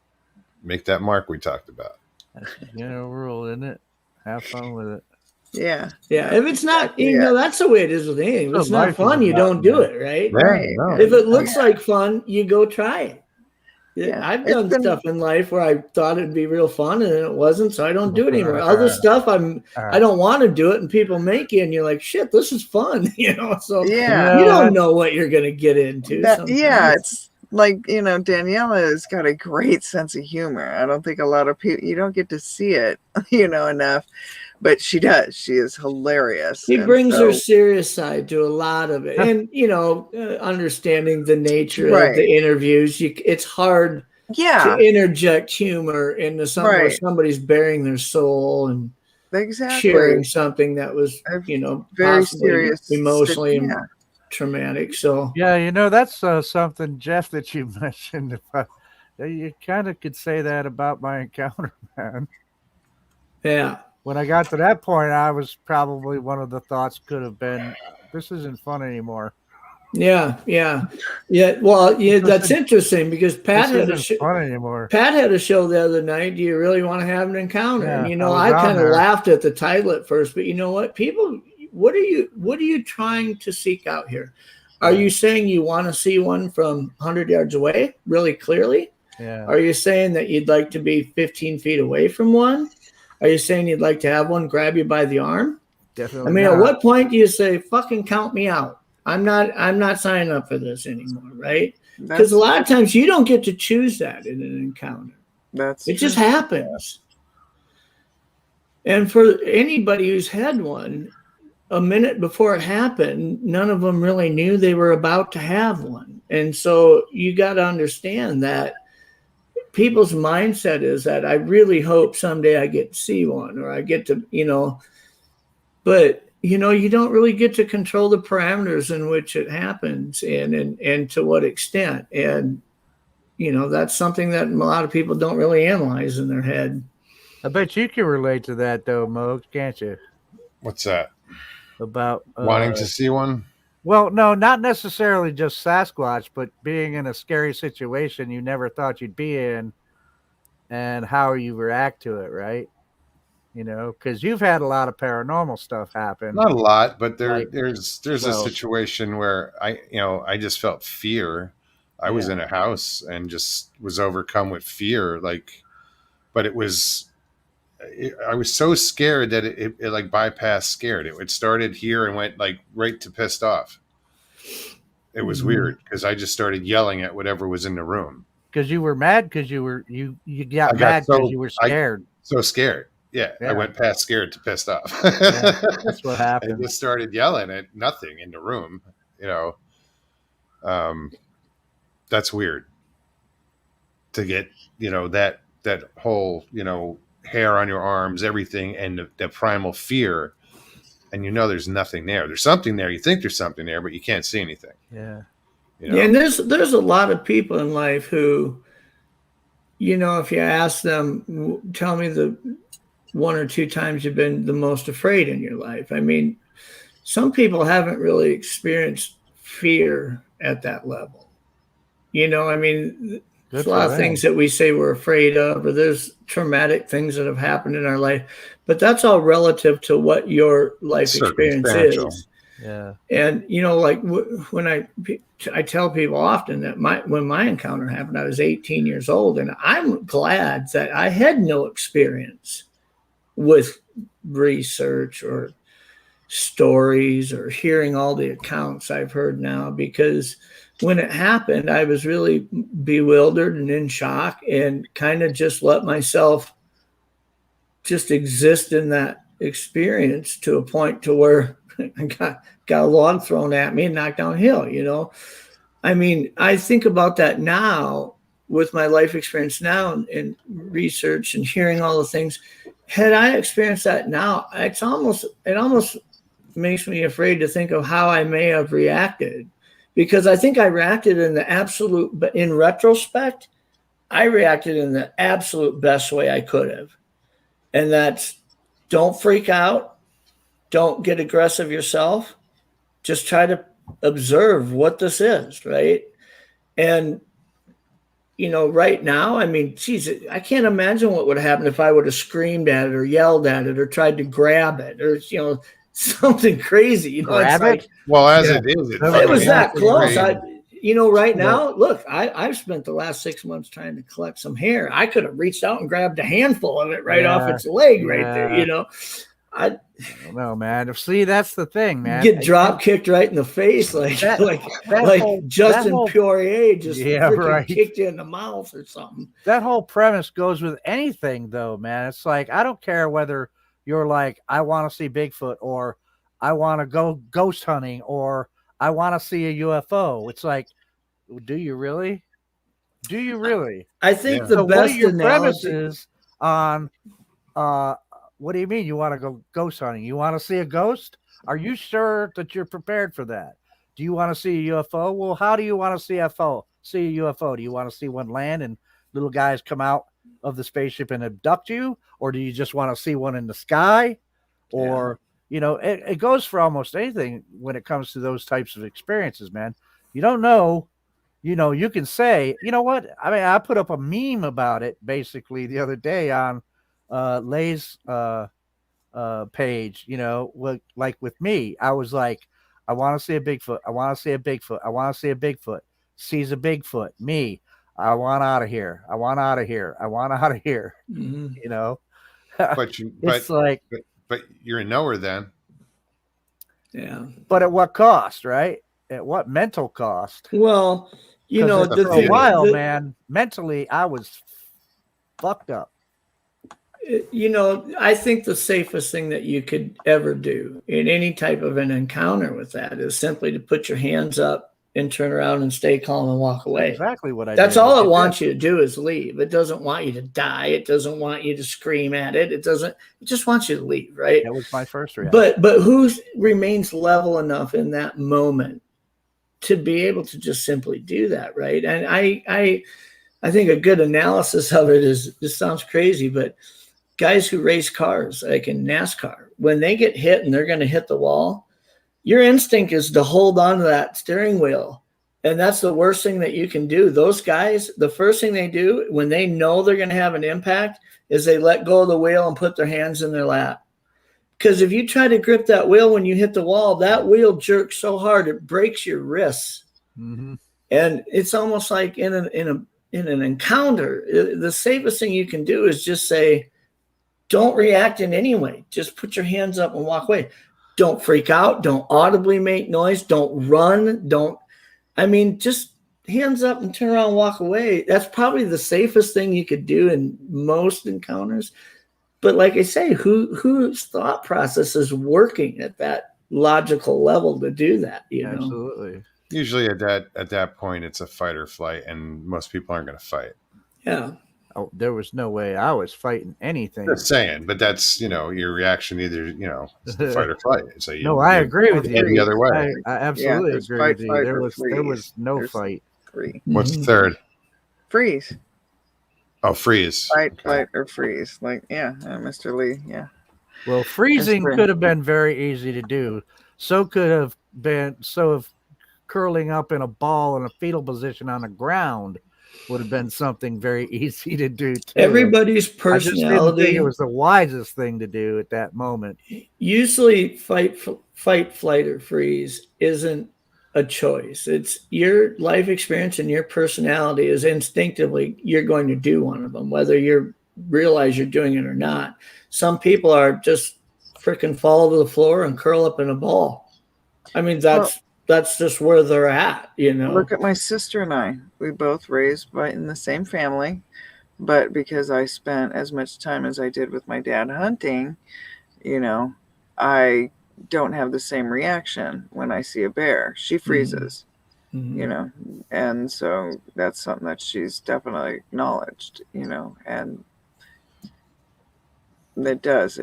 make that mark we talked about. That's the rule, isn't it? Have fun with it. Yeah. Yeah, if it's not, you know, that's the way it is with anything. If it's So life not is fun, you about don't do that. it, right? Yeah, Right. no. If it looks like fun, you go try it. Yeah, I've done it's been- stuff in life where I thought it'd be real fun and it wasn't, so I don't do it anymore. All Other right. stuff I don't want to do it, and people make it, and you're like, shit, this is fun, you know. So Yeah. you don't know what you're gonna get into. Yeah, it's like, you know, Daniela has got a great sense of humor. I don't think a lot of people, you don't get to see it, you know, enough, but she does. She is hilarious. She And brings so- her serious side to a lot of it, and you know, understanding the nature Right. of the interviews, it's hard Yeah, to interject humor into something where Right. somebody's bearing their soul and exactly. sharing something that was, you know, Very possibly serious, emotionally yeah. traumatic. So Yeah, you know, that's something, Jeff, that you mentioned. You kind of could say that about my encounter, man. yeah. When I got to that point, I was probably one of the thoughts could have been, this isn't fun anymore. Yeah. Well, yeah, that's interesting because Pat This had a isn't fun anymore. Pat had a show the other night. Do you really want to have an encounter? Yeah, and you know, I I was on kind of there. laughed at the title at first, but you know what? People, what are you trying to seek out here? Are you saying you want to see one from 100 yards away, really clearly? Yeah. Are you saying that you'd like to be 15 feet away from one? Are you saying you'd like to have one grab you by the arm? Definitely. I mean, not. at what point do you say, fucking count me out? I'm not signing up for this anymore, right? Because a lot of times you don't get to choose that in an encounter. It just happens. And for anybody who's had one, a minute before it happened, none of them really knew they were about to have one. And so you got to understand that people's mindset is that I really hope someday I get to see one, or I get to, you know, but you know, you don't really get to control the parameters in which it happens and to what extent. And, you know, that's something that a lot of people don't really analyze in their head. I bet you can relate to that, though, Mo, can't you? What's that? About Wanting to see one? Well, no, not necessarily just Sasquatch, but being in a scary situation you never thought you'd be in and how you react to it, right? You know, because you've had a lot of paranormal stuff happen. Not a lot, but Like, there's a well- situation where I just felt fear. I was in a house and just was overcome with fear. But I was so scared that it like bypassed scared. It started here and went like right to pissed off. It was weird because I just started yelling at whatever was in the room. Because you were mad because you got mad because you were scared. So scared. Yeah, Yeah. I went past scared to pissed off. Yeah, that's what I happened. just started yelling at nothing in the room. You know, that's weird. To get that whole hair on your arms, everything, and the primal fear, and there's nothing there. There's something there. You think there's something there, but you can't see anything. Yeah. Yeah, and there's a lot of people in life who, you know, if you ask them, tell me the 1 or 2 times you've been the most afraid in your life. I mean, some people haven't really experienced fear at that level. You know, I mean, there's a lot of things that we say we're afraid of, or there's traumatic things that have happened in our life, but that's all relative to what your life experience is. Yeah. And, you know, like when I tell people often that when my encounter happened, I was 18 years old, and I'm glad that I had no experience with research or stories or hearing all the accounts I've heard now, because when it happened, I was really bewildered and in shock and kind of just let myself just exist in that experience to a point to where I got a log thrown at me and knocked downhill, you know. I mean, I think about that now with my life experience now and research and hearing all the things. Had I experienced that now, it almost makes me afraid to think of how I may have reacted, because I think I reacted but in retrospect, I reacted in the absolute best way I could have. And that's don't freak out. Don't get aggressive yourself. Just try to observe what this is, right? And, you know, right now, I mean, geez, I can't imagine what would happen if I would have screamed at it or yelled at it or tried to grab it or, you know, something crazy. You know, Grab it's like, it? Well, as Yeah. it is, it was that close. Right. You know, right now, look, I've spent the last 6 months trying to collect some hair. I could have reached out and grabbed a handful of it right off its leg right there, you know. I don't know, man. See, that's the thing, man. Get drop kicked right in the face, like Justin Poirier just freaking kicked you in the mouth or something. That whole premise goes with anything, though, man. It's like, I don't care whether you're like, I want to see Bigfoot, or I want to go ghost hunting, or I want to see a UFO. It's like, do you really? Do you really? I think the best what are your analogy premises on what do you mean you want to go ghost hunting? You want to see a ghost? Are you sure that you're prepared for that? Do you want to see a UFO? Well, how do you want to see a UFO? Do you want to see one land and little guys come out of the spaceship and abduct you? Or do you just want to see one in the sky? Or, you know, it goes for almost anything when it comes to those types of experiences, man. You don't know. You know, you can say, you know what? I mean, I put up a meme about it basically the other day on Lay's page, you know, like with me, I was like, I want to see a Bigfoot. I want to see a Bigfoot. I want to see a Bigfoot. Sees a Bigfoot. Me. I want out of here. I want out of here. I want out of here. Mm-hmm. You know, but you're a knower then. Yeah. But at what cost, right? At what mental cost? Well, you know, for a while, man, mentally, I was fucked up. You know, I think the safest thing that you could ever do in any type of an encounter with that is simply to put your hands up and turn around and stay calm and walk away. Exactly what I That's did. all it wants you to do is leave. It doesn't want you to die. It doesn't want you to scream at it. It just wants you to leave, right? That was my first reaction. But who remains level enough in that moment to be able to just simply do that, right? And I think a good analysis of it is, this sounds crazy, but guys who race cars, like in NASCAR, when they get hit and they're going to hit the wall, your instinct is to hold on to that steering wheel. And that's the worst thing that you can do. Those guys, the first thing they do when they know they're going to have an impact is they let go of the wheel and put their hands in their lap. Because if you try to grip that wheel when you hit the wall, that wheel jerks so hard it breaks your wrists. Mm-hmm. And it's almost like in an encounter, the safest thing you can do is just say, don't react in any way. Just put your hands up and walk away. Don't freak out. Don't audibly make noise. Don't run. Just hands up and turn around and walk away. That's probably the safest thing you could do in most encounters. But like I say, whose thought process is working at that logical level to do that? You know? Absolutely. Usually at that point, it's a fight or flight, and most people aren't going to fight. Yeah. Oh, there was no way I was fighting anything. Just saying, but that's, you know, your reaction either, you know, it's the fight or flight. So I agree with you. The other way. I absolutely agree with you. There was no There's fight. Three. What's the third? Freeze. Oh, freeze. Fight, flight, or freeze. Like, Mr. Lee. Yeah. Well, freezing could have been very easy to do. So have curling up in a ball in a fetal position on the ground would have been something very easy to do too. Everybody's personality. I just didn't think it was the wisest thing to do at that moment. Usually fight, flight, or freeze isn't a choice. It's your life experience and your personality is instinctively you're going to do one of them, whether you realize you're doing it or not. Some people are just freaking fall to the floor and curl up in a ball. I mean, that's just where they're at, you know. Look at my sister and I. We both raised in the same family, but because I spent as much time as I did with my dad hunting, you know, I don't have the same reaction when I see a bear. She freezes, you know, and so that's something that she's definitely acknowledged, you know, and it does.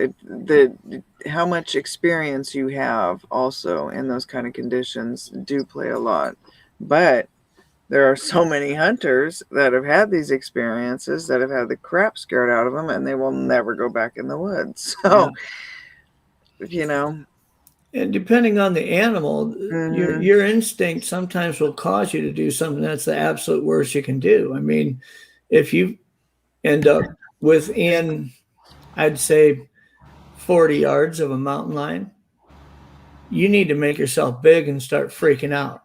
How much experience you have also in those kind of conditions do play a lot. But there are so many hunters that have had these experiences that have had the crap scared out of them, and they will never go back in the woods. So, you know. And depending on the animal, your instinct sometimes will cause you to do something that's the absolute worst you can do. I mean, if you end up within, I'd say, 40 yards of a mountain lion, you need to make yourself big and start freaking out.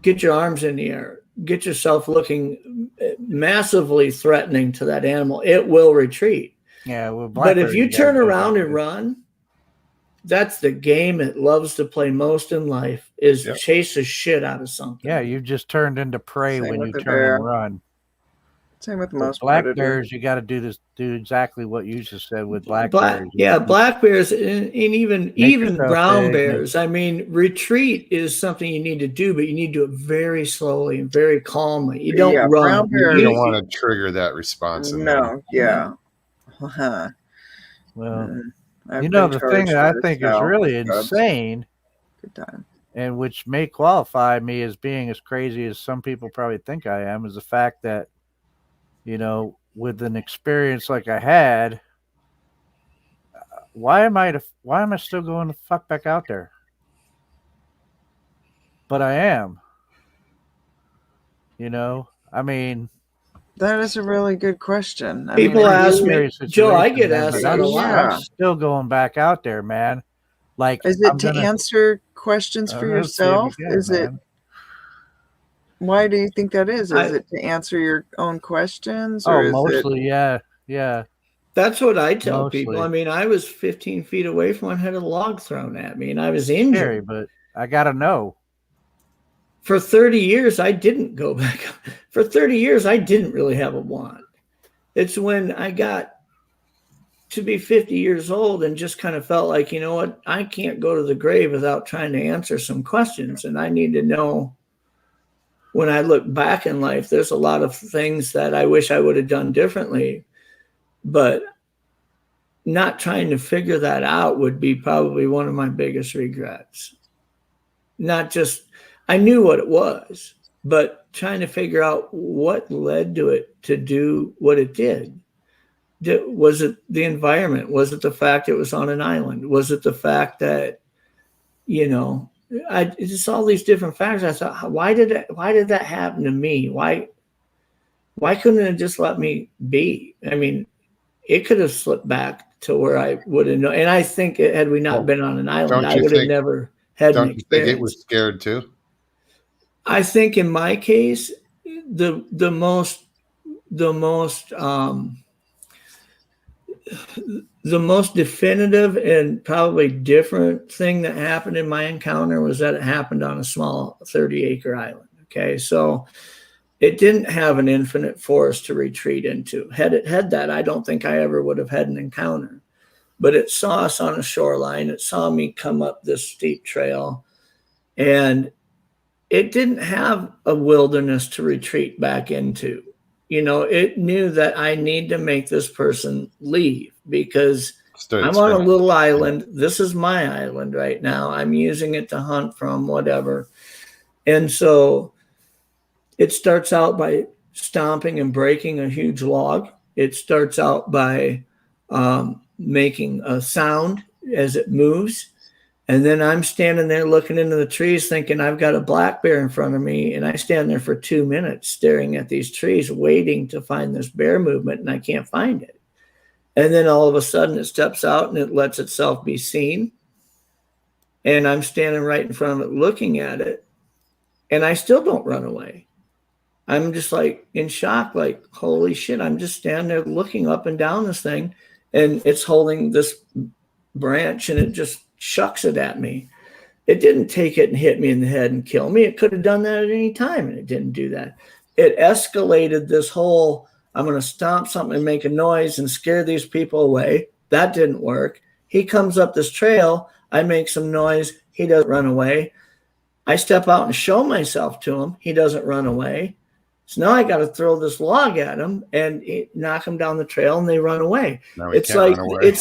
Get your arms in the air. Get yourself looking massively threatening to that animal. It will retreat. Yeah, well, but if you turn around and run, that's the game it loves to play most in life, is chase the shit out of something. Yeah, you've just turned into prey when you turn and run. Same with most black predators. bears. You got to do exactly what you just said with black bears. Yeah, black bears and even brown bears. I mean, retreat is something you need to do, but you need to do it very slowly and very calmly. You don't run. You don't want to trigger that response. No, yeah. Well, you know, the thing that I think is really insane, and which may qualify me as being as crazy as some people probably think I am, is the fact that, you know, with an experience like I had, why am I still going the fuck back out there? But I am. You know, I mean, that is a really good question. People ask me, Joe, I get asked that a lot. I'm still going back out there, man. Like, is it to answer questions for yourself? Is it? Why do you think that is? Is it to answer your own questions? Or mostly, yeah. That's what I tell people. I mean, I was 15 feet away from one, had a log thrown at me, and I was injured. Scary, but I gotta know. For 30 years, I didn't go back. For 30 years, I didn't really have a want. It's when I got to be 50 years old and just kind of felt like, you know what, I can't go to the grave without trying to answer some questions, and I need to know. When I look back in life, there's a lot of things that I wish I would have done differently, but not trying to figure that out would be probably one of my biggest regrets. Not just, I knew what it was, but trying to figure out what led to it to do what it did. Was it the environment? Was it the fact it was on an island? Was it the fact that, you know, it's all these different factors. I thought, why did that happen to me? Why couldn't it just let me be? I mean, it could have slipped back to where I would have known. And I think had we not been on an island, I would have never had an experience. Don't you think it was scared too? I think in my case, the most definitive and probably different thing that happened in my encounter was that it happened on a small 30-acre island. Okay, so it didn't have an infinite forest to retreat into. Had it had that, I don't think I ever would have had an encounter. But it saw us on a shoreline. It saw me come up this steep trail, and it didn't have a wilderness to retreat back into. You know, it knew that I need to make this person leave because I'm on a little island. This is my island right now. I'm using it to hunt from, whatever. And so it starts out by stomping and breaking a huge log. It starts out by making a sound as it moves. And then I'm standing there looking into the trees thinking I've got a black bear in front of me. And I stand there for 2 minutes staring at these trees, waiting to find this bear movement, and I can't find it. And then all of a sudden it steps out and it lets itself be seen. And I'm standing right in front of it looking at it. And I still don't run away. I'm just like in shock, like, holy shit, I'm just standing there looking up and down this thing. And it's holding this branch and it just shucks it at me. It didn't take it and hit me in the head and kill me. It could have done that at any time, and it didn't do that. It escalated this whole, I'm going to stomp something and make a noise and scare these people away. That didn't work. He comes up this trail. I make some noise. He doesn't run away. I step out and show myself to him. He doesn't run away. So now I got to throw this log at them and knock them down the trail, and they run away. It's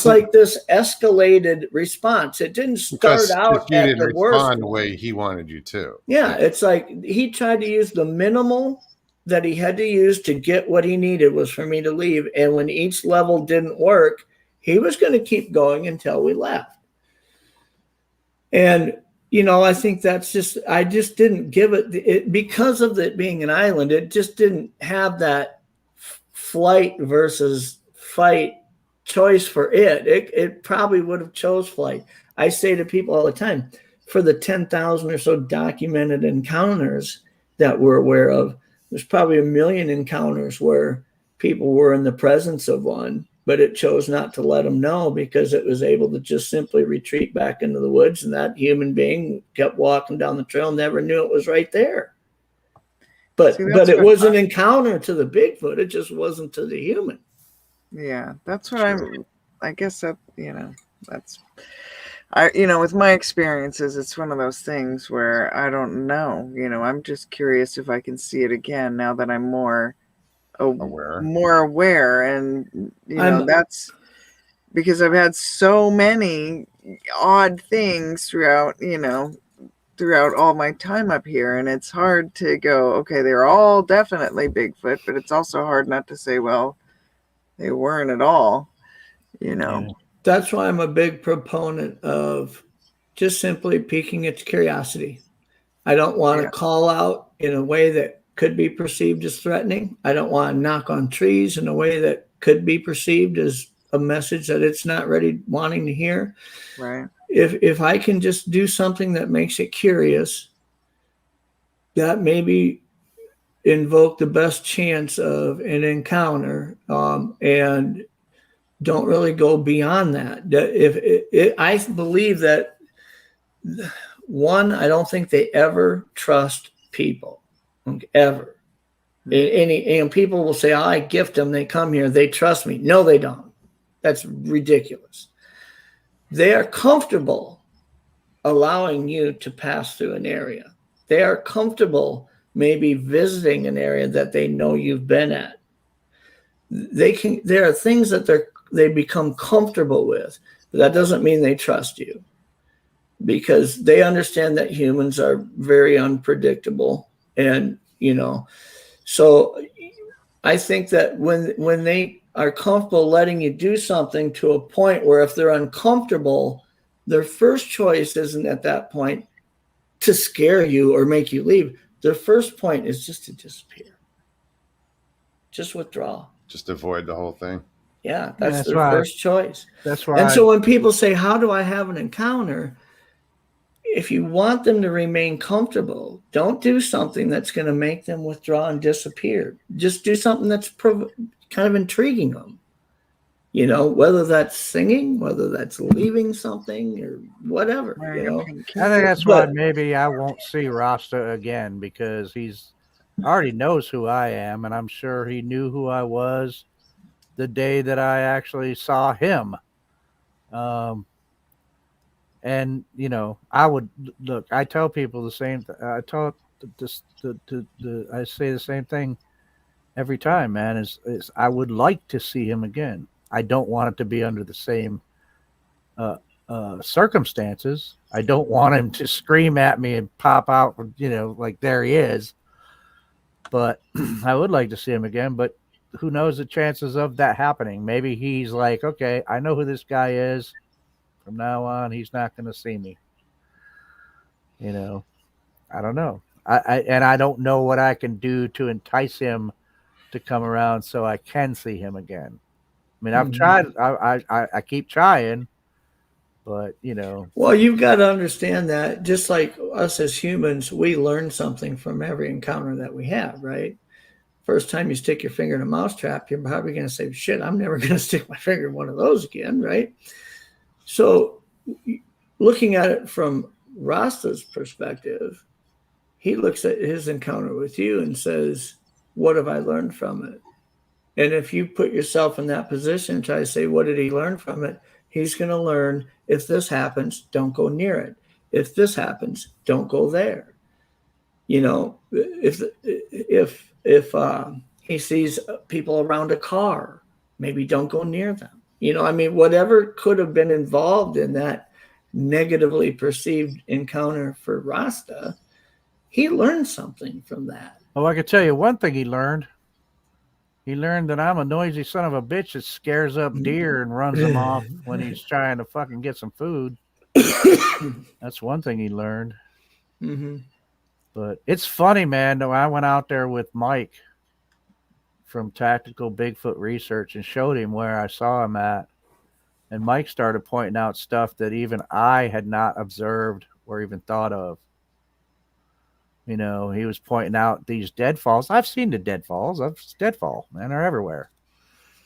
like this escalated response. It didn't start out you at didn't the worst respond the way he wanted you to. Yeah, it's like he tried to use the minimal that he had to use to get what he needed was for me to leave. And when each level didn't work, he was going to keep going until we left. And I think that's I just didn't give it because of it being an island. It just didn't have that flight versus fight choice for it. It probably would have chose flight. I say to people all the time, for the 10,000 or so documented encounters that we're aware of, there's probably 1 million encounters where people were in the presence of one, but it chose not to let them know because it was able to just simply retreat back into the woods, and that human being kept walking down the trail, never knew it was right there. But it was an encounter to the Bigfoot. It just wasn't to the human. Yeah, that's what I guess that, that's, with my experiences, it's one of those things where I don't know, I'm just curious if I can see it again now that I'm more aware. And, that's because I've had so many odd things throughout all my time up here. And it's hard to go, okay, they're all definitely Bigfoot, but it's also hard not to say, well, they weren't at all, Yeah. That's why I'm a big proponent of just simply piquing its curiosity. I don't want to call out in a way that could be perceived as threatening. I don't want to knock on trees in a way that could be perceived as a message that it's not ready wanting to hear. Right. If I can just do something that makes it curious, that maybe invoke the best chance of an encounter, and don't really go beyond that. I believe that, one, I don't think they ever trust people, ever. People will say, I gift them, they come here, they trust me. No, they don't. That's ridiculous. They are comfortable allowing you to pass through an area. They are comfortable maybe visiting an area that they know you've been at. There are things that they become comfortable with, but that doesn't mean they trust you, because they understand that humans are very unpredictable. And, so I think that when they are comfortable letting you do something to a point where if they're uncomfortable, their first choice isn't at that point to scare you or make you leave. Their first point is just to disappear. Just withdraw. Just avoid the whole thing. Yeah, that's their first choice. That's why. And so when people say, how do I have an encounter? If you want them to remain comfortable, don't do something that's going to make them withdraw and disappear. Just do something that's kind of intriguing them. Whether that's singing, whether that's leaving something or whatever. I think that's why maybe I won't see Rasta again, because he's already knows who I am, and I'm sure he knew who I was the day that I actually saw him. And I would look. I tell people the same. I say the same thing every time, man. Is I would like to see him again. I don't want it to be under the same circumstances. I don't want him to scream at me and pop out, like there he is. But I would like to see him again. But who knows the chances of that happening? Maybe he's like, okay, I know who this guy is. From now on, he's not going to see me. I don't know. I don't know what I can do to entice him to come around so I can see him again. I mean, I've tried. I keep trying, but Well, you've got to understand that just like us as humans, we learn something from every encounter that we have, right? First time you stick your finger in a mousetrap, you're probably going to say, shit, I'm never going to stick my finger in one of those again, right? So looking at it from Rasta's perspective, he looks at his encounter with you and says, what have I learned from it? And if you put yourself in that position and try to say, what did he learn from it? He's going to learn, if this happens, don't go near it. If this happens, don't go there. You know, if he sees people around a car, maybe don't go near them. You know, I mean, whatever could have been involved in that negatively perceived encounter for Rasta, he learned something from that. Oh, I can tell you one thing he learned. He learned that I'm a noisy son of a bitch that scares up deer and runs them off when he's trying to fucking get some food. That's one thing he learned. Mm-hmm. But it's funny, man, though. I went out there with Mike from Tactical Bigfoot Research and showed him where I saw him at. And Mike started pointing out stuff that even I had not observed or even thought of. You know, he was pointing out these deadfalls. I've seen the deadfalls. Deadfall, man, they're everywhere.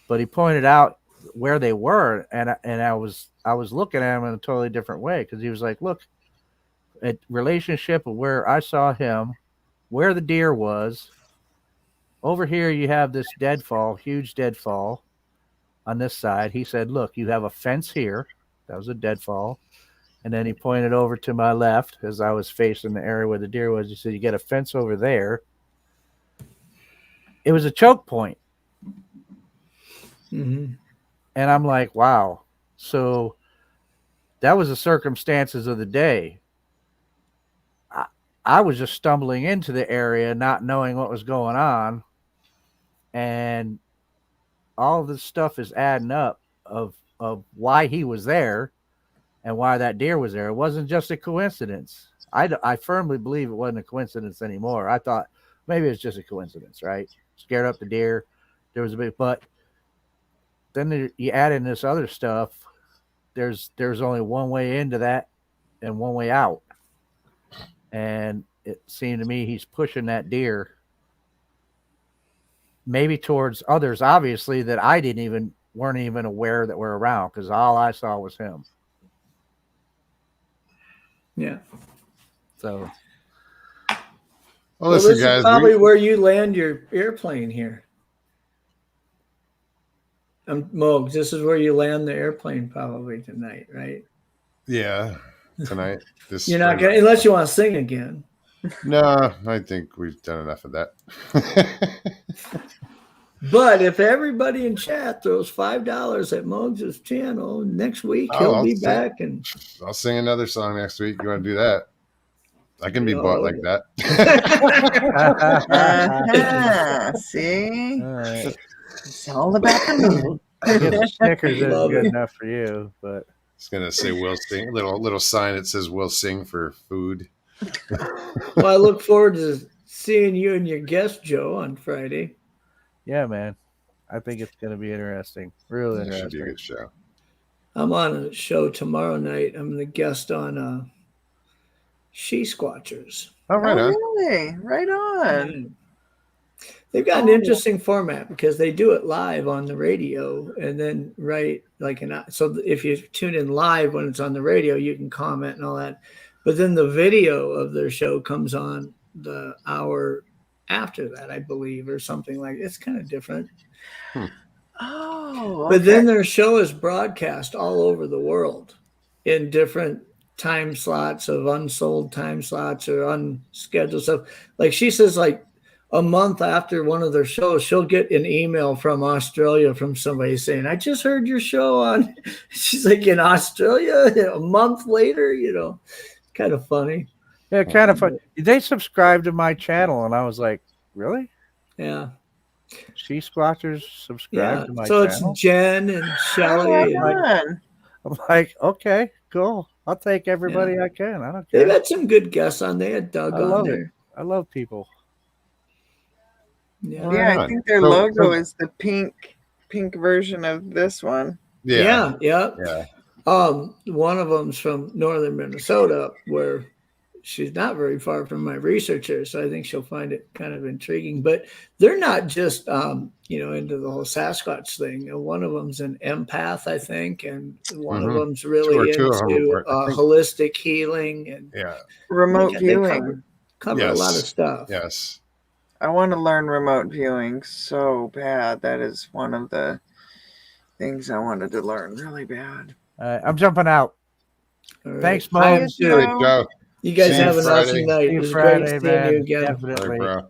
But he pointed out where they were, and I was looking at him in a totally different way, because he was like, look, at relationship of where I saw him, where the deer was. Over here you have this deadfall, huge deadfall on this side. He said, look, you have a fence here. That was a deadfall. And then he pointed over to my left as I was facing the area where the deer was. He said, you get a fence over there. It was a choke point. Mm-hmm. And I'm like, wow. So that was the circumstances of the day. I was just stumbling into the area, not knowing what was going on. And all of this stuff is adding up of why he was there and why that deer was there. It wasn't just a coincidence. I firmly believe it wasn't a coincidence anymore. I thought maybe it's just a coincidence, right? Scared up the deer. There was a big, but then you add in this other stuff. There's only one way into that and one way out. And it seemed to me he's pushing that deer maybe towards others, obviously, that I weren't even aware that were around, because all I saw was him. Yeah. So, Well, listen, this guys. is probably where you land your airplane here. Mogs, this is where you land the airplane probably tonight, right? Yeah, tonight. You're not gonna, unless you want to sing again. No, I think we've done enough of that. But if everybody in chat throws $5 at Mogs' channel, next week he'll be back, and I'll sing another song next week. You want to do that? I can be bought like that. See? all right. It's all about the mood. I guess the Snickers isn't Love good it. enough for you, but It's gonna say "Will Sing." Little sign that says "Will Sing" for food. well, I look forward to seeing you and your guest Joe on Friday. yeah, man, I think it's going to be interesting. Really It should interesting. be a good show. I'm on a show tomorrow night. I'm the guest on She Squatchers. Oh, right on. Really? Right on. They've got an interesting format because they do it live on the radio, and then so if you tune in live when it's on the radio, you can comment and all that. But then the video of their show comes on the hour after that, I believe, or something like that. It's kind of different. Oh, But then their show is broadcast all over the world in different time slots of unsold time slots or unscheduled stuff. Like she says, like a month after one of their shows, she'll get an email from Australia from somebody saying, I just heard your show on. She's like, in Australia a month later, kind of funny. Yeah, kind of fun. They subscribed to my channel, and I was like, really? Yeah. She Squatchers subscribed to my so channel? It's Jen and Shelly. on. I'm like, okay, cool. I'll take everybody I can. I don't care. They've had some good guests on. They had Doug on there. I love people. Yeah. Yeah, I think their logo is the pink version of this one. Yeah. Yeah. One of them's from northern Minnesota, where she's not very far from my researcher, so I think she'll find it kind of intriguing. But they're not just into the whole Sasquatch thing. One of them's an empath, I think, and one of them's really into holistic healing and remote viewing. Cover a lot of stuff. Yes. I want to learn remote viewing so bad. That is one of the things I wanted to learn really bad. I'm jumping out. Right. Thanks, Mom. Great job. You guys See you have an Friday. awesome night. See It you was Friday, great seeing man. you again. All Definitely. right, bro.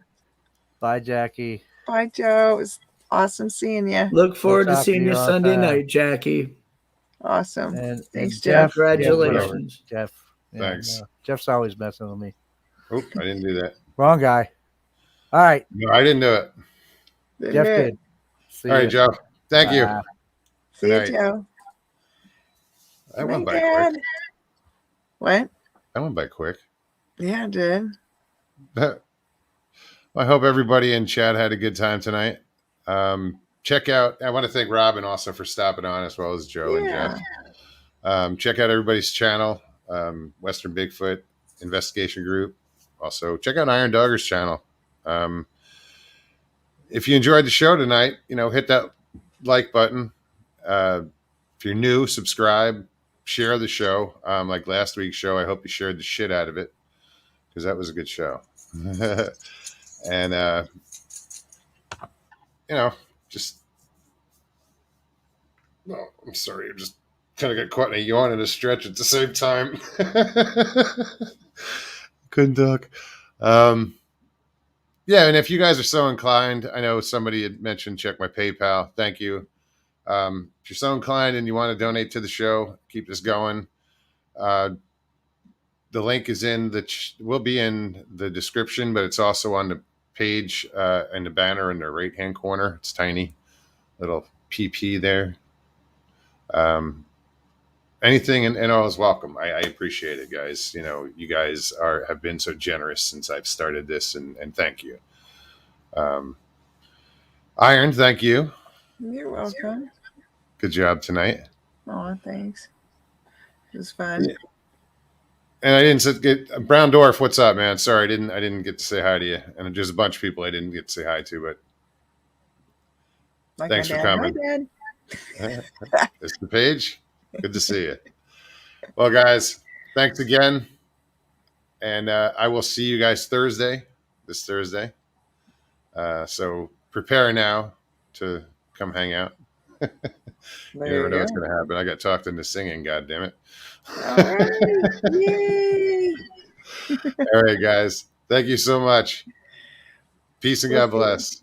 Bye, Jackie. Bye, Joe. It was awesome seeing you. Look forward to talk to seeing you you all Sunday time. night, Jackie. Awesome. And Thanks, Jeff. Jeff. Congratulations. Jeff. Yeah, Thanks. no, Jeff's always messing with me. Oop, I didn't do that. Wrong guy. All right. No, I didn't do it. Jeff Admit. did. See All right, ya. Joe. Thank you. Bye. See you, Good night. Joe. That went Night, by Dad. quick. What? That went by quick. Yeah, it did. I hope everybody in chat had a good time tonight. Check out, I want to thank Robin also for stopping on, as well as Joe and Yeah. Jeff. Check out everybody's channel, Western Bigfoot Investigation Group. Also, check out Iron Dogger's channel. If you enjoyed the show tonight, hit that like button. If you're new, subscribe, share the show. Like last week's show, I hope you shared the shit out of it, because that was a good show. And just I'm sorry, I just kind of got caught in a yawn and a stretch at the same time. Couldn't talk. Yeah, and if you guys are so inclined, I know somebody had mentioned check my PayPal. Thank you. If you're so inclined and you want to donate to the show, keep this going. The link is will be in the description, but it's also on the page and the banner in the right hand corner. It's tiny, little PP there. Anything and all is welcome. I appreciate it, guys. You guys have been so generous since I've started this, and thank you. Iron, thank you. You're welcome. Good job tonight. Oh, thanks. It was fun. Yeah. And I didn't get Brown Dwarf. What's up, man? Sorry, I didn't get to say hi to you. And there's a bunch of people I didn't get to say hi to, but Like thanks my for dad. coming. Hi, Dad. Mr. Page, good to see you. Well, guys, thanks again. And I will see you guys this Thursday. So prepare now to come hang out. You never know what's going to happen. I got talked into singing, God damn it. All right. Yay. All right, guys. Thank you so much. Peace and God bless.